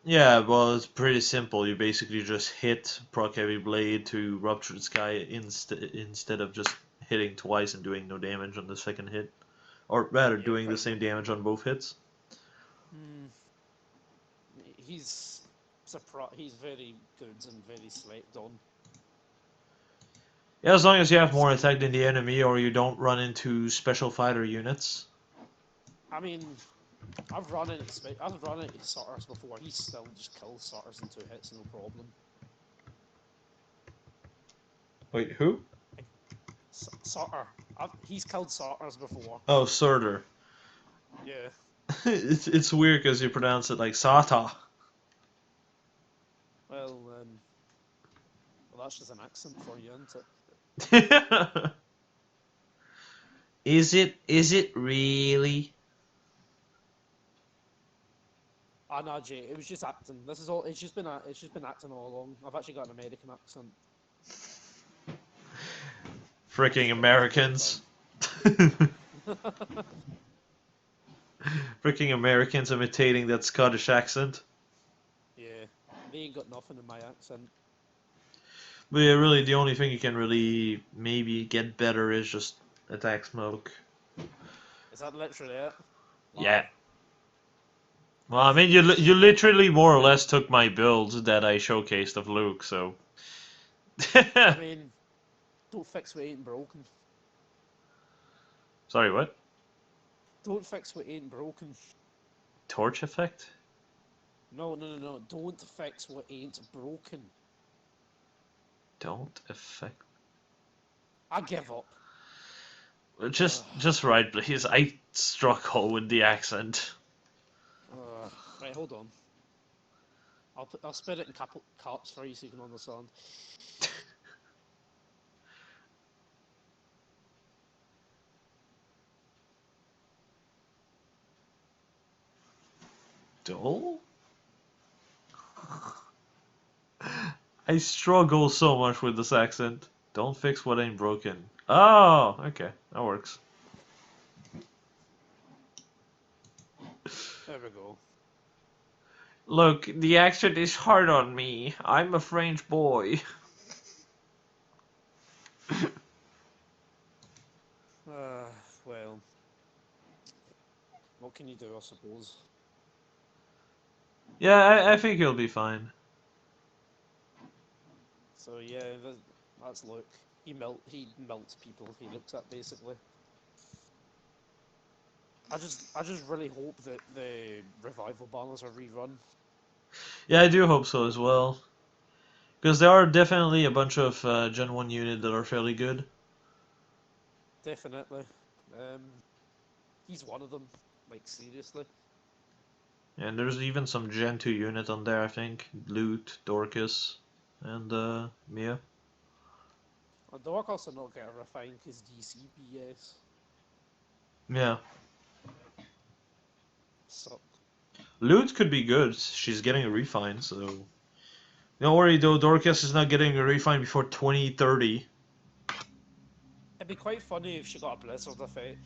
Yeah, well, it's pretty simple. You basically just hit proc heavy blade to rupture the sky instead of just hitting twice and doing no damage on the second hit, or rather, Yeah, doing the pretty same much. damage on both hits. Hmm. He's he's very good and very slept on. Yeah, as long as you have He's, more attack than the enemy, or you don't run into special fighter units. I mean, I've run into Sutters before. He still just kills Sutters in 2 hits, no problem. Wait, who? Like, Sutter, he's killed Sutters before. Oh, Surtur. Yeah. It's weird because you pronounce it like Sata. Well, well, that's just an accent for you, isn't it? Is it really? Ah, no, Jay, it was just acting. This is all. It's just been acting all along. I've actually got an American accent. I Freaking just put it on for Americans. fun. Freaking Americans imitating that Scottish accent. Yeah, they ain't got nothing in my accent. But yeah, really, the only thing you can really maybe get better is just attack smoke. Is that literally it? Yeah. Wow. Well, I mean, you literally more or less took my builds that I showcased of Luke, so. I mean, don't fix what ain't broken. Sorry, what? Don't fix what ain't broken. Torch effect? No, no, no, no. Don't fix what ain't broken. Don't affect. I give up. Just right, please. I struggle with the accent. Right, hold on. I'll spit it in caps for you so you can understand. Dull? I struggle so much with this accent. Don't fix what ain't broken. Oh, okay, that works. There we go. Look, the accent is hard on me. I'm a French boy. Uh, well, what can you do, I suppose? Yeah, I think he'll be fine. So yeah, that's Luke. He melts people. He looks at basically. I just really hope that the revival banners are rerun. Yeah, I do hope so as well. Because there are definitely a bunch of Gen 1 units that are fairly good. Definitely. Um, he's one of them. Like seriously. And there's even some Gen 2 unit on there, I think. Loot, Dorcas, and Mia. And the work also not get a refine because DC BS Yeah. suck. Loot could be good. She's getting a refine, so. Don't worry though, Dorcas is not getting a refine before 2030. It'd be quite funny if she got a blizzard effect.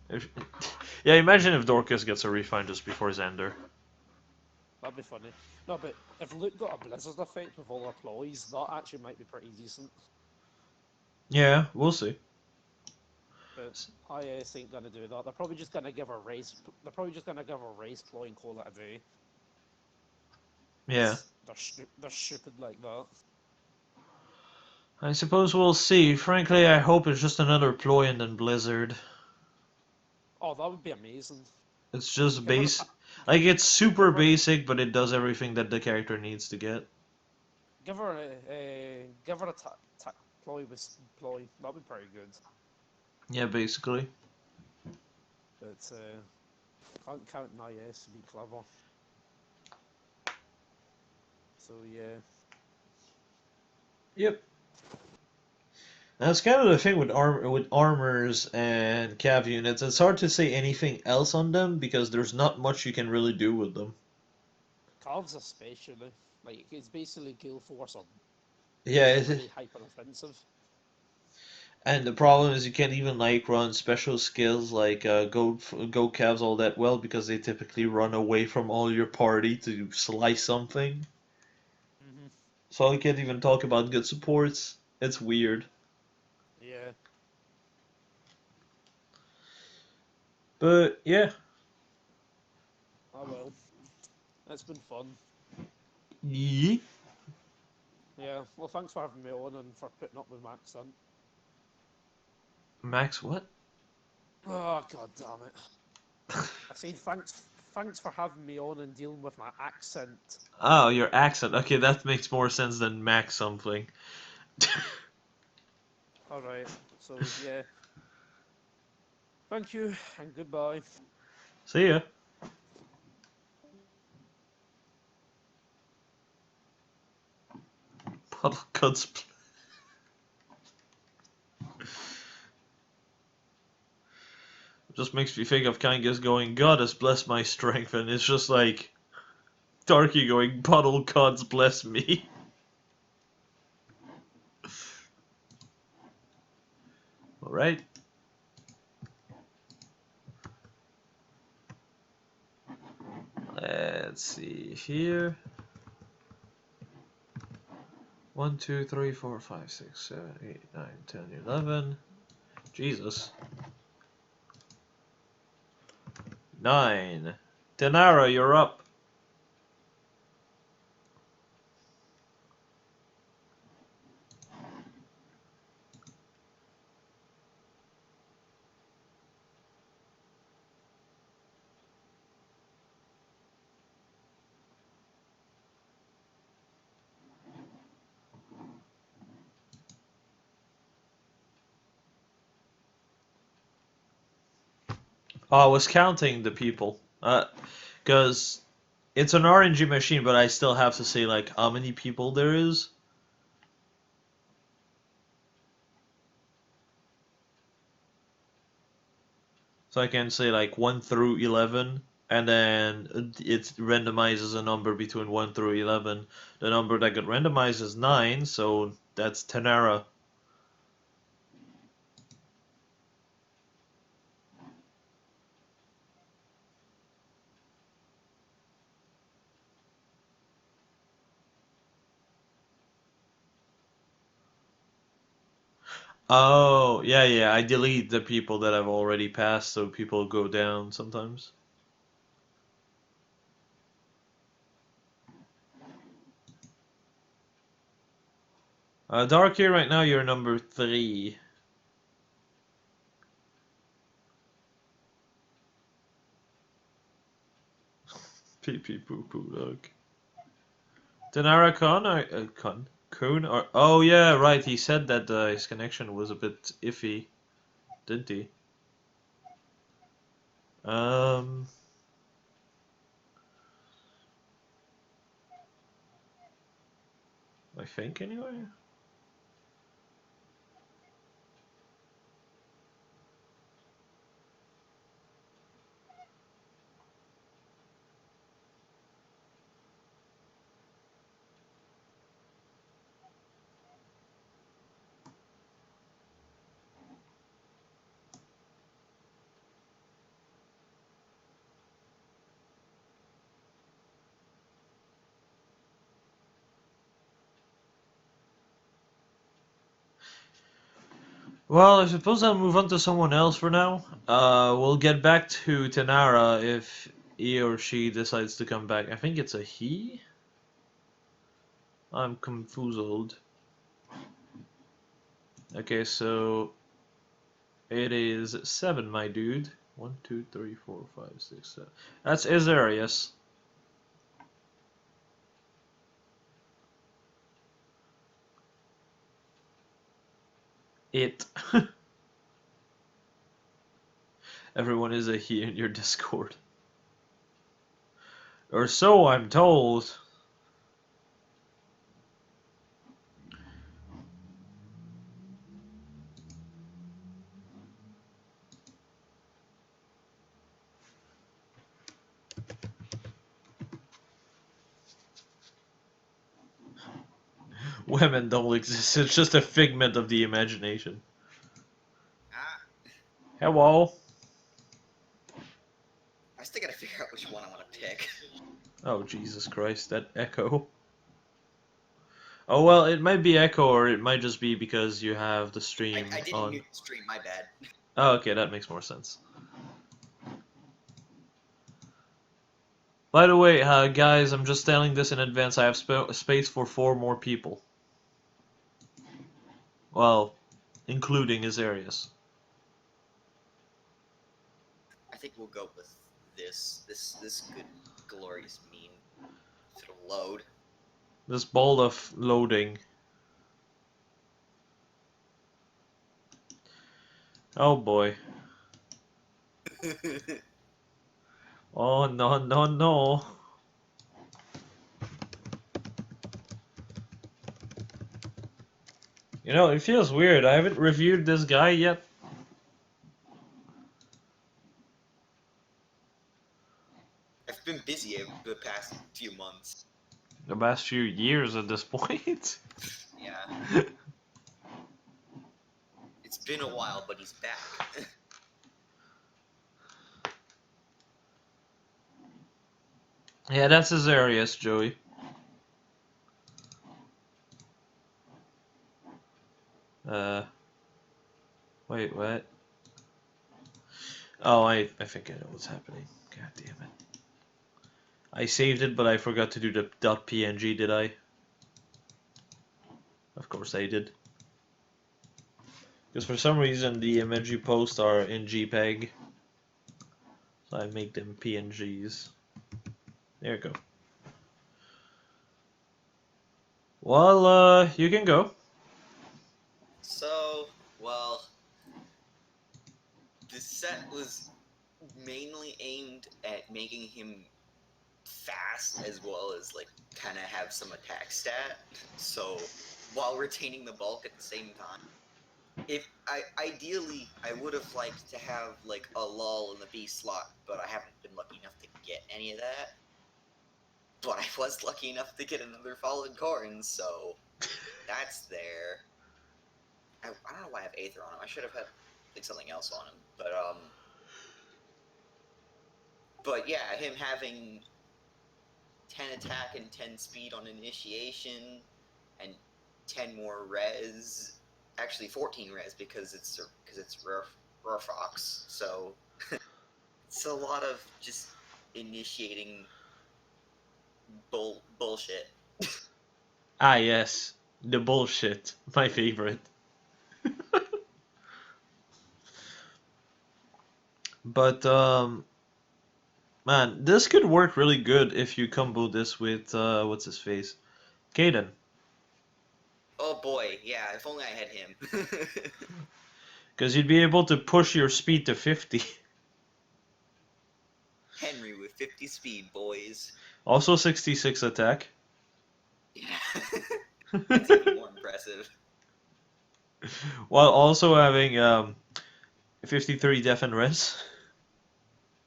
If, yeah, imagine if Dorcas gets a refine just before Xander. That'd be funny. No, but if Luke got a blizzard effect with all her ploys, that actually might be pretty decent. Yeah, we'll see. But IS ain't gonna do that. They're probably just gonna give her race. They're probably just gonna give her race ploy and call it a day. Yeah. They're stupid like that. I suppose we'll see. Frankly, I hope it's just another ploy and then Blizzard. Oh, that would be amazing. It's just Give her, base. Like, it's super give her, basic, but it does everything that the character needs to get. give her a ploy with ploy. That'd be pretty good. Yeah, basically. But can't count an IS to be clever. So yeah. Yep. That's kind of the thing with armors and cav units. It's hard to say anything else on them because there's not much you can really do with them. Calves especially. Like it's basically Gale Force or Yeah, just really hyper offensive. and the problem is you can't even like run special skills like go calves all that well because they typically run away from all your party to slice something. Hmm. So I can't even talk about good supports. It's weird. Yeah. But yeah. Oh well. It's been fun. Yee. Yeah. Well, thanks for having me on and for putting up with my accent. Max what? Oh god damn it! I said thanks for having me on and dealing with my accent. Oh, your accent. Okay, that makes more sense than Max something. All right. So yeah. Thank you and goodbye. See ya. Puddle cuts. Just makes me think of Kangas going, God has blessed my strength, and it's just like, Darky going, puddle gods bless me. Alright. Let's see here. 1, 2, 3, 4, 5, 6, 7, 8, 9, 10, 11. Jesus. 9. Denara, you're up. Oh, I was counting the people. Because it's an RNG machine, but I still have to say, like, how many people there is. So I can say, like, 1 through 11, and then it randomizes a number between 1 through 11. The number that got randomized is 9, so that's Tenara. Oh, yeah, yeah, I delete the people that I've already passed, so people go down sometimes. Darky, right now you're number 3. Pee pee poo poo dog. Denara Kun? Or, oh yeah, right, he said that his connection was a bit iffy, didn't he? Um, I think anyway. Well, I suppose I'll move on to someone else for now. We'll get back to Tenara if he or she decides to come back. I think it's a he? I'm confused. Okay, so it is 7, my dude. 1, 2, 3, 4, 5, 6, 7. That's Azarius. It. Everyone is a he in your Discord. Or so I'm told. Women don't exist. It's just a figment of the imagination. Ah, Hello. I still gotta figure out which one I want to pick. Oh, Jesus Christ, that echo. Oh, well, it might be echo, or it might just be because you have the stream I didn't on. mute the stream, my bad. Oh, okay, that makes more sense. By the way, guys, I'm just telling this in advance. I have space for 4 more people. Well, including Azarius. I think we'll go with this good glorious meme. If it'll load. This ball of loading. Oh boy. Oh no no no. You know, it feels weird. I haven't reviewed this guy yet. been busy the past few months. The past few years at this point. Yeah. It's been a while, but he's back. Yeah, that's his areas, Joey. Wait, what? Oh, I think I know what's happening. God damn it. I saved it, but I forgot to do the .png, did I? Of course I did. Because for some reason the image you post are in JPEG. So I make them PNGs. There you go. Well, you can go. So, well, this set was mainly aimed at making him fast as well as like kind of have some attack stat. So, while retaining the bulk at the same time. If ideally I would have liked to have like a lull in the B slot, but I haven't been lucky enough to get any of that. But I was lucky enough to get another Fallen Corn, so that's there. I don't know why I have Aether on him. I should have had like something else on him. But yeah, him having 10 attack and 10 speed on initiation, and 10 more res. Actually, 14 res because it's rare fox. So it's a lot of just initiating bullshit. Ah, yes. The bullshit. My favorite. But, man, this could work really good if you combo this with, what's his face? Kaden. Oh boy, yeah, if only I had him. Because you'd be able to push your speed to 50. Henry with 50 speed, boys. Also 66 attack. Yeah. That's even more impressive. While also having 53 def and res.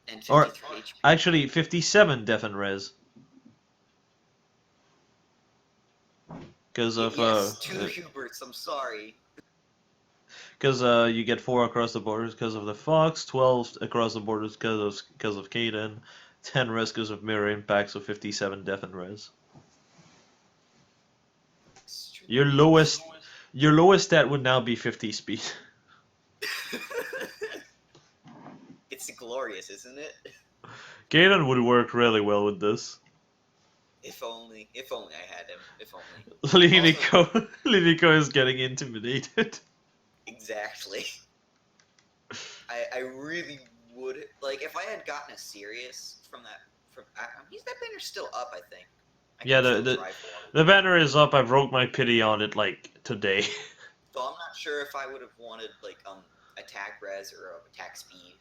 And 53 Or HP. actually 57 def and res. Because of yes, 2 Huberts, I'm sorry. Because you get 4 across the borders because of the Fox, 12 across the borders because of Kaden, 10 res because of mirror impact, so 57 def and res. Your lowest stat would now be 50 speed. It's glorious, isn't it? Kaden would work really well with this. If only I had him. If only. Linico is getting intimidated. Exactly. I really would like if I had gotten a Sirius from that. He's that banner's still up, I think. Yeah, the banner is up. I broke my pity on it like today. So I'm not sure if I would have wanted like attack res or attack speed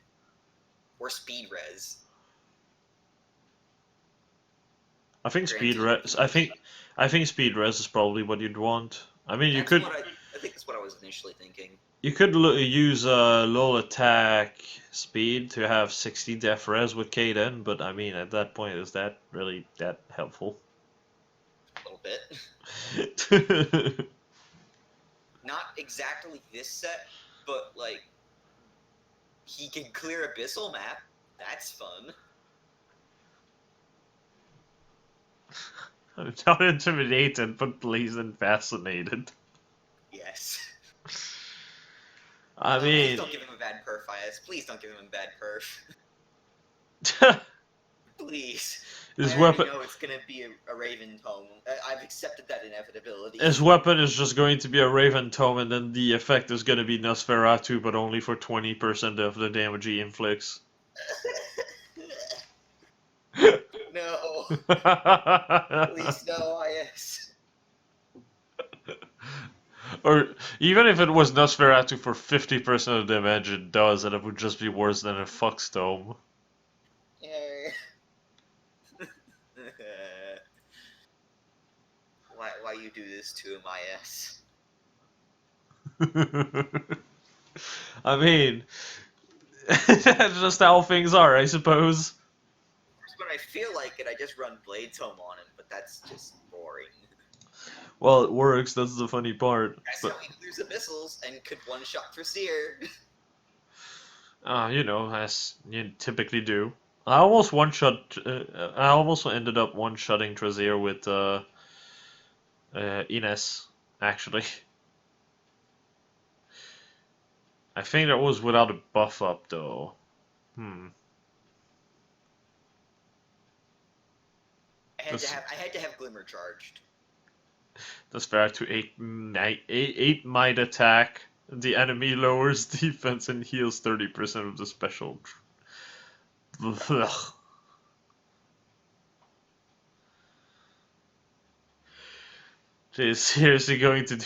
or speed res. I think speed res. I think speed res is probably what you'd want. I mean, you could. I think that's what I was initially thinking. You could use low attack speed to have 60 def res with Kaden, but I mean, at that point, is that really that helpful? A little bit. Not exactly this set, but like he can clear Abyssal map. That's fun. I'm not intimidated, but pleased and fascinated. Yes. I mean, please don't give him a bad perf, IS. Please don't give him a bad perf. Please. His I weapon. know it's gonna be a Raven Tome. I've accepted that inevitability. His weapon is just going to be a Raven Tome, and then the effect is going to be Nosferatu, but only for 20% of the damage he inflicts. No. Please no, IS. Or even if it was Nosferatu for 50% of the damage it does, and it would just be worse than a Fox Tome. Yeah. Why you do this to him, IS? I mean, that's just how things are, I suppose. That's what when I feel like it, I just run Blade Tome on him, but that's just boring. Well, it works. That's the funny part. That's But how he clears abyssals and could one-shot Traseer. you know, as you typically do. I almost one shot. I almost ended up one shotting Trazier with Ines. Actually, I think that was without a buff up though. Hmm. This I had to have Glimmer charged. that's back to 8 might attack. The enemy lowers defense and heals 30% of the special. Ugh. Is seriously going to do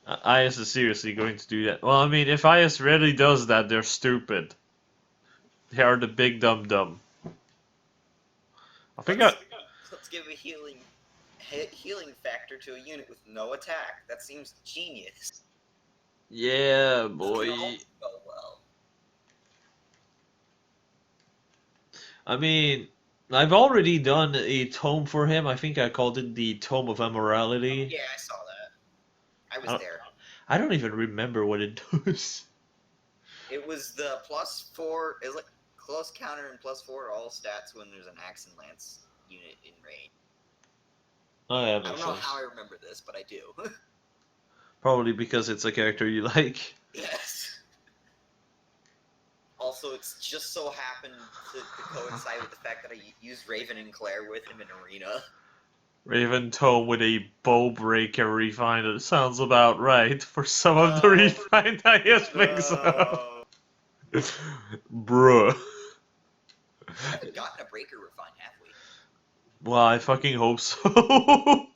that? IS is seriously going to do that. Well, I mean, if IS really does that, they're stupid. They are the big dumb dumb. I think Let's give a healing factor to a unit with no attack. That seems genius. yeah, This boy. can all go well. I mean, I've already done a tome for him. I think I called it the Tome of Immorality. Yeah, I saw that. I was I, there. I don't even remember what it does. It was the +4. It was like close counter and +4 to all stats when there's an axe and lance unit in range. Oh, yeah, I makes don't know sense. how I remember this, but I do. Probably because it's a character you like. Yes. Also, it's just so happened to coincide with the fact that I used Raven and Claire with him in Arena. Raven Tome with a bow breaker refined. It sounds about right for some of the No. refined aspects. No. Bruh. I haven't gotten a breaker refine, have we? Well, I fucking hope so.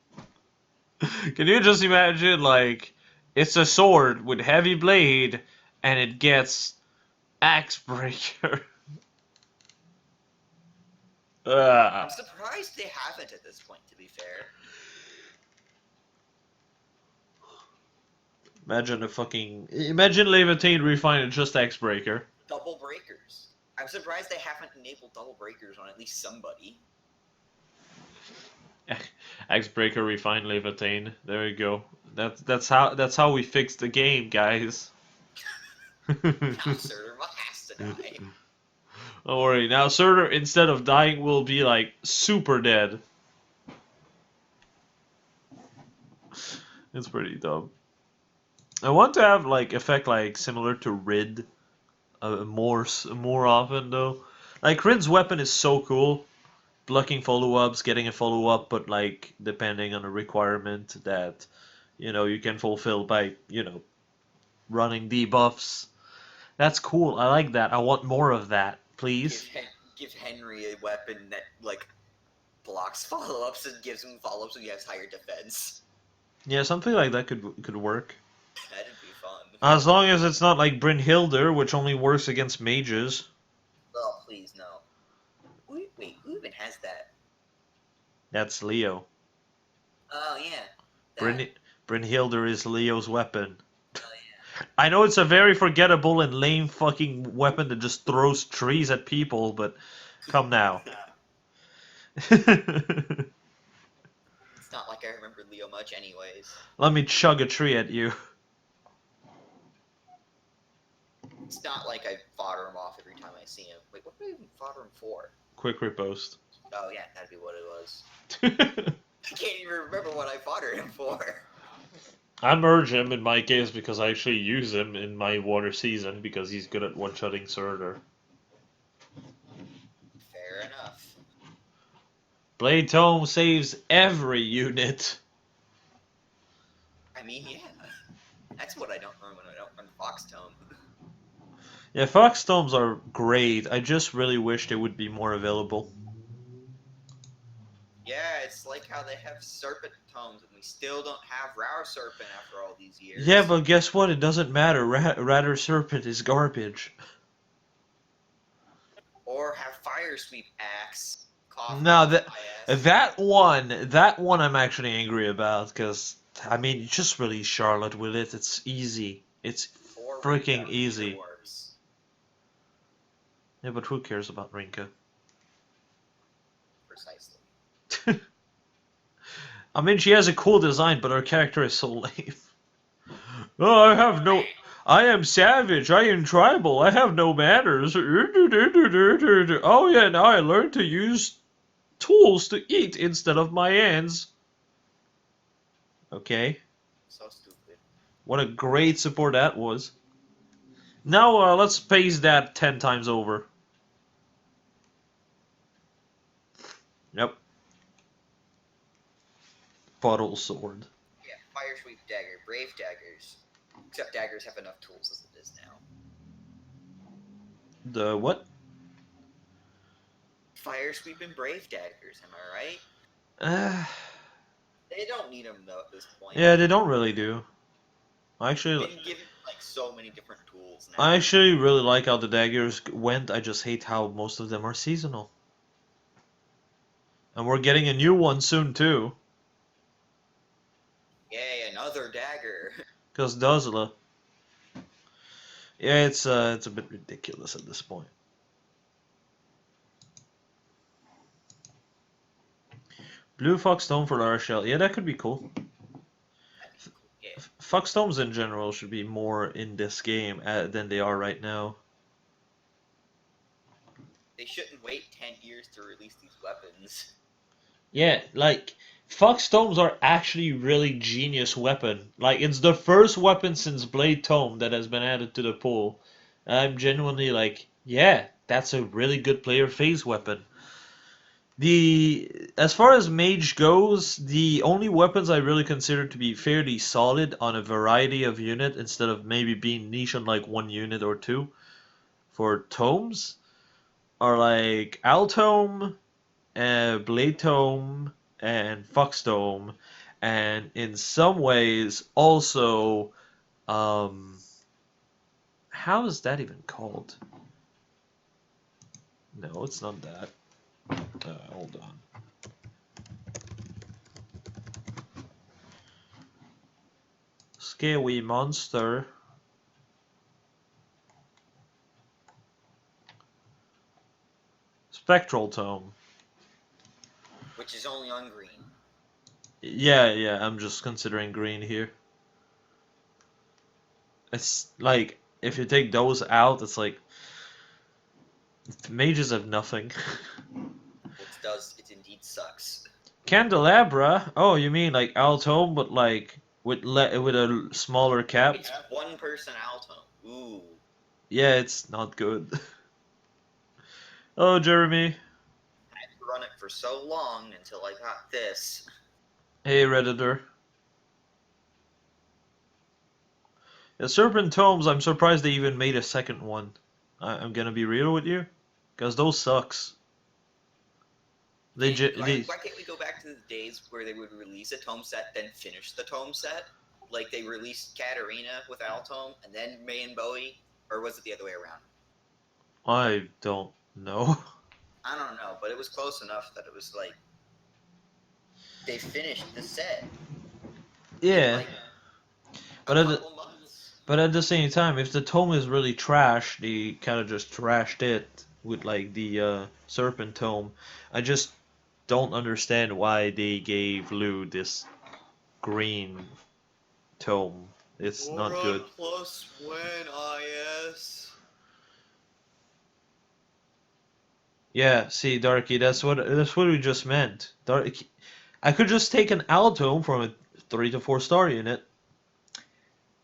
Can you just imagine, like, it's a sword with heavy blade, and it gets axe breaker. I'm surprised they haven't at this point, to be fair. Imagine Levitate refined just axe breaker. Double breakers. I'm surprised they haven't enabled double breakers on at least somebody. Axe breaker refined Levitate. There we go. That's how we fix the game, guys. Now Surtur has to die. Don't worry. Now Surtur, instead of dying, will be like super dead. It's pretty dumb. I want to have like effect like similar to Rid, more often though. Like Rid's weapon is so cool, blocking follow-ups, getting a follow-up, but like depending on a requirement that you can fulfill by running debuffs. That's cool. I like that. I want more of that, please. Give Henry a weapon that like blocks follow-ups and gives him follow-ups so he has higher defense. Yeah, something like that could work. That'd be fun. As long as it's not like Brynhilder, which only works against mages. Oh, please, no. Wait, who even has that? That's Leo. Oh, yeah. Brynhilder is Leo's weapon. Oh, yeah. I know it's a very forgettable and lame fucking weapon that just throws trees at people, but come now. It's not like I remember Leo much anyways. Let me chug a tree at you. It's not like I fodder him off every time I see him. Wait, what do I even fodder him for? Quick riposte. Oh, yeah, that'd be what it was. I can't even remember what I foddered him for. I merge him in my case because I actually use him in my water season because he's good at one-shotting Surtur. Fair enough. Blade Tome saves every unit. I mean, yeah. That's what I don't run when I don't run Fox Tome. Yeah, Fox Tomes are great. I just really wish they would be more available. Yeah, it's like how they have Serpent Tomes and we still don't have Rower Serpent after all these years. Yeah, but guess what? It doesn't matter. Rather Serpent is garbage. Or have Fire Sweep Axe. Cough No, off my ass. that one I'm actually angry about because I mean, you just release Charlotte with it. It's easy. It's Or freaking Rinka, easy. either works. Yeah, but who cares about Rinka? precisely. I mean, she has a cool design, but her character is so lame. Oh, I have no. I am savage. I am tribal. I have no manners. Oh yeah, now I learned to use tools to eat instead of my hands. Okay. So stupid. What a great support that was. Now let's paste that 10 times over. Yep. Puddle sword. Yeah, fire sweep dagger, brave daggers. Except daggers have enough tools as it is now. The what? Fire sweep and brave daggers, am I right? Uh, They don't need them though at this point. yeah, they don't really do. I Been actually, given like so many different tools now. I actually really like how the daggers went. I just hate how most of them are seasonal. And we're getting a new one soon too. Yay, another dagger. Cause Duzla. Yeah, it's a bit ridiculous at this point. Blue Foxstone for Lara Shell. Yeah, that could be cool. Yeah. Foxstones in general should be more in this game than they are right now. They shouldn't wait 10 years to release these weapons. Yeah, like Foxstones are actually really genius weapon. Like it's the first weapon since Blade Tome that has been added to the pool. I'm genuinely like, yeah, that's a really good player phase weapon. As far as mage goes, the only weapons I really consider to be fairly solid on a variety of unit instead of maybe being niche on like one unit or two for tomes are like Altome, Blade Tome, and Fox Tome, and in some ways also how is that even called? No, it's not that. Hold on. Scary monster. Spectral Tome. Which is only on green. Yeah, I'm just considering green here. It's like, if you take those out, it's like, mages have nothing. It indeed sucks. Candelabra? Oh, you mean like Altome, but like with a smaller cap? It's one person Alto. Ooh. Yeah, it's not good. Oh, Jeremy. I had to run it for so long until I got this. Hey, Redditor. Yeah, Serpent Tomes, I'm surprised they even made a second one. I'm gonna be real with you, because those sucks. Why can't we go back to the days where they would release a tome set, then finish the tome set? Like they released Katarina with Altome, and then May and Bowie? Or was it the other way around? I don't know. I don't know, but it was close enough that it was like they finished the set. Yeah. Like But at the same time, if the tome is really trash, they kind of just trashed it with like the Serpent Tome. I just don't understand why they gave Lou this green tome. It's not good. Plus when IS. Yeah, see, Darky, that's what we just meant. Darky, I could just take an Altome from a 3 to 4 star unit,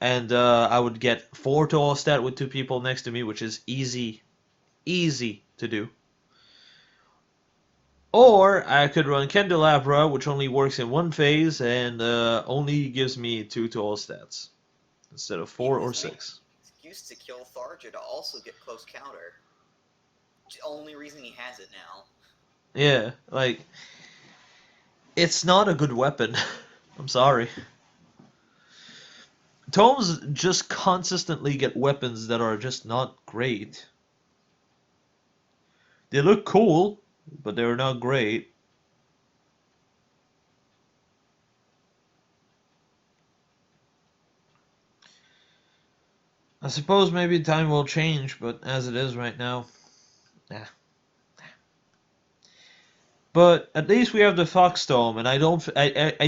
and I would get 4 to all stat with 2 people next to me, which is easy to do. Or I could run Candelabra, which only works in one phase and only gives me 2 to all stats instead of 4 or 6. Excuse to kill Tharja to also get close counter. The only reason he has it now. Yeah, like it's not a good weapon. I'm sorry. Tomes just consistently get weapons that are just not great. They look cool, but they're not great. I suppose maybe time will change, but as it is right now, nah. But at least we have the Foxdome, and I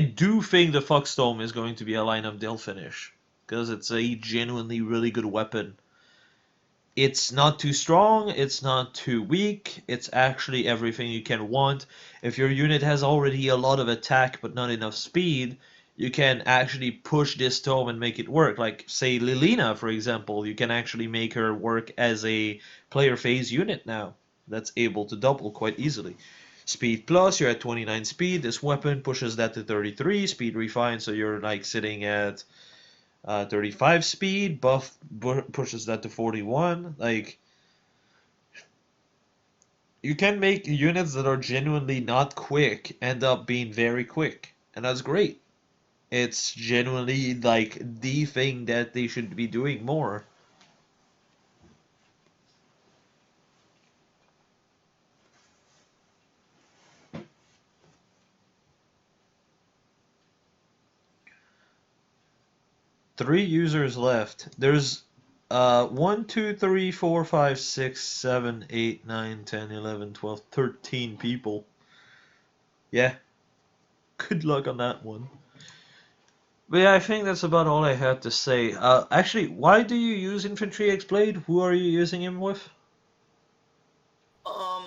do think the Foxdome is going to be a lineup they'll finish because it's a genuinely really good weapon. It's not too strong, it's not too weak, it's actually everything you can want. If your unit has already a lot of attack but not enough speed, you can actually push this tome and make it work. Like, say, Lilina, for example, you can actually make her work as a player phase unit now that's able to double quite easily. Speed plus, you're at 29 speed, this weapon pushes that to 33, speed refined, so you're like sitting at 35 speed, buff pushes that to 41. Like, you can make units that are genuinely not quick end up being very quick, and that's great. It's genuinely like the thing that they should be doing more. Three users left. There's 1, 2, 3, 4, 5, 6, 7, 8, 9, 10, 11, 12, 13 people. Yeah. Good luck on that one. But yeah, I think that's about all I had to say. Actually, why do you use Infantry X-Blade? Who are you using him with? I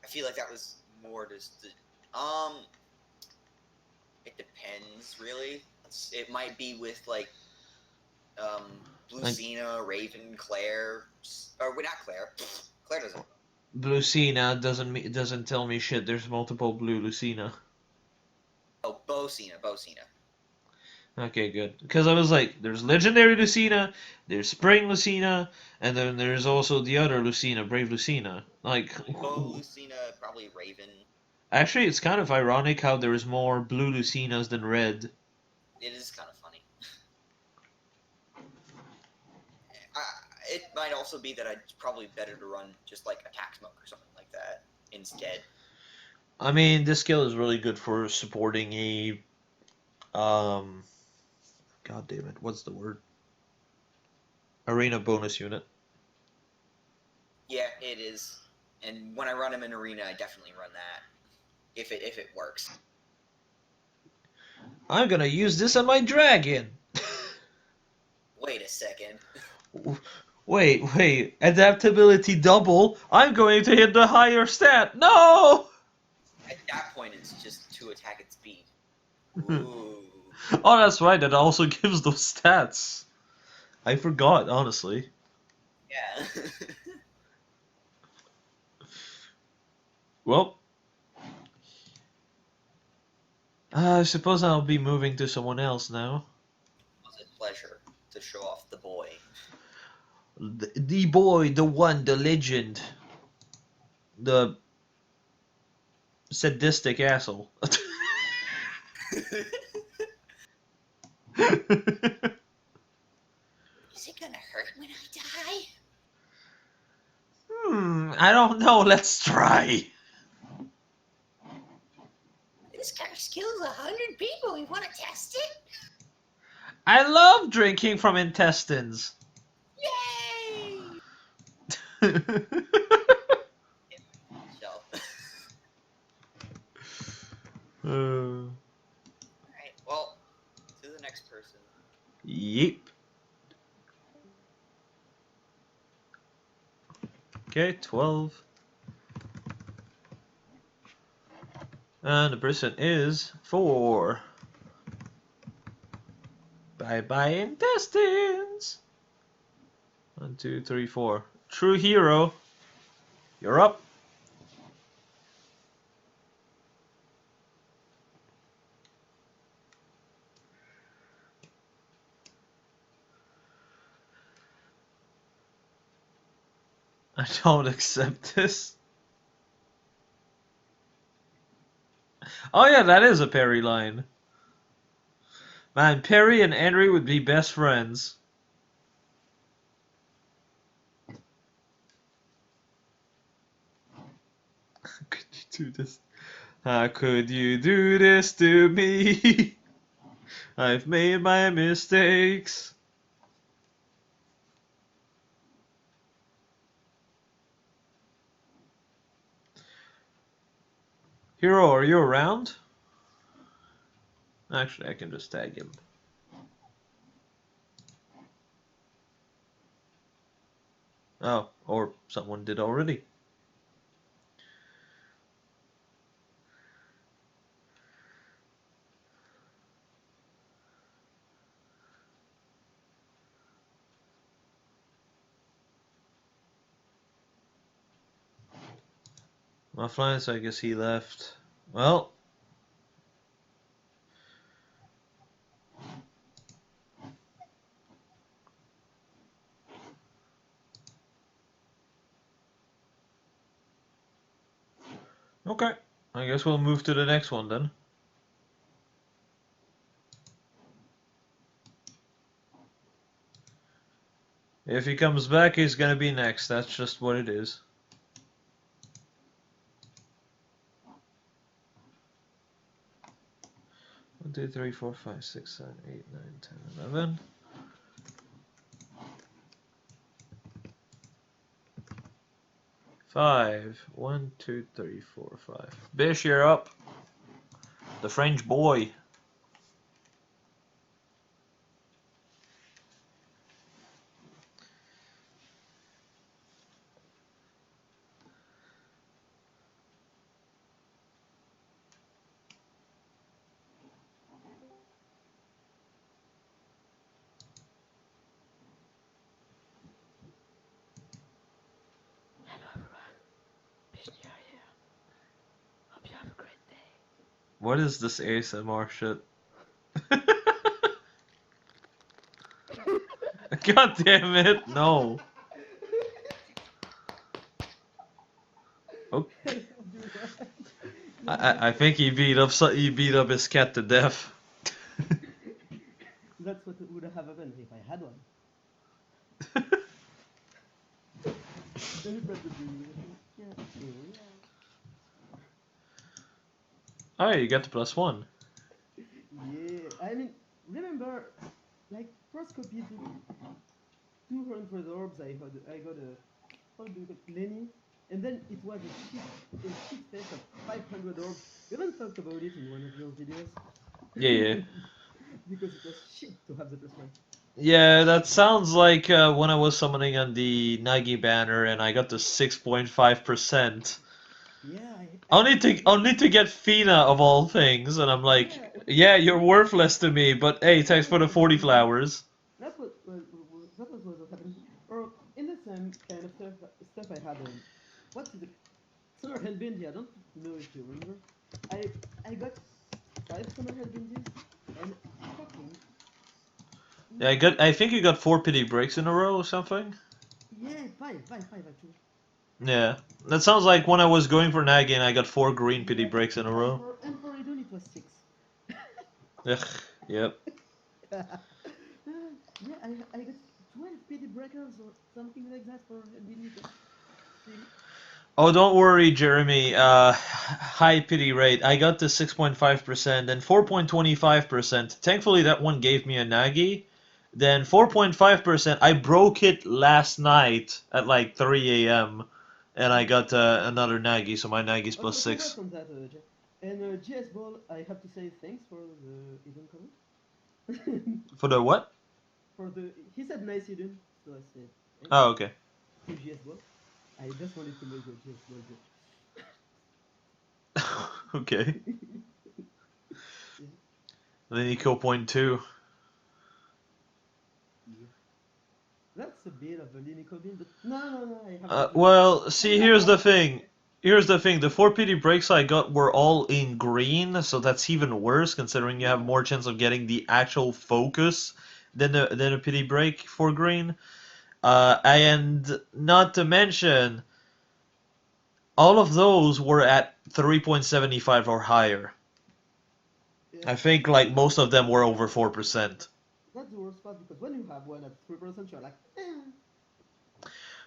feel like that was more just the, it depends really. It might be with like Lucina, Raven, Claire, or well, not Claire. Claire doesn't. Lucina doesn't tell me shit. There's multiple blue Lucina. Oh, Bocina. Okay, good. Because I was like, there's legendary Lucina, there's spring Lucina, and then there's also the other Lucina, Brave Lucina. Like, Lucina, probably Raven. actually, it's kind of ironic how there is more blue Lucinas than red. It is kind of funny. It might also be that it's probably better to run just like attack smoke or something like that instead. I mean, this skill is really good for supporting a, god damn it, what's the word? Arena bonus unit. Yeah, it is. And when I run him in arena, I definitely run that if it works. I'm gonna use this on my dragon. Wait a second. Wait. Adaptability double. I'm going to hit the higher stat. No! At that point, it's just 2 attack at speed. Ooh. Oh, that's right. That also gives those stats. I forgot, honestly. Yeah. Well, I suppose I'll be moving to someone else now. It was a pleasure to show off the boy. The boy, the one, the legend. The sadistic asshole. Is it gonna hurt when I die? I don't know. Let's try. This guy kills 100 people. You want to test it? I love drinking from intestines. Yay! So. Alright, well, to the next person. Yeep. Okay, 12. And the person is 4. Bye-bye intestines. 1, 2, 3, 4. True hero. You're up. I don't accept this. Oh yeah, that is a Perry line. Man, Perry and Henry would be best friends. Could you do this? How could you do this to me? I've made my mistakes. Hero, are you around? Actually, I can just tag him. Oh, or someone did already. Offline, so I guess he left. Well, okay. I guess we'll move to the next one then. If he comes back, he's gonna be next. That's just what it is. One, two, three, four, five, six, 7, 8, 9, 10, 11. Five. 1, 2, 3, 4, 5. Bish, you're up. The French boy. Hello everyone, Bishnia here. Hope you have a great day. What is this ASMR shit? God damn it, no. Okay. I think he beat up his cat to death. That's what would have happened if I had one. Oh, you got the +1. Yeah, I mean, remember, like, first copy took 200 orbs, I got a, how do you call it, Lenny, and then it was a shit fest of 500 orbs. You haven't talked about it in one of your videos? Yeah. Because it was shit to have the +1. Yeah, that sounds like when I was summoning on the Nagi banner and I got the 6.5%. Yeah, Only to get Fina of all things, and I'm like, yeah, yeah, you're worthless to me, but hey, thanks for the 40 flowers. that was what happened. Or in the same kind of stuff I had what's the summer hellbindi? I don't know if you remember. I got 5 summer hellbindis and fucking Yeah, I think you got 4 pity breaks in a row or something. yeah, five actually. Yeah, that sounds like when I was going for Nagi and I got 4 green pity breaks in a row. And for Idun it was 6. Ugh, yep. Yeah, I got 12 pity breakers or something like that for hellbindi. It was really Oh, don't worry, Jeremy. High pity rate. I got to 6.5% and 4.25%. Thankfully, that one gave me a Nagi. Then 4.5%. I broke it last night at like 3 a.m. and I got another Nagi, so my Nagi's also, +6. congrats on that, Jay. And GS Ball, I have to say thanks for the Idun comment. For the what? For the he said nice Idun, so I said thanks Oh, okay. to GS Ball. I just wanted to make a GS Ball Okay. joke. Yeah. And then Eco Point 2. Yeah. That's a bit of a lyrical bean, but no, I have a Well, see, I here's have the thing. Here's the thing. The 4 pity breaks I got were all in green, so that's even worse considering you have more chance of getting the actual focus than a pity break for green. And not to mention, all of those were at 3.75 or higher. yeah. I think like most of them were over 4%. That's the worst part because when you have one at 3%, you're like,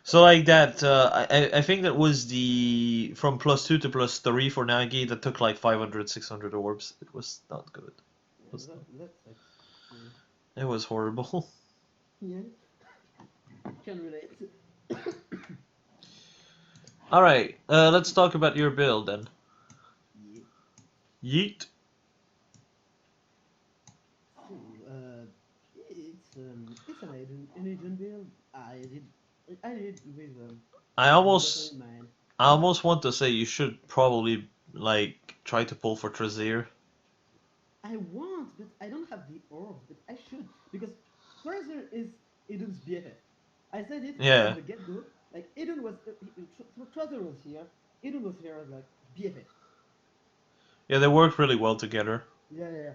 So like that, I think that was the from +2 to +3 for Nagi that took like 500, 600 orbs. It was not good. It was, that sucks. it was horrible. Yeah, can relate. All right, let's talk about your build then. Yeah. Yeet. So, it's an agent build. I did I with a bottle almost, in mind. I almost want to say you should probably like try to pull for Trazir. I want, but I don't have the orbs. But I should because Treasure is Eden's BFF. I said it from Yeah, the get go. Like Eden was, Treasure was here. Eden was here as like BFF. yeah, they work really well together. Yeah, yeah, yeah.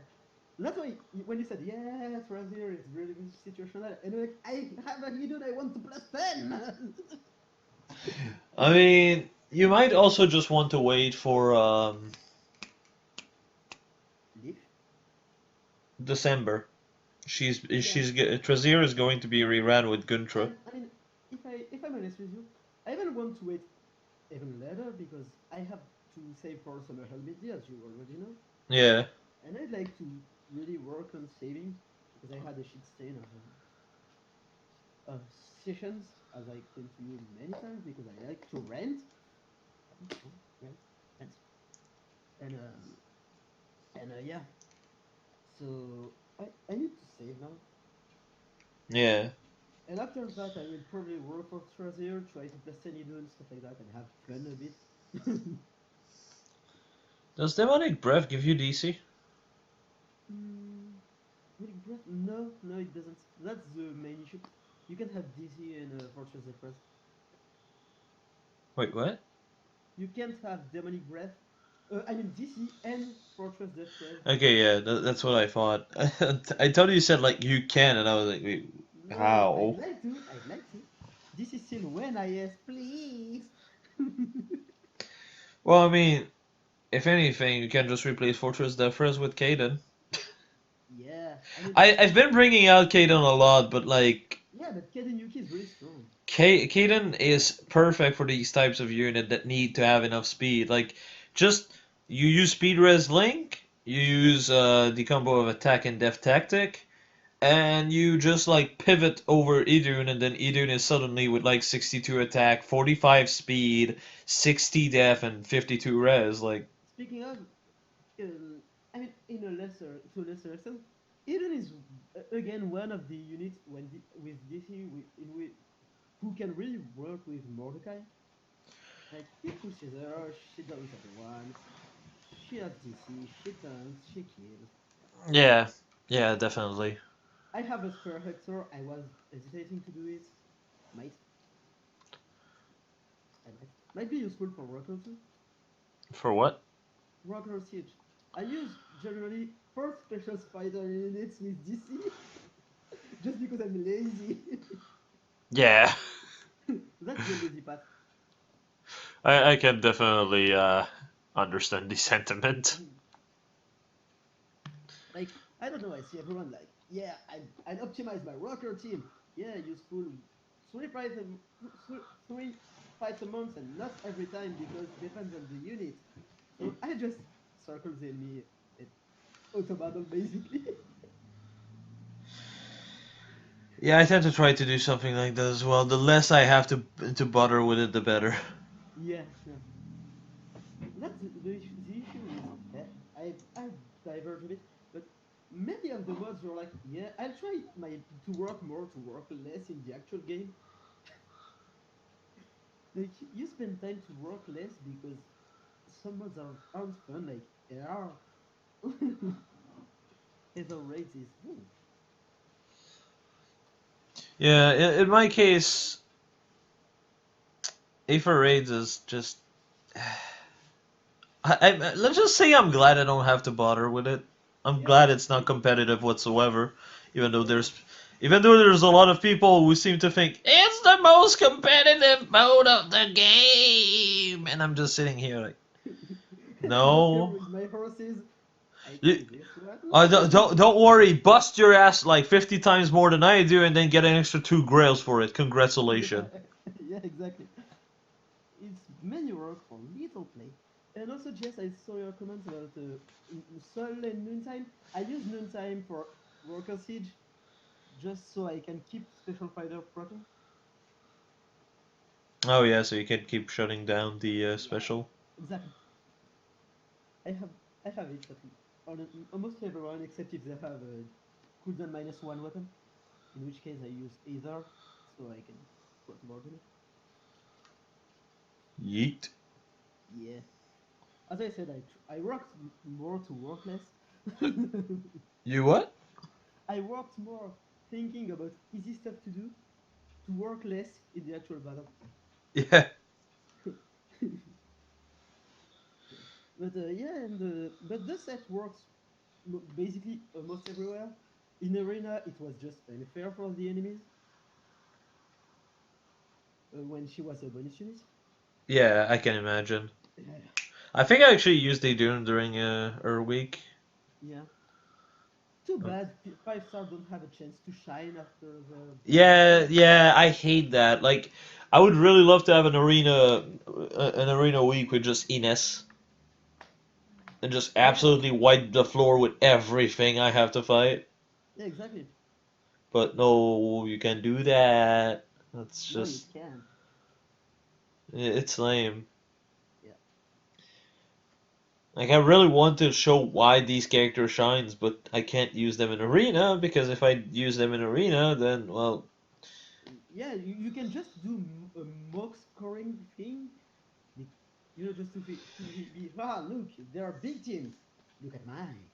That's why when you said yeah, Treasure is really situational, and like I have a Eden, I want to plus 10. I mean, you might also just want to wait for Leaf. December. Yeah. Trazir is going to be reran with Guntra. And I mean, if I'm honest with you, I even want to wait even later because I have to save for summer holiday, as you already know, Yeah. and I'd like to really work on saving because I had a shit stain of sessions, as I explained to you many times, because I like to rent, rent, rent, and yeah. So I need to save now, Yeah. and after that I will probably work for Trazier, try to plus any do and stuff like that, and have fun a bit. Does Demonic Breath give you DC? Mm, Really breath? No, no, it doesn't. That's the main issue. You can have DC and Fortress Zephyrs. Wait, what? You can't have Demonic Breath. I mean DC and Fortress Zephyrs. Okay, yeah, that's what I thought. I thought you said like you can, and I was like, wait, No, I'd how? like to. I'd like to. This is still when I ask, please. Well, I mean, if anything, you can just replace Fortress Defers with Kaden. Yeah, I mean, I've been bringing out Kaden a lot, but like yeah, but Kaden Yuki is really strong. Kaden is perfect for these types of unit that need to have enough speed. Like, just you use speed res link, you use the combo of attack and def tactic, and you just like pivot over Idun, and then Idun is suddenly with like 62 attack, 45 speed, 60 def, and 52 res. Like, Speaking of, I mean, in a lesser to a lesser extent, Eden is again one of the units with DC who can really work with Mordecai. Like he pushes her, she downs everyone, she has DC, she tanks, she kills. yeah, yeah, definitely. I have a spare Hector. I was hesitating to do it. Might might be useful for Rocker too. For what? Rocker Siege. I use generally four special spider units with DC just because I'm lazy. Yeah, That's the lazy path. I can definitely understand the sentiment. Like I don't know. I see everyone like, yeah, I'd optimize my Rocker team. Yeah, useful. Three fights three fights a month, and not every time because depends on the unit. So I just circle the enemy and auto battle basically. Yeah, I tend to try to do something like that as well. The less I have to bother with it, the better. Yeah, yeah. That's the issue is I diverge a bit, but many of the mods were like, yeah, I'll try my to work more to work less in the actual game. Like you spend time to work less because some mods aren't fun. Like AR, Aether rates is ooh, Yeah, in my case, Aether Raids is just. Let's just say I'm glad I don't have to bother with it. I'm yeah, glad it's not competitive whatsoever, even though exactly. there's a lot of people who seem to think it's the most competitive mode of the game, and I'm just sitting here like, I'm just here no. with my horses. I You, kill this one. don't worry, bust your ass like 50 times more than I do, and then get an extra 2 grails for it. Yeah, Congratulations. yeah, exactly. It's many work for little play. And also, Jess, I saw your comments about Sol and Noontime. I use Noontime for Worker Siege just so I can keep Special Fighter proccing. Oh yeah, so you can keep shutting down the Yeah, special. exactly. I have. I have it on almost everyone except if they have a cooldown -1 weapon, in which case I use Aether, so I can put more damage. Yeet. Yeah. As I said, I worked more to work less. You what? I worked more thinking about easy stuff to do to work less in the actual battle. Yeah. But yeah, and but the set works basically almost everywhere. In arena, it was just unfair for the enemies when she was a bonus unit. Yeah, I can imagine. Yeah, I think I actually used the Dune during her week. yeah. Too Um, bad 5 star don't have a chance to shine after the bonus Yeah, unit. yeah, I hate that. Like, I would really love to have an arena week with just Ines and just Yeah, absolutely wipe the floor with everything I have to fight. yeah, exactly. But no, you can't do that. That's No, you just, can't. it's lame. Yeah, Like, I really want to show why these characters shines, but I can't use them in arena because if I use them in arena, then well, yeah. You can just do a mock scoring thing, be- just to be look, there are big teams. Look at mine.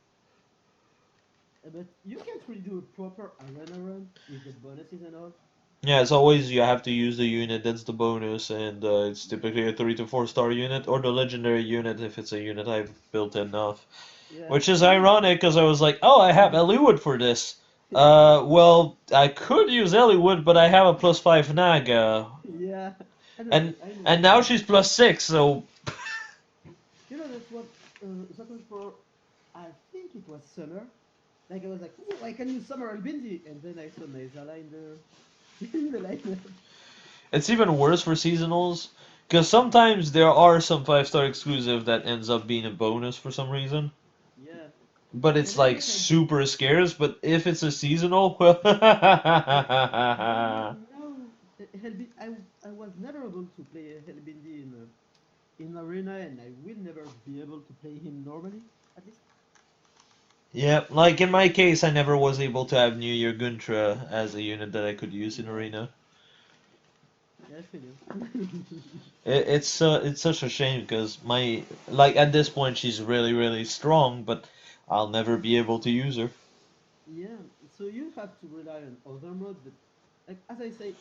But you can't really do a proper arena run with the bonuses and all. yeah, it's always you have to use the unit. That's the bonus, and it's Yeah, typically a 3 to 4 star unit or the legendary unit if it's a unit I've built enough. yeah. Which is I ironic because I was like, oh, I have Eliwood for this. Well, I could use Eliwood, but I have a +5 Naga, yeah. I know. and I know and that now feeling. she's +6, so That's what that was for. I think it was summer. Like I was like, oh, I can use summer Albindi, and then I saw Naizala in the in the lineup. it's even worse for seasonals. Because sometimes there are some 5 star exclusive that ends up being a bonus for some reason. Yeah, But and it's then like the Helbin. super scarce. But if it's a seasonal, well, No, Helbin. I was never able to play Helbindi in arena, and I will never be able to play him normally. At least. yeah, like in my case, I never was able to have New Year Guntra as a unit that I could use in Yeah, arena. yeah, I feel you. It's such a shame because my like at this point she's really strong, but I'll never be able to use her. Yeah, so you have to rely on other modes, but like as I say,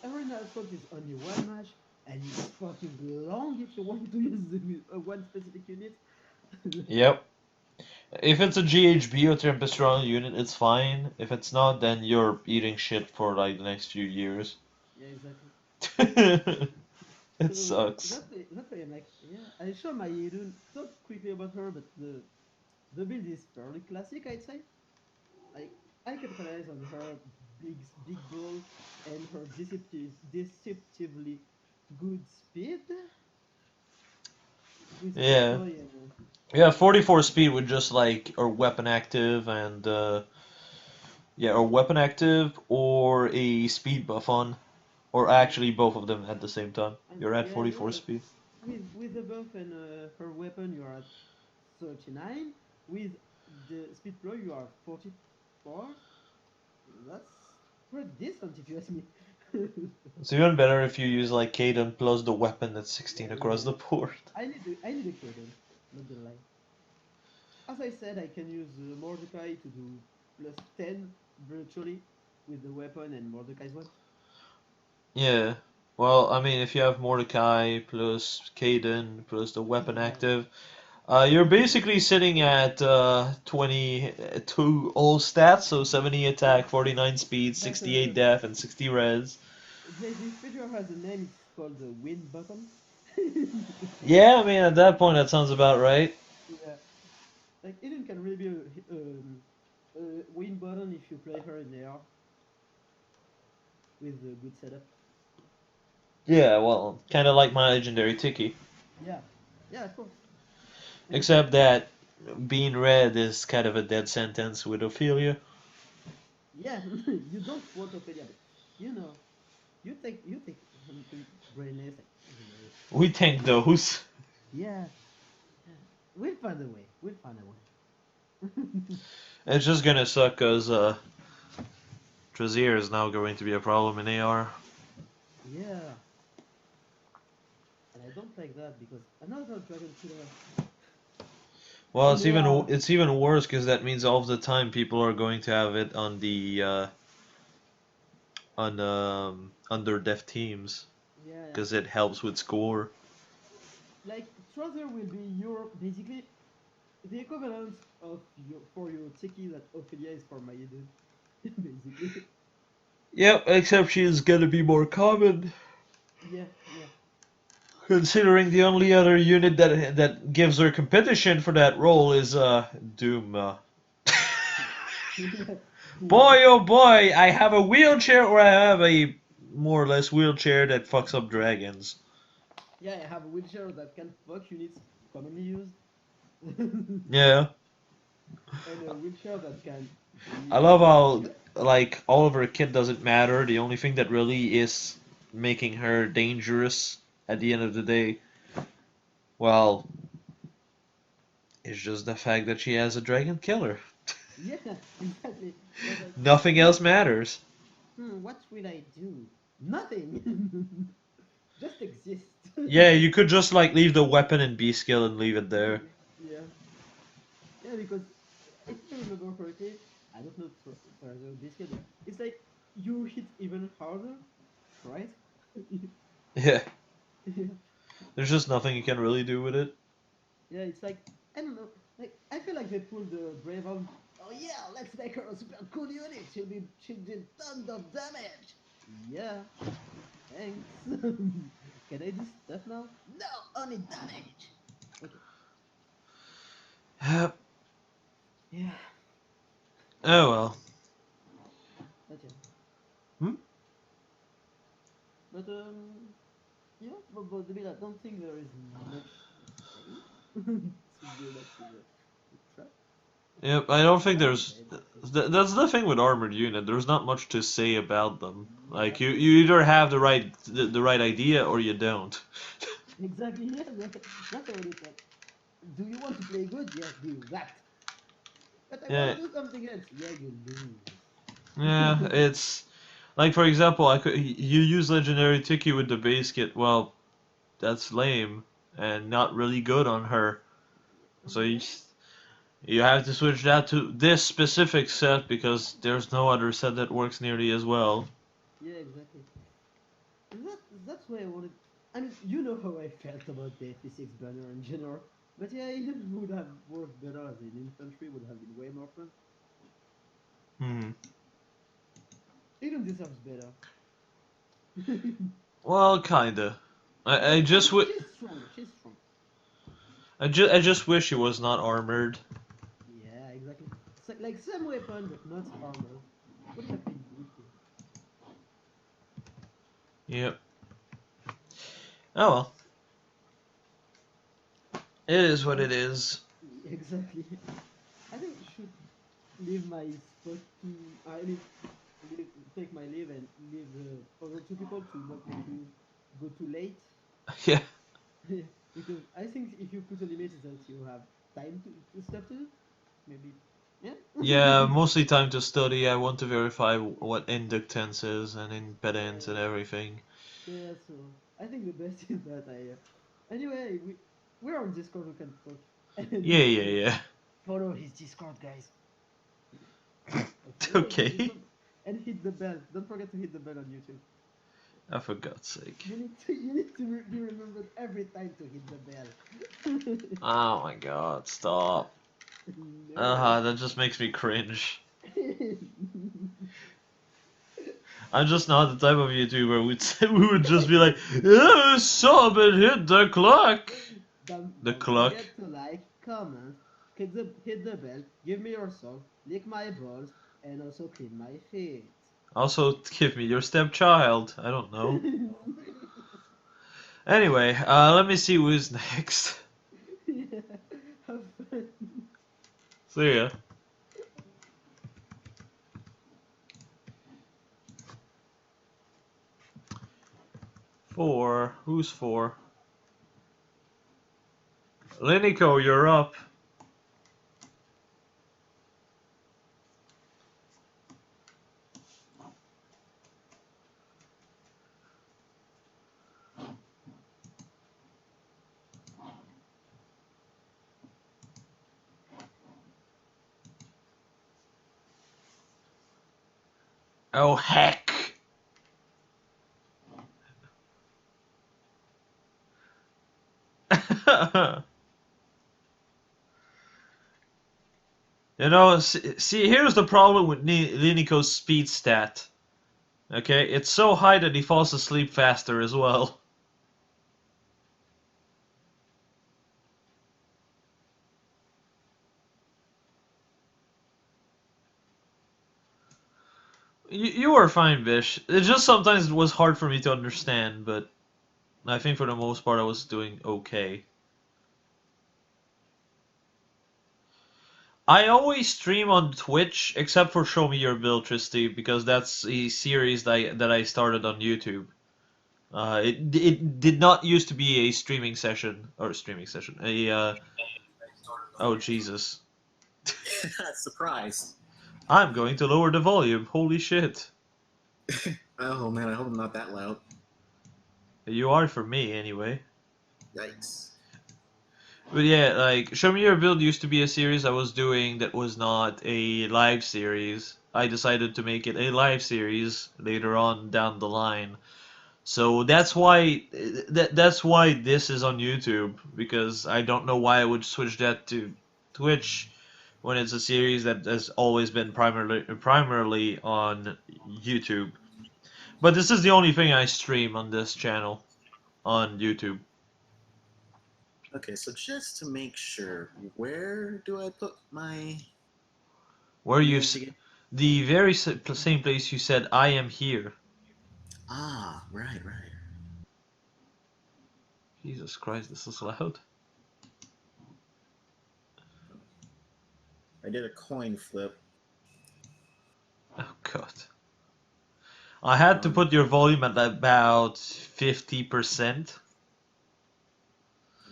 arena assault is only one match, and it's fucking long if you want to use one specific unit. Yep. If it's a GHB or Tempest Strong unit, it's fine. If it's not, then you're eating shit for like the next few years. Yeah, exactly. It So sucks. that's why I'm like, yeah, I show my Irun. Talk quickly about her, but the build is fairly classic, I'd say. Like I capitalize on her big ball and her deceptively good speed with speed Yeah. ploy Yeah, and 44 speed with just like or weapon active and yeah, or weapon active or a speed buff on. Or yeah. actually both of them at the same time. And You're at yeah, 44 speed. with the buff and her weapon, you are at 39. With the speed ploy, you are 44. That's pretty decent, if you ask me. It's even better if you use like Kaden plus the weapon at 16 across the Yeah, board. I need a cadence. Not gonna lie. As I said, I can use Mordecai to do +10 virtually with the weapon and Mordecai's one. Yeah. Well, I mean, if you have Mordecai plus Kaden plus the weapon Yeah, active, you're basically sitting at 22 all stats, so 70 attack, 49 speed, but 68 def, and 60 res. this feature has a name. It's called the Wind Button. Yeah, I mean, at that point, that sounds about right. Yeah, like Eden can really be a win button if you play her in the air with a good setup. Yeah, well, kind of like my legendary Tiki. Yeah, yeah, of course. And Except that being red is kind of a dead sentence with Ophelia. yeah, you don't want Ophelia, but you know, you take something brainless. Like, We tank those. yeah, yeah, we'll find a way. We'll find a way. It's just gonna suck because Trazier is now going to be a problem in AR. Yeah, and I don't like that because another dragon killer Well, in AR. it's even worse because that means all of the time people are going to have it on the on under dev teams Yeah, yeah. because it helps with score. Like Trouser will be your basically the equivalent of your for your Tiki that Ophelia is for Maiden, basically. Yep, except she's gonna be more common. Yeah, yeah. Considering the only other unit that gives her competition for that role is Doom. Who? Boy, oh boy, I have a wheelchair or I have a more or less wheelchair that fucks up dragons. Yeah, I have a wheelchair that can fuck units commonly used, and Yeah, a wheelchair that can I be love how yep. like all of her kit doesn't matter. The only thing that really is making her dangerous at the end of the day, well, is just the fact that she has a dragon killer. Yeah, exactly. I was like, Nothing else matters. what will I do? Nothing. Just exist. Yeah, you could just like leave the weapon in B skill and leave it there. Yeah, yeah, because if I remember correctly, I don't know for the biscuit, but it's like you hit even harder, right? Yeah, Yeah, there's just nothing you can really do with it. yeah, it's like I don't know, like I feel like they pulled the brave on. Oh yeah, let's make her a super cool unit. She'll do tons of damage. Yeah, thanks. Can I do stuff now? No, only damage. Okay. Yep. Yeah, Oh well. but yeah, Hmm? but yeah, but I don't think there is much to say to go back to the trap. Yep, I don't think As I there's. said, That's the thing with armored unit. There's not much to say about them. yeah, Like you either have the right idea or you don't. exactly. Yeah, that's what it's like. Do you want to play good? Yes, do that. But I want Yeah, to do something else. Yeah, you yeah. lose. It's like for example, you use legendary Tiki with the base kit. Well, that's lame and not really good on her. So Yeah, you have to switch that to this specific set because there's no other set that works nearly as well. yeah, exactly. That that's why I wanted. I mean, you know how I felt about the P6 banner in general. But yeah, it would have worked better as an infantry. Would have been way more fun. Hmm. Even deserves better. Well, kinda. Yeah, I I just mean, w she's strong. She's strong. I just wish he was not armored. Yeah, exactly. So, like same weapon, but not armor. Would have been good. Yep. Oh well. It is what And it is. exactly. I think I should leave my spot to. I mean, take my leave and leave the other two people to not make you go too late. Yeah. Because I think if you put a limit that you have time to stuff to do, maybe. Yeah. Yeah, mostly time to study. I want to verify what inductance is and Yeah, impedance and yeah. everything. Yeah, so I think the best is that I. Anyway, we're on Discord. We can talk. And Yeah, yeah, follow his Discord, guys. yeah. Follow his Okay. Discord and hit the bell. Don't forget to hit the bell on YouTube. Oh, for God's sake. You need to be remembered every time to hit the bell. Oh my God, stop. No. That just makes me cringe. I'm just not the type of YouTuber we would just be like, yeah, sub and hit the clock. The Don't clock. forget to like, comment, hit the bell, give me your song, lick my balls, and also clean my feet. Also, give me your stepchild. I don't know. Anyway, let me see who's next. Yeah, have fun. See ya. Four. Who's four? Linico, you're up. Oh heck! You know, see, here's the problem with Linico's speed stat. Okay, it's so high that he falls asleep faster as well. You were fine, Bish. It just sometimes was hard for me to understand, but I think for the most part I was doing okay. I always stream on Twitch, except for Show Me Your Build, Tristy, because that's a series that I started on YouTube. It did not used to be a streaming session, or streaming session, oh Jesus. Surprise. I'm going to lower the volume, holy shit. Oh man, I hope I'm not that loud. You are for me, anyway. Yikes. But yeah, like, Show Me Your Build used to be a series I was doing that was not a live series. I decided to make it a live series later on down the line. So that's why this is on YouTube, because I don't know why I would switch that to Twitch when it's a series that has always been primarily on YouTube. But this is the only thing I stream on this channel on YouTube. Okay, so just to make sure, where do I put my Where you image again? the very same place you said I am here. Ah, right, right. Jesus Christ, this is loud. I did a coin flip. Oh God. I had to put your volume at about 50%.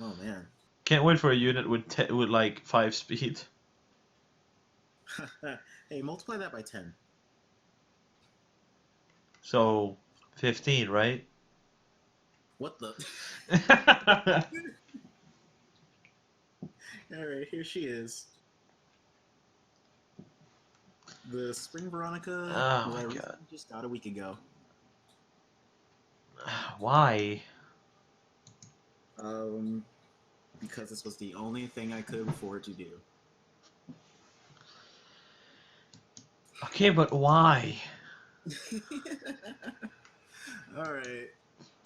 Oh man. Can't wait for a unit with like 5 speed. Hey, multiply that by 10. So 15, right? What the? Alright, here she is. The spring Veronica Oh was my I God. just got a week ago. Why? Because this was the only thing I could afford to do. Okay, but why? Alright.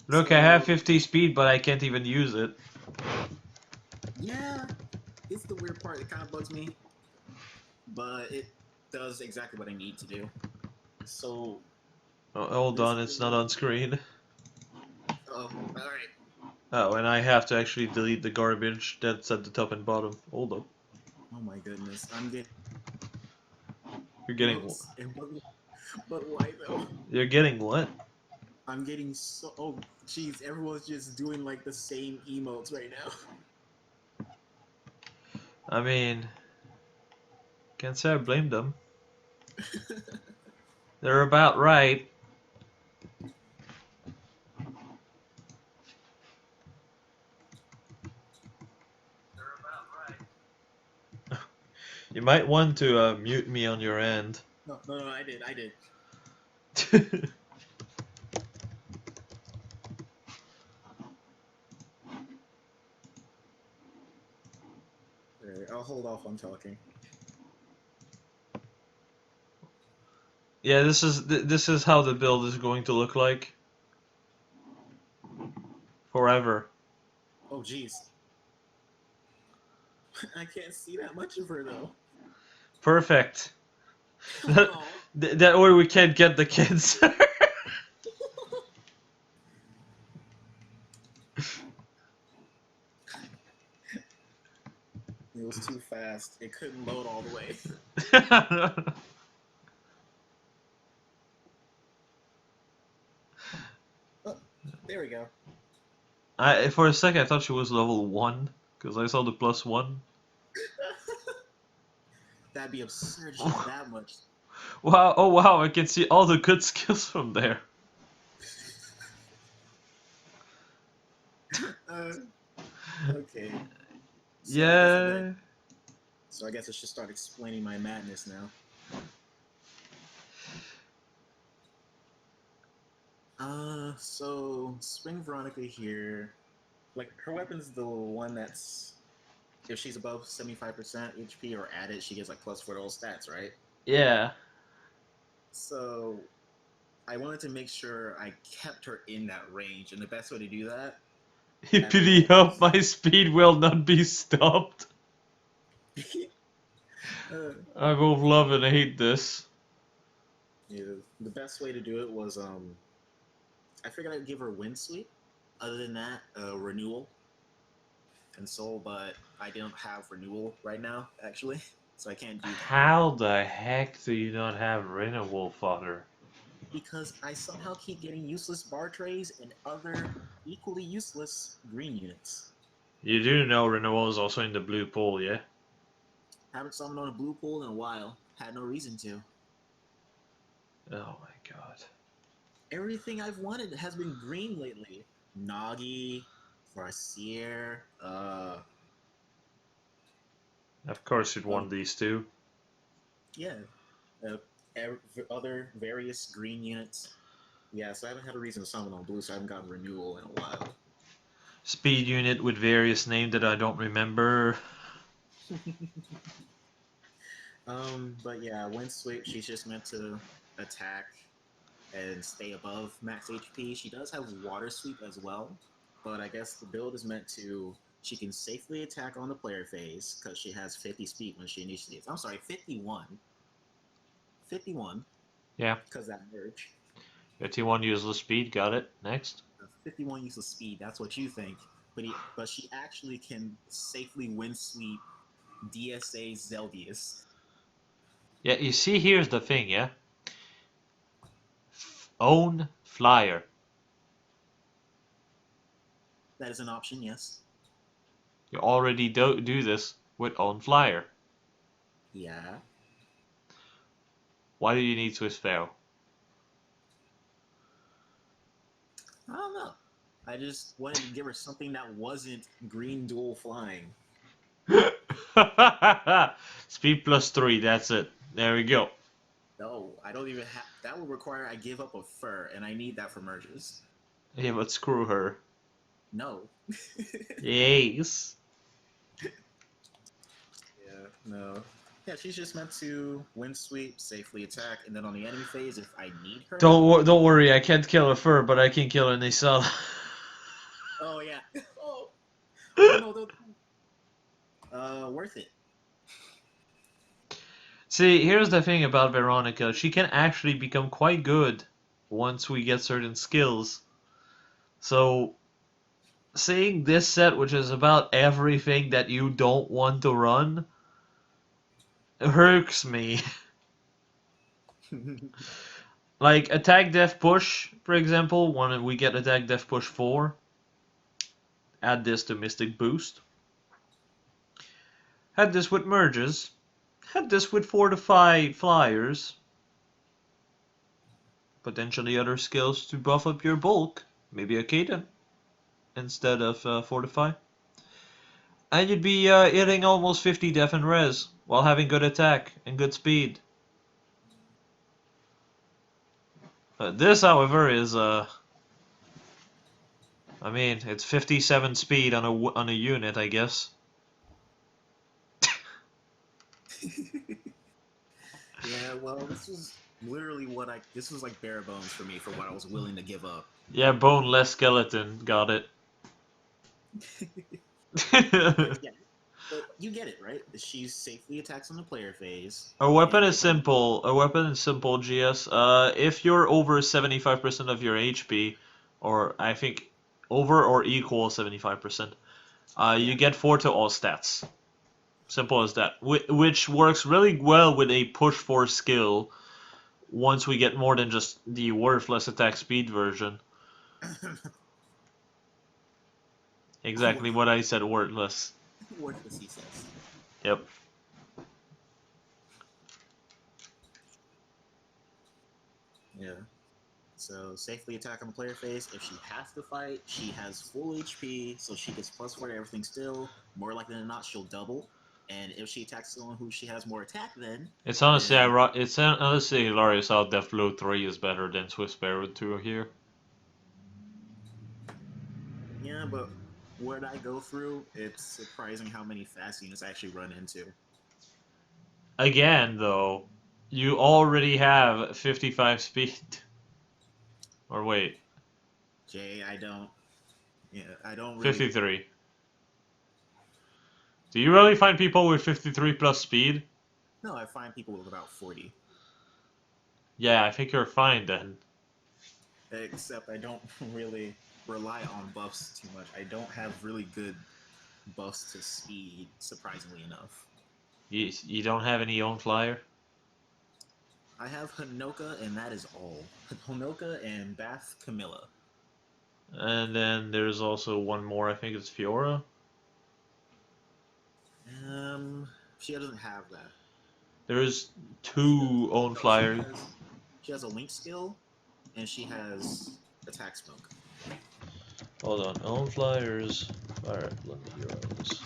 Look, I have 50 speed, but I can't even use it. Yeah, it's the weird part. It kind of bugs me, but it does exactly what I need to do. So, Oh, hold on, it's not on screen. oh, all right. Oh, and I have to actually delete the garbage that's at the top and bottom. Hold up. Oh my goodness, I'm getting. You're getting Emotes, but why though? You're getting what? I'm getting so. Oh, jeez, everyone's just doing like the same emotes right now. I mean, can't say I blame them. They're about right. You might want to mute me on your end. No, I did. Alright, I'll hold off on talking. Yeah, this is how the build is going to look like. Forever. Oh, jeez. I can't see that much of her though. Perfect. That way we can't get the kids. It was too fast. It couldn't load all the way. Oh, there we go. For a second I thought she was level 1, because I saw the +1. That'd be absurd if she was that much. Wow, oh wow, I can see all the good skills from there. Okay. So Yeah. I guess I should start explaining my madness now. So Spring Veronica here, like her weapon's the one that's if she's above 75% HP or added, she gets like +4 to all stats, right? Yeah. So I wanted to make sure I kept her in that range, and the best way to do that at Hippity all up, my speed will not be stopped. uh, I both love and hate this. yeah, the best way to do it was I figured I'd give her wind sweep. Other than that, renewal and soul, but I don't have renewal right now actually, so I can't do that How the heck do you not have renewal fodder? because I somehow keep getting useless bar trays and other equally useless green units. You do know renewal is also in the blue pool, yeah? Haven't summoned on a blue pool in a while. Had no reason to. Oh my god. Everything I've wanted has been green lately. Nagi, Farseer, Of course you'd oh, want these two. yeah, uh, other various green units. Yeah, so I haven't had a reason to summon on blue, so I haven't gotten renewal in a while. Speed unit with various names that I don't remember. But yeah, Wind Sweep, she's just meant to attack and stay above max HP. She does have Water Sweep as well, but I guess the build is meant to. She can safely attack on the player phase because she has 50 speed when she initiates. I'm sorry, 51. 51. Yeah. Because that merge. 51 useless speed, got it. Next. 51 useless speed, that's what you think. But she actually can safely wind sweep DSA Zeldius. Yeah, you see, here's the thing, yeah? Own flyer. That is an option, yes. You already do this with own flyer. Yeah. Why do you need Swiss Pharaoh? I don't know. I just wanted to give her something that wasn't green dual flying. Speed +3, that's it. There we go. No, I don't even have. That would require I give up a fur, and I need that for merges. Yeah, but screw her. No. Yes. Yeah, no. Yeah, she's just meant to wind sweep, safely attack, and then on the enemy phase, if I need her help. Don't worry, I can't kill a fur, but I can kill an Isal. Oh yeah. Oh. Oh no. Worth it. See, here's the thing about Veronica. She can actually become quite good once we get certain skills. So, seeing this set, which is about everything that you don't want to run, irks me. Like, attack, def, push, for example, when we get attack, def, push 4, add this to Mystic Boost. Had this with merges. Had this with fortify flyers. Potentially other skills to buff up your bulk. Maybe a Kaden instead of fortify. And you'd be hitting almost 50 def and res while having good attack and good speed. This, however, is I mean, it's 57 speed on a unit, I guess. Yeah, well, this was literally this was like bare bones for me for what I was willing to give up. Yeah, bone less skeleton, got it. Yeah, but you get it, right? She safely attacks on the player phase. Our weapon and is simple. Our weapon is simple, GS. If you're over 75% of your HP, or I think over or equal 75%, you get 4 to all stats. Simple as that. Which works really well with a push 4 skill once we get more than just the worthless attack speed version. Exactly what I said, worthless. Worthless, he says. Yep. Yeah. So safely attack on the player phase. If she has to fight, she has full HP, so she gets +4 to everything still. More likely than not, she'll double. And if she attacks someone who she has more attack, then It's honestly hilarious how Deathblow 3 is better than Swiss Sparrow 2 here. Yeah, but what I go through, it's surprising how many fast units I actually run into. Again, though, you already have 55 speed. Or wait, Jay, I don't. Yeah, I don't really. 53. Do you really find people with 53 plus speed? No, I find people with about 40. Yeah, I think you're fine then. Except I don't really rely on buffs too much. I don't have really good buffs to speed, surprisingly enough. You don't have any own flyer? I have Hanoka, and that is all. Hanoka and Bath Camilla. And then there's also one more, I think it's Fiora. She doesn't have that. There's two own No, flyers. she has a link skill, and she has attack smoke. Hold on, own flyers. Alright, let me heroes.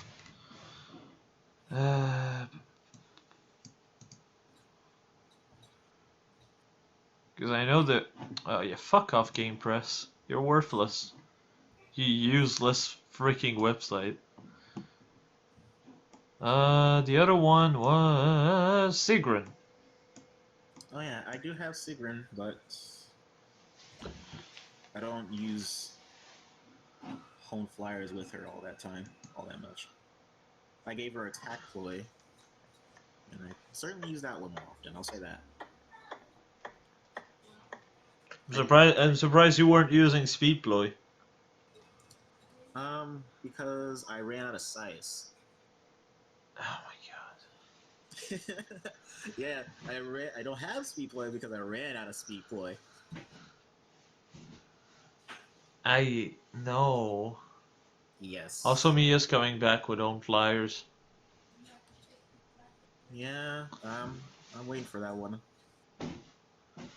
Because I know that. Oh yeah, fuck off, Game Press. You're worthless. You useless freaking website. The other one was Sigrun. Oh yeah, I do have Sigrun, but I don't use home flyers with her all that much. I gave her attack ploy, and I certainly use that one more often. I'll say that. I'm surprised you weren't using speed ploy. Because I ran out of size. Oh my god. Yeah, I don't have speed ploy because I ran out of speed ploy. I know. Yes. Also, Mia's coming back with own flyers. Yeah, I'm waiting for that one.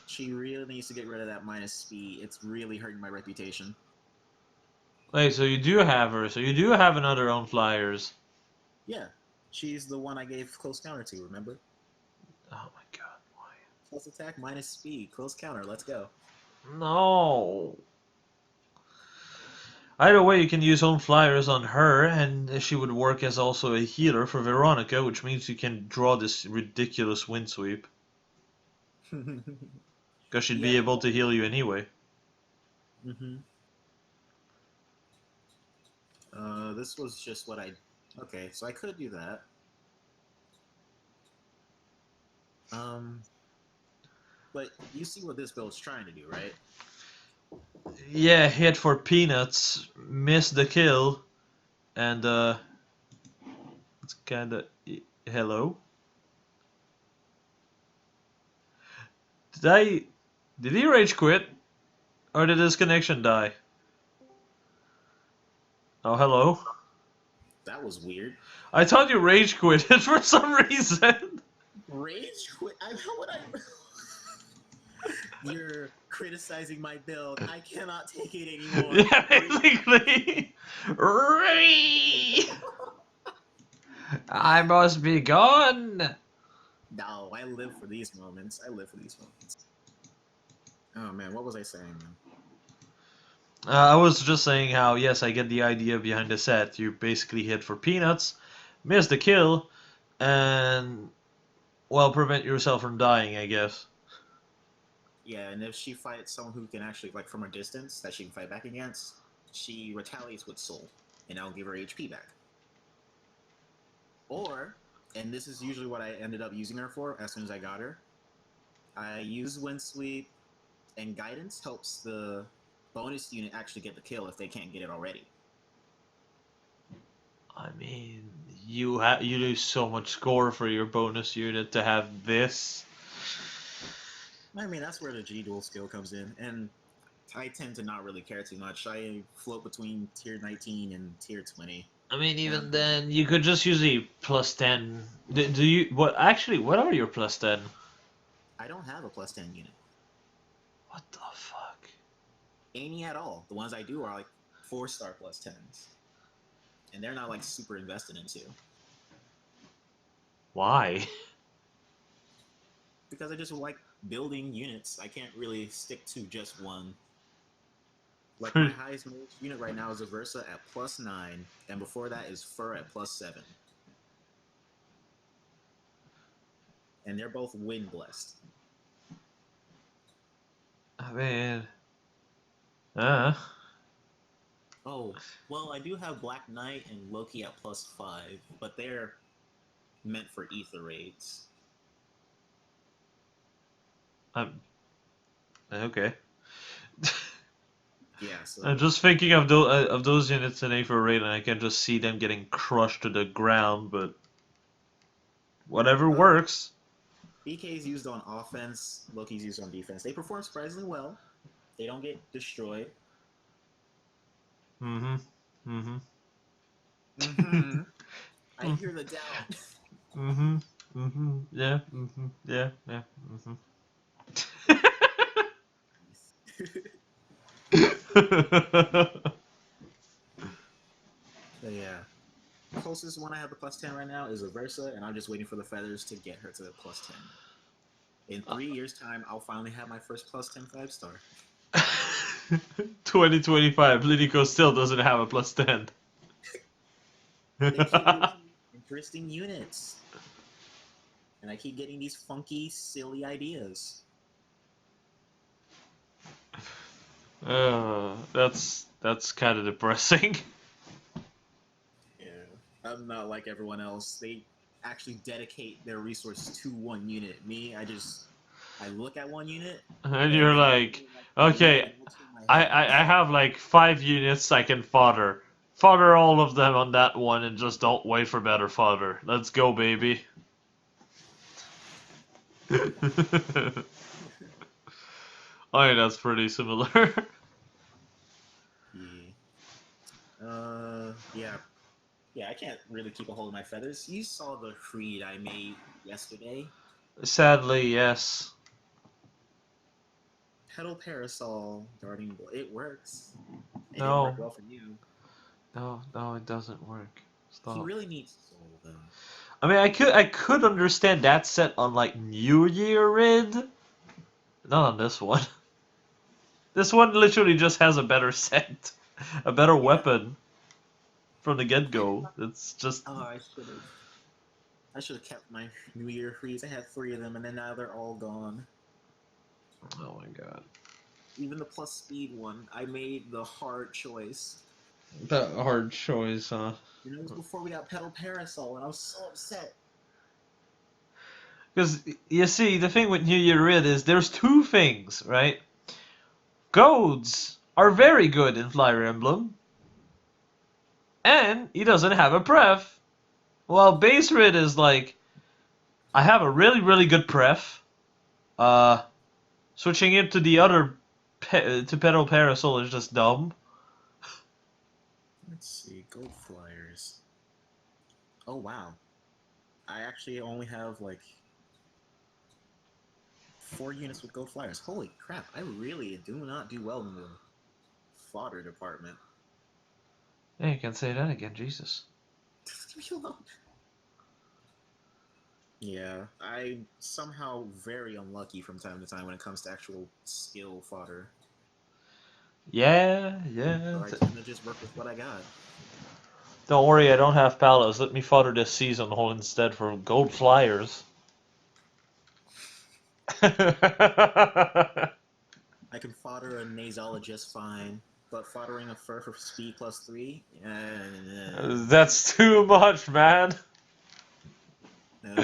She really needs to get rid of that minus speed. It's really hurting my reputation. Wait, so you do have her. So you do have another own flyers. Yeah, she's the one I gave close counter to, remember? Oh my god, why? Plus attack, minus speed, close counter, let's go. No. Either way, you can use own flyers on her, and she would work as also a healer for Veronica, which means you can draw this ridiculous wind sweep. Because she'd be Yeah. able to heal you anyway. This was just what I... Okay, so I could do that. But you see what this build's trying to do, right? Yeah, hit for peanuts, miss the kill, and it's kinda... Hello? Did he rage quit? Or did his connection die? Oh, hello? That was weird. I thought you rage quit for some reason. Rage quit? How would I... You're criticizing my build. I cannot take it anymore. Yeah, basically. I must be gone. No, I live for these moments. Oh man, what was I saying, man? I was just saying how, yes, I get the idea behind the set. You basically hit for peanuts, miss the kill, and, well, prevent yourself from dying, I guess. Yeah, and if she fights someone who can actually, like, from a distance, that she can fight back against, she retaliates with Soul, and I'll give her HP back. Or, and this is usually what I ended up using her for as soon as I got her, I use Wind Sweep, and Guidance helps the bonus unit actually get the kill if they can't get it already. I mean, you lose so much score for your bonus unit to have this. I mean, that's where the G-Dual skill comes in, and I tend to not really care too much. I float between tier 19 and tier 20. I mean, even then, you could just use the plus 10. Do you... What are your plus 10? I don't have a plus 10 unit. What the fuck? Any at all. The ones I do are like 4-star plus 10s. And they're not like super invested into. Why? Because I just like building units. I can't really stick to just one. Like my highest mage unit right now is a Versa at +9, and before that is Fur at +7. And they're both wind blessed. I mean, Oh, well, I do have Black Knight and Loki at +5, but they're meant for Aether raids. okay. Yeah, so I'm just thinking of those units in Aether raid, and I can just see them getting crushed to the ground. But whatever works. BK is used on offense, Loki's used on defense. They perform surprisingly well. They don't get destroyed. Mm-hmm. Mm-hmm. Mm-hmm. I hear the doubt. Mm-hmm. Mm-hmm. Yeah. Mm-hmm. Yeah. Yeah. Mm-hmm. But yeah. Closest one I have to +10 right now is a Versa, and I'm just waiting for the feathers to get her to the +10. In 3 years' time, I'll finally have my first +10 5-star. 2025, Linico still doesn't have a +10. They keep releasing interesting units. And I keep getting these funky, silly ideas. That's kind of depressing. Yeah, I'm not like everyone else. They actually dedicate their resources to one unit. Me, I look at one unit, And you're like, okay, I have like 5 units I can fodder. Fodder all of them on that one and just don't wait for better fodder. Let's go, baby. I think that's pretty similar. Yeah. Yeah, I can't really keep a hold of my feathers. You saw the creed I made yesterday. Sadly, yes. Petal Parasol, Darting Bolt. It works. It didn't No. work well for you. No, it doesn't work. Stop. He really needs soul, though. I mean, I could understand that set on like New Year Rid. Not on this one. This one literally just has a better set, a better weapon from the get-go. It's just. Oh, I should have kept my New Year freeze. I had 3 of them, and then now they're all gone. Oh my god. Even the plus speed one, I made the hard choice. That hard choice, huh? You know, it was before we got Petal Parasol, and I was so upset. Because, you see, the thing with New Year Rid is there's 2 things, right? Goads are very good in Flyer Emblem. And he doesn't have a pref. Well, base Rid is like, I have a really, really good pref. Switching it to the other, to Petal Parasol is just dumb. Let's see, Gold Flyers. Oh, wow. I actually only have, like, 4 units with Gold Flyers. Holy crap, I really do not do well in the fodder department. Yeah, you can say that again, Jesus. Leave me alone. Yeah, I'm somehow very unlucky from time to time when it comes to actual skill fodder. Yeah. So I tend to just work with what I got. Don't worry, I don't have Palos. Let me fodder this season hole instead for Gold Flyers. I can fodder a Nazola just fine, but foddering a Fur for speed +3? That's too much, man. No,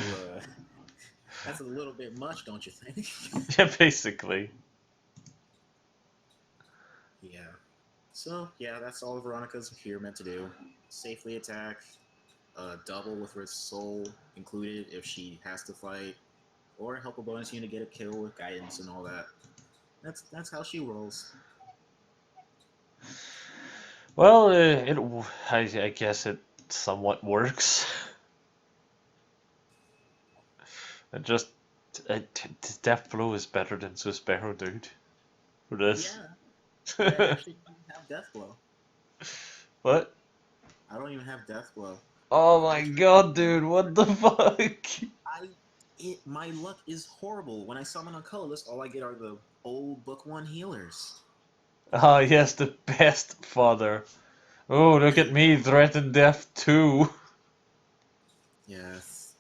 that's a little bit much, don't you think? Yeah, basically. Yeah. So, yeah, that's all Veronica's here meant to do. Safely attack, double with her soul included if she has to fight, or help a bonus unit get a kill with guidance and all that. That's how she rolls. Well, I guess it somewhat works. It just Death Blow is better than Suspero, dude. For this. Yeah. I actually don't have Death Blow. What? I don't even have Death Blow. Oh my god, dude! What the fuck? My luck is horrible. When I summon on Colorless, all I get are the old Book 1 healers. Ah, yes, the best father. Oh, look at me, threatened death too. Yes,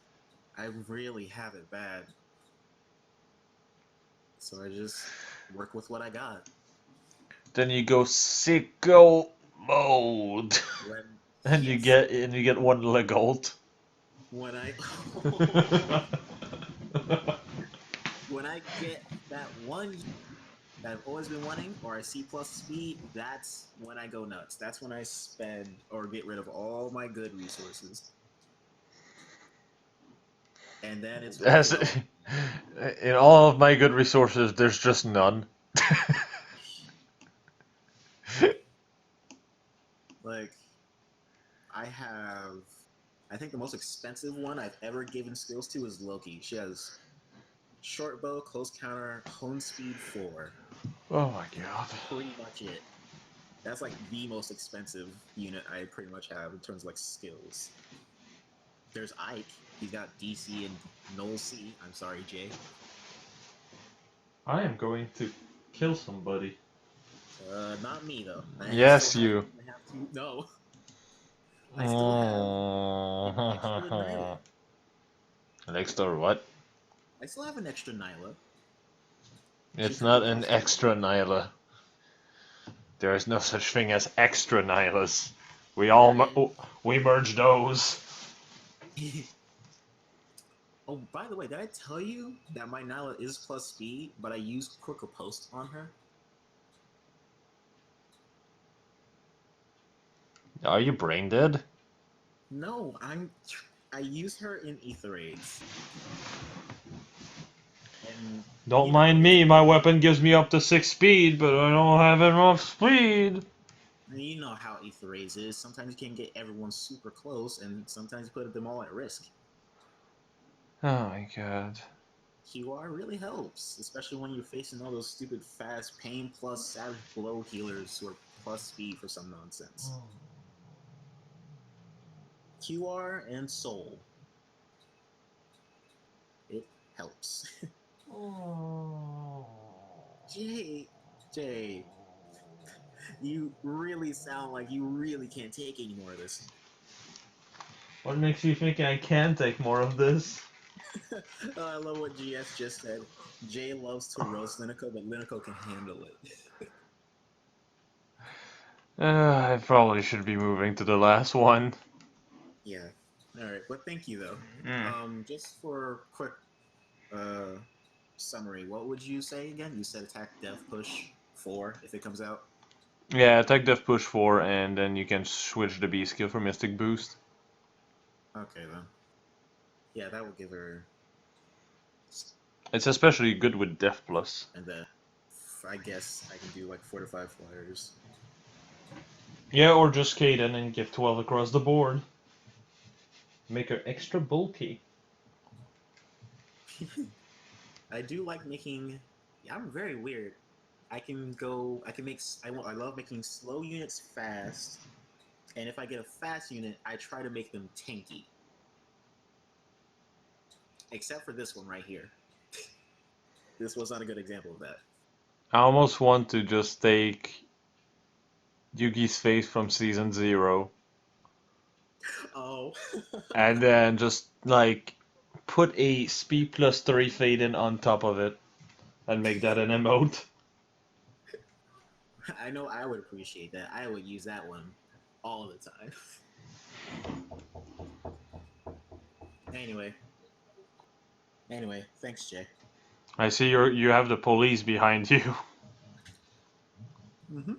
I really have it bad. So I just work with what I got. Then you go sicko mode, When and yes, you get one leg ult. when I when I get that one that I've always been wanting, or I see plus speed, that's when I go nuts. That's when I spend or get rid of all my good resources, and then it's As really all. in all of my good resources, there's just none. Like I have, I think the most expensive one I've ever given skills to is Loki. She has short bow, close counter, hone speed 4. Oh my And god. that's pretty much it. That's like the most expensive unit I pretty much have in terms of like skills. There's Ike. He's got DC and Null C. I'm sorry, Jay. I am going to kill somebody. Not me though. I still Yes, have. you. I have to. No, I still have an extra Nyla. Oh. Next door, what? I still have an extra Nyla. She It's could be not an plus 4. extra Nyla. There is no such thing as extra Nylas. We all There is. we merge those. Oh, by the way, did I tell you that my Nyla is plus speed, but I use quicker post on her? Are you brain dead? No, I use her in Aether raids. And Don't you know, mind it's me, my weapon gives me up to 6 speed, but I don't have enough speed. you know how Aether raids is. Sometimes you can get everyone super close, and sometimes you put them all at risk. Oh my god. QR really helps, especially when you're facing all those stupid fast pain plus savage blow healers who are plus speed for some nonsense. QR and Soul. It helps. Jay, Jay, you really sound like you really can't take any more of this. What makes you think I can take more of this? I love what GS just said. Jay loves to roast Linico, but Linico can handle it. I probably should be moving to the last one. Yeah. Alright, but thank you though. Mm. Just for quick summary, what would you say again? You said attack, death, push 4 if it comes out. Yeah, attack death push 4, and then you can switch the B skill for Mystic Boost. Okay then. Yeah, that will give her. It's especially good with Death Plus. And then I guess I can do like 4 to 5 flyers. Yeah, or just Kaden and give 12 across the board. Make her extra bulky. I do like making. Yeah, I'm very weird. I can go. I can make. I love making slow units fast, and if I get a fast unit, I try to make them tanky. Except for this one right here. This was not a good example of that. I almost want to just take Yugi's face from season 0 Oh. and then just like put a speed plus 3 fade in on top of it and make that an emote. I know I would appreciate that. I would use that one all the time. Anyway. Anyway, thanks, Jay. I see you have the police behind you. Mm-hmm.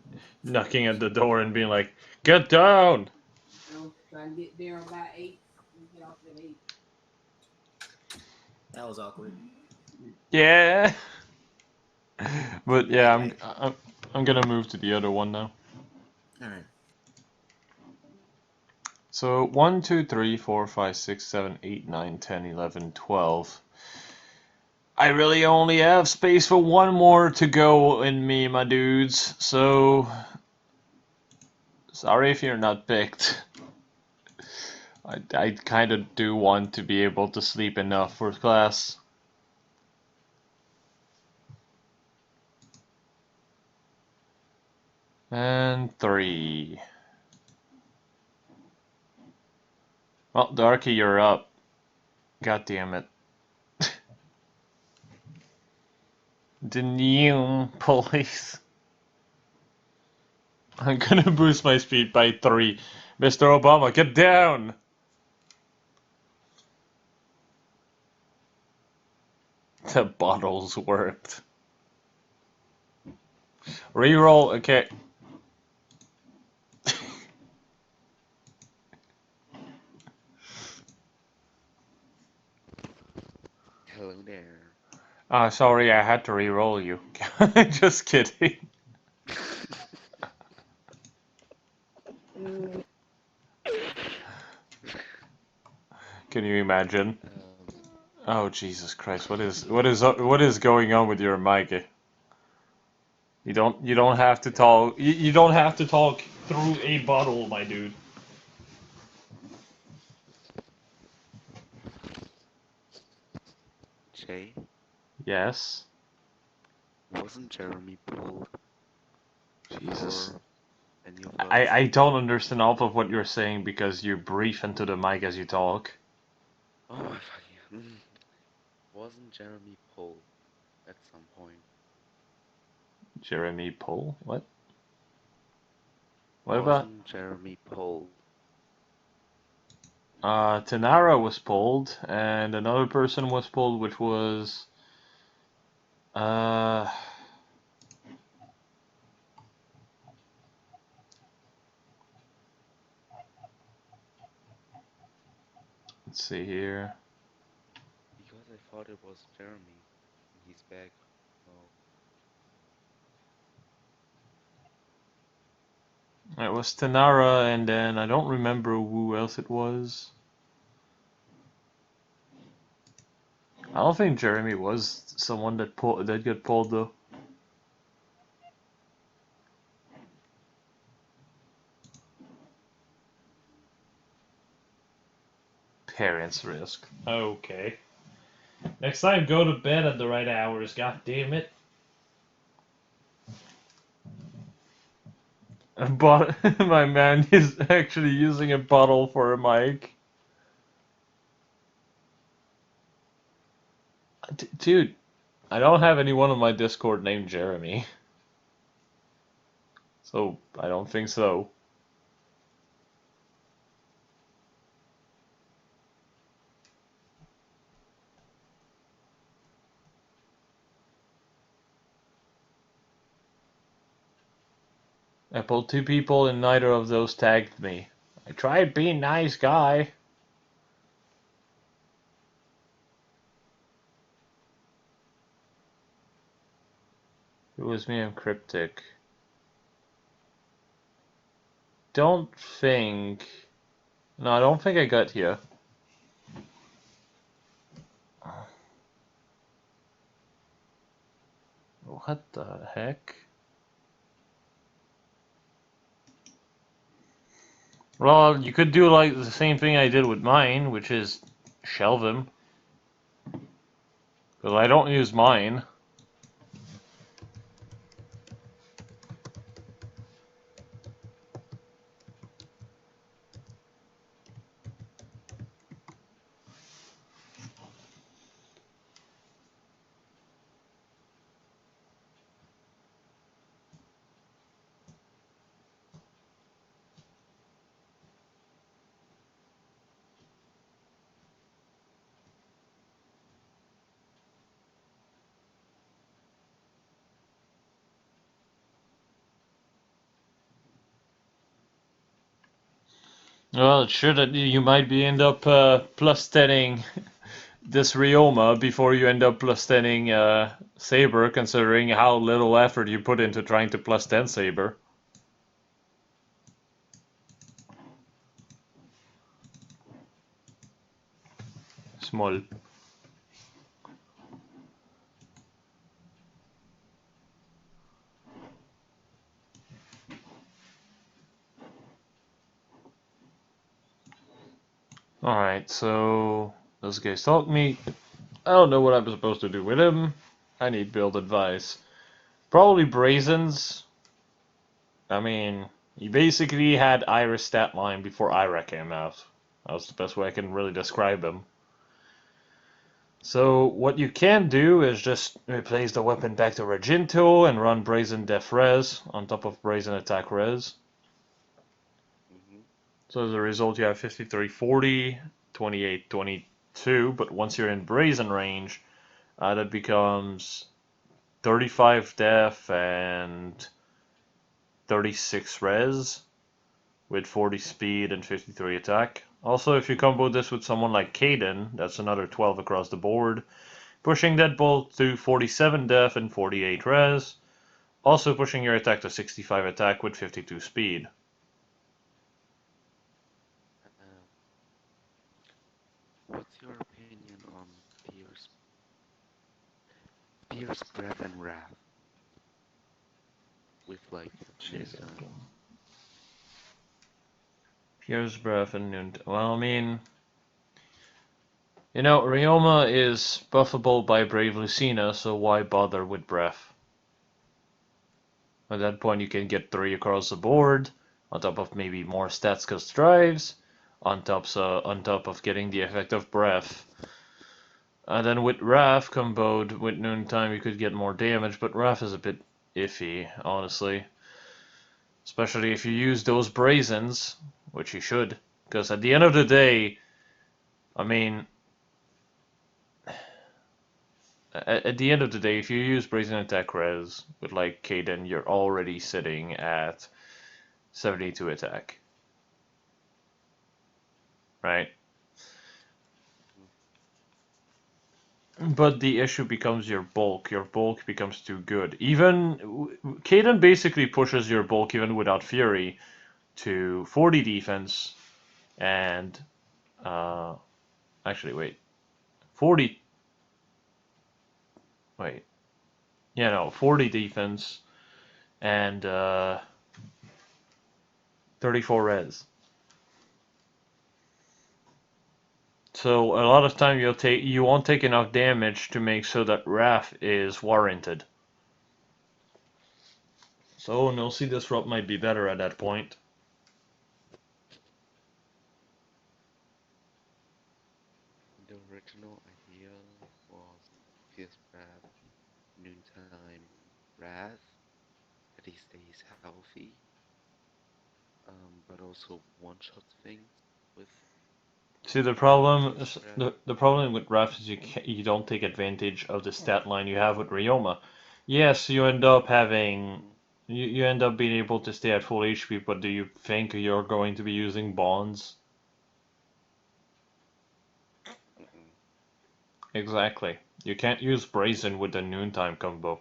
Knocking at the door and being like, "Get down!" No, trying to get there about 8. Get off at 8. That was awkward. Yeah. But yeah, I I'm gonna move to the other one now. all right. So 1, 2, 3, 4, 5, 6, 7, 8, 9, 10, 11, 12. I really only have space for one more to go in me, my dudes. So sorry if you're not picked. I kind of do want to be able to sleep enough for class. And 3. Well, Darky, you're up. God damn it. The new police. I'm gonna boost my speed by 3. Mr. Obama, get down! The bottles worked. Reroll, okay. Hello there. Sorry, I had to reroll you. Just kidding. Can you imagine? Oh Jesus Christ! What is going on with your mic? You don't have to talk. You don't have to talk through a bottle, my dude. Jay, Yes. wasn't Jeremy pulled Jesus. for any of us? I don't understand half of what you're saying because you breathe into the mic as you talk. Oh my fucking. Wasn't Jeremy pulled at some point? Jeremy Pohl? What? What about? Wasn't Jeremy pulled? Tanara was pulled, and another person was pulled, which was uh. Let's see here. Because I thought it was Jeremy. He's back. Oh, It was Tanara, and then I don't remember who else it was. I don't think Jeremy was someone that got pulled though. Parents risk. Okay. Next time, go to bed at the right hours. God damn it. My man is actually using a bottle for a mic. Dude, I don't have anyone on my Discord named Jeremy. So, I don't think so. I pulled 2 people and neither of those tagged me. I tried being nice guy. It was me and Cryptic. Don't think... No, I don't think I got here. What the heck? Well, you could do like the same thing I did with mine, which is shelve him. Because I don't use mine. Well, it's sure that you might be end up plus 10ing this Ryoma before you end up plus 10ing Saber, considering how little effort you put into trying to plus 10 Saber. Small. Alright, so those guys stalk me. I don't know what I'm supposed to do with him. I need build advice. Probably Brazens. I mean, he basically had Iris stat line before Ira came out. That was the best way I can really describe him. So what you can do is just replace the weapon back to Reginto and run Brazen Def Res on top of Brazen Attack Res. Mm-hmm. So as a result, you have 5340, 2822, but once you're in Brazen range, that becomes 35 Def and 36 Res with 40 speed and 53 attack. Also, if you combo this with someone like Kaden, that's another 12 across the board, pushing that bolt to 47 def and 48 res, also pushing your attack to 65 attack with 52 speed. What's your opinion on Fierce Breath and Wrath with like noontime? Fierce Breath and Noontime. Well, I mean, you know, Ryoma is buffable by Brave Lucina, so why bother with Breath? At that point, you can get 3 across the board, on top of maybe more stats cause drives, on top of getting the effect of Breath. And then with Wrath comboed with Noontime, you could get more damage, but Wrath is a bit iffy, honestly. Especially if you use those Brazens, which you should. Because at the end of the day, I mean, at the end of the day, if you use Brazen Attack Res with like Kaden, you're already sitting at 72 attack. Right? But the issue becomes your bulk. Your bulk becomes too good. Even Kaden basically pushes your bulk even without Fury to 40 defense and actually wait 40 wait yeah no 40 defense and 34 res. So a lot of time you won't take enough damage to make so that Wrath is warranted. So no see Disrupt might be better at that point. The original idea was Fierce Breath, Noontime, Wrath, that he stays healthy, but also one-shots things with See the problem Fierce is, Breath. the problem with Wrath is you don't take advantage of the stat line you have with Ryoma. Yes, you end up having you end up being able to stay at full HP, but do you think you're going to be using bonds? Mm-mm. Exactly. You can't use Brazen with the Noontime combo.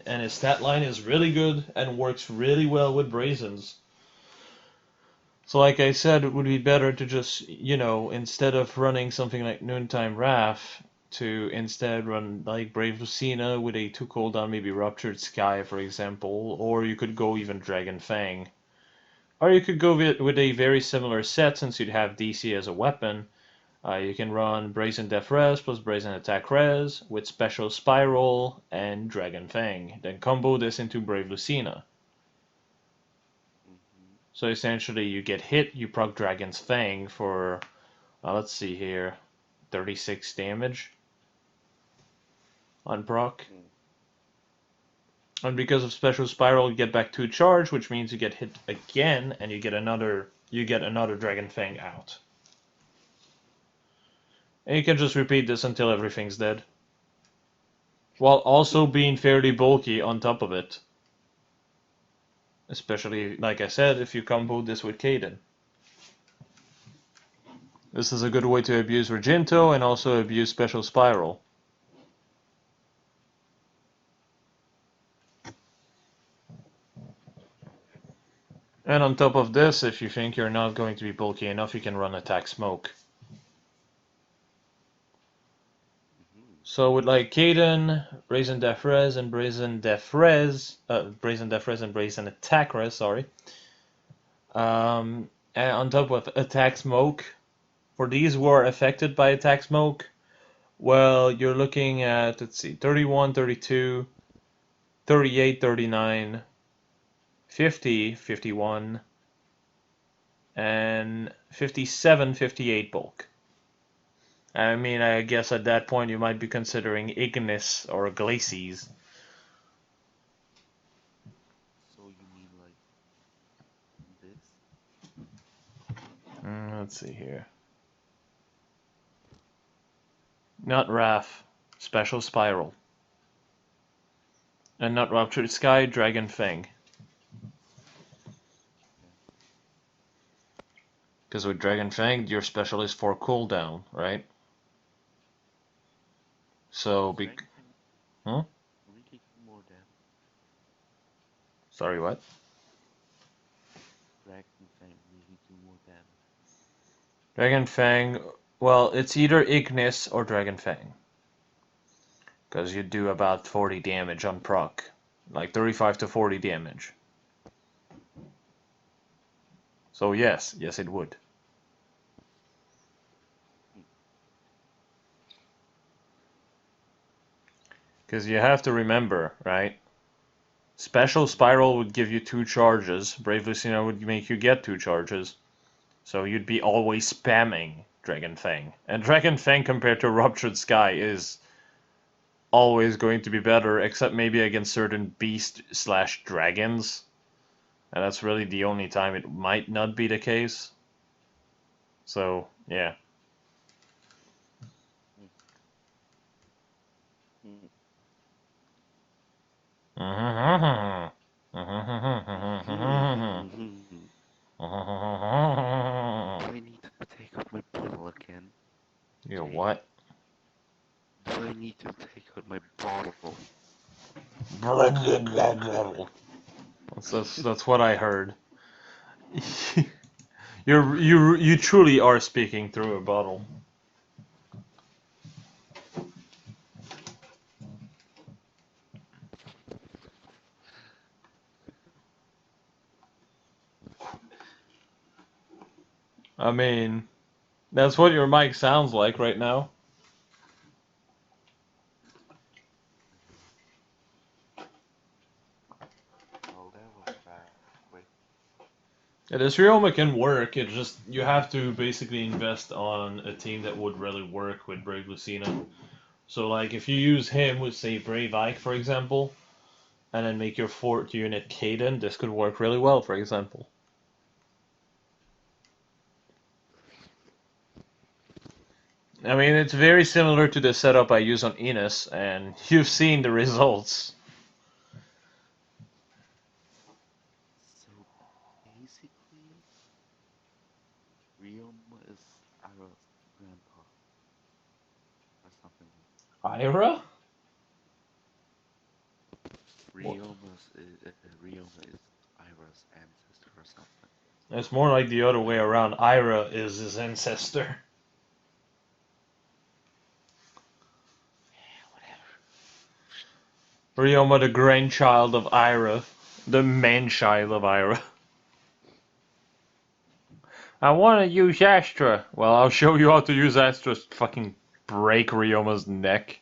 And his stat line is really good and works really well with Brazens. So like I said, it would be better to just, instead of running something like Noontime Wrath, to instead run like Brave Lucina with a 2 cooldown, maybe Ruptured Sky, for example, or you could go even Dragon Fang. Or you could go with a very similar set, since you'd have DC as a weapon. You can run Brazen Def Res plus Brazen Attack Res with Special Spiral and Dragon Fang. Then combo this into Brave Lucina. Mm-hmm. So essentially you get hit, you proc Dragon's Fang for, let's see here, 36 damage on proc. Mm. And because of Special Spiral, you get back 2 charge, which means you get hit again, and you get another Dragon Fang out. And you can just repeat this until everything's dead. While also being fairly bulky on top of it. Especially, like I said, if you combo this with Kaden. This is a good way to abuse Reginto and also abuse Special Spiral. And on top of this, if you think you're not going to be bulky enough, you can run Attack Smoke. Mm-hmm. So with like Kaden, Brazen Def Res, and Brazen Def Res, Brazen Def Res and Brazen Attack Res, sorry. And on top of Attack Smoke, for these who are affected by Attack Smoke, well, you're looking at, let's see, 31, 32, 38, 39, 50, 51, and 57, 58 bulk. I mean, I guess at that point you might be considering Ignis or Glacies. So you mean like this? Let's see here. Not Wrath, Special Spiral. And not Ruptured Sky, Dragon Fang. Because with Dragon Fang, your special is for cooldown, right? So, Dragon Fang only take more damage. Sorry, what? Dragon Fang really do more damage. Dragon Fang, well, it's either Ignis or Dragon Fang. Because you do about 40 damage on proc. Like 35 to 40 damage. So yes, it would. Because you have to remember, right? Special Spiral would give you 2 charges. Brave Lucina would make you get 2 charges. So you'd be always spamming Dragon Fang. And Dragon Fang compared to Ruptured Sky is always going to be better, except maybe against certain beast/dragons. And that's really the only time it might not be the case. So, yeah. I need to take out my bottle again? You know what? Do I need to take out my bottle? That's what I heard. You truly are speaking through a bottle. I mean, that's what your mic sounds like right now. Well, that was fast, quick. Yeah, this Ryoma can work, it just, you have to basically invest on a team that would really work with Brave Lucina. So like, if you use him with, say, Brave Ike, for example, and then make your 4th unit Kaden, this could work really well, for example. I mean, it's very similar to the setup I use on Innis, and you've seen the results. So, basically, Ryoma is Ara's grandpa. Or something. Ira? Ryoma is Ira's ancestor or something. It's more like the other way around. Ira is his ancestor. Yeah, whatever. Ryoma, the grandchild of Ira. The man-child of Ira. I want to use Astra. Well, I'll show you how to use Astra. Fucking break Ryoma's neck.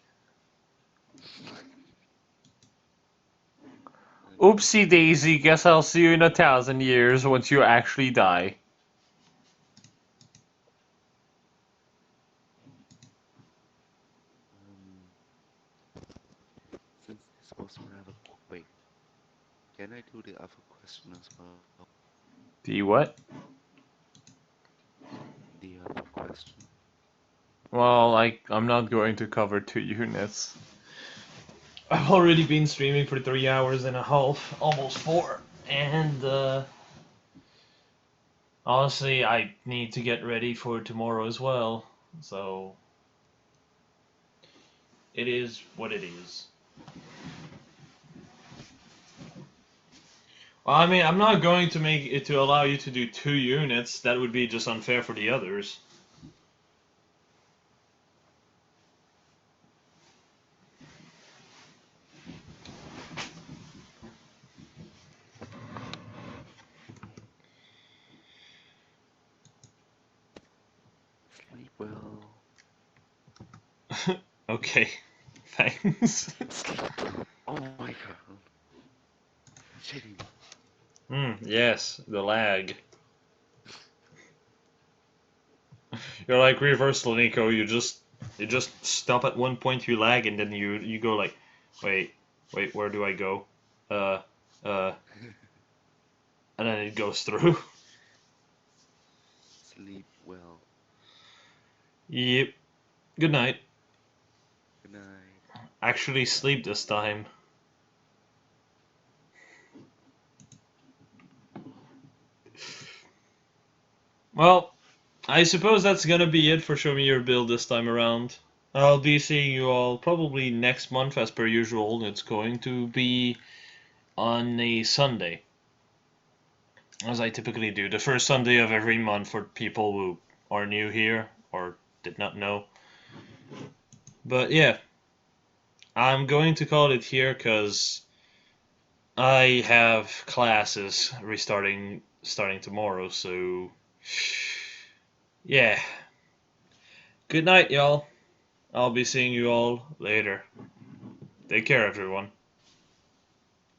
Oopsie daisy, guess I'll see you in 1,000 years once you actually die. Since this was rather quick, can I do the other question as well? The what? The other question. Well, I'm not going to cover 2 units. I've already been streaming for 3 hours and a half, almost 4, and honestly, I need to get ready for tomorrow as well, so it is what it is. Well, I mean, I'm not going to make it to allow you to do 2 units. That would be just unfair for the others. Sleep well. Okay, thanks. Sleep well. Oh my god. shitting. Yes, the lag. You're like reversal, Nico. You just stop at one point, you lag, and then you go like, wait, where do I go? Uh, and then it goes through. Sleep well. Yep. Good night. Good night. Actually, sleep this time. Well, I suppose that's gonna be it for Show Me Your Build this time around. I'll be seeing you all probably next month as per usual. It's going to be on a Sunday, as I typically do. The first Sunday of every month for people who are new here or did not know. But yeah, I'm going to call it here because I have classes starting tomorrow, so yeah. Good night, y'all. I'll be seeing you all later. Take care, everyone.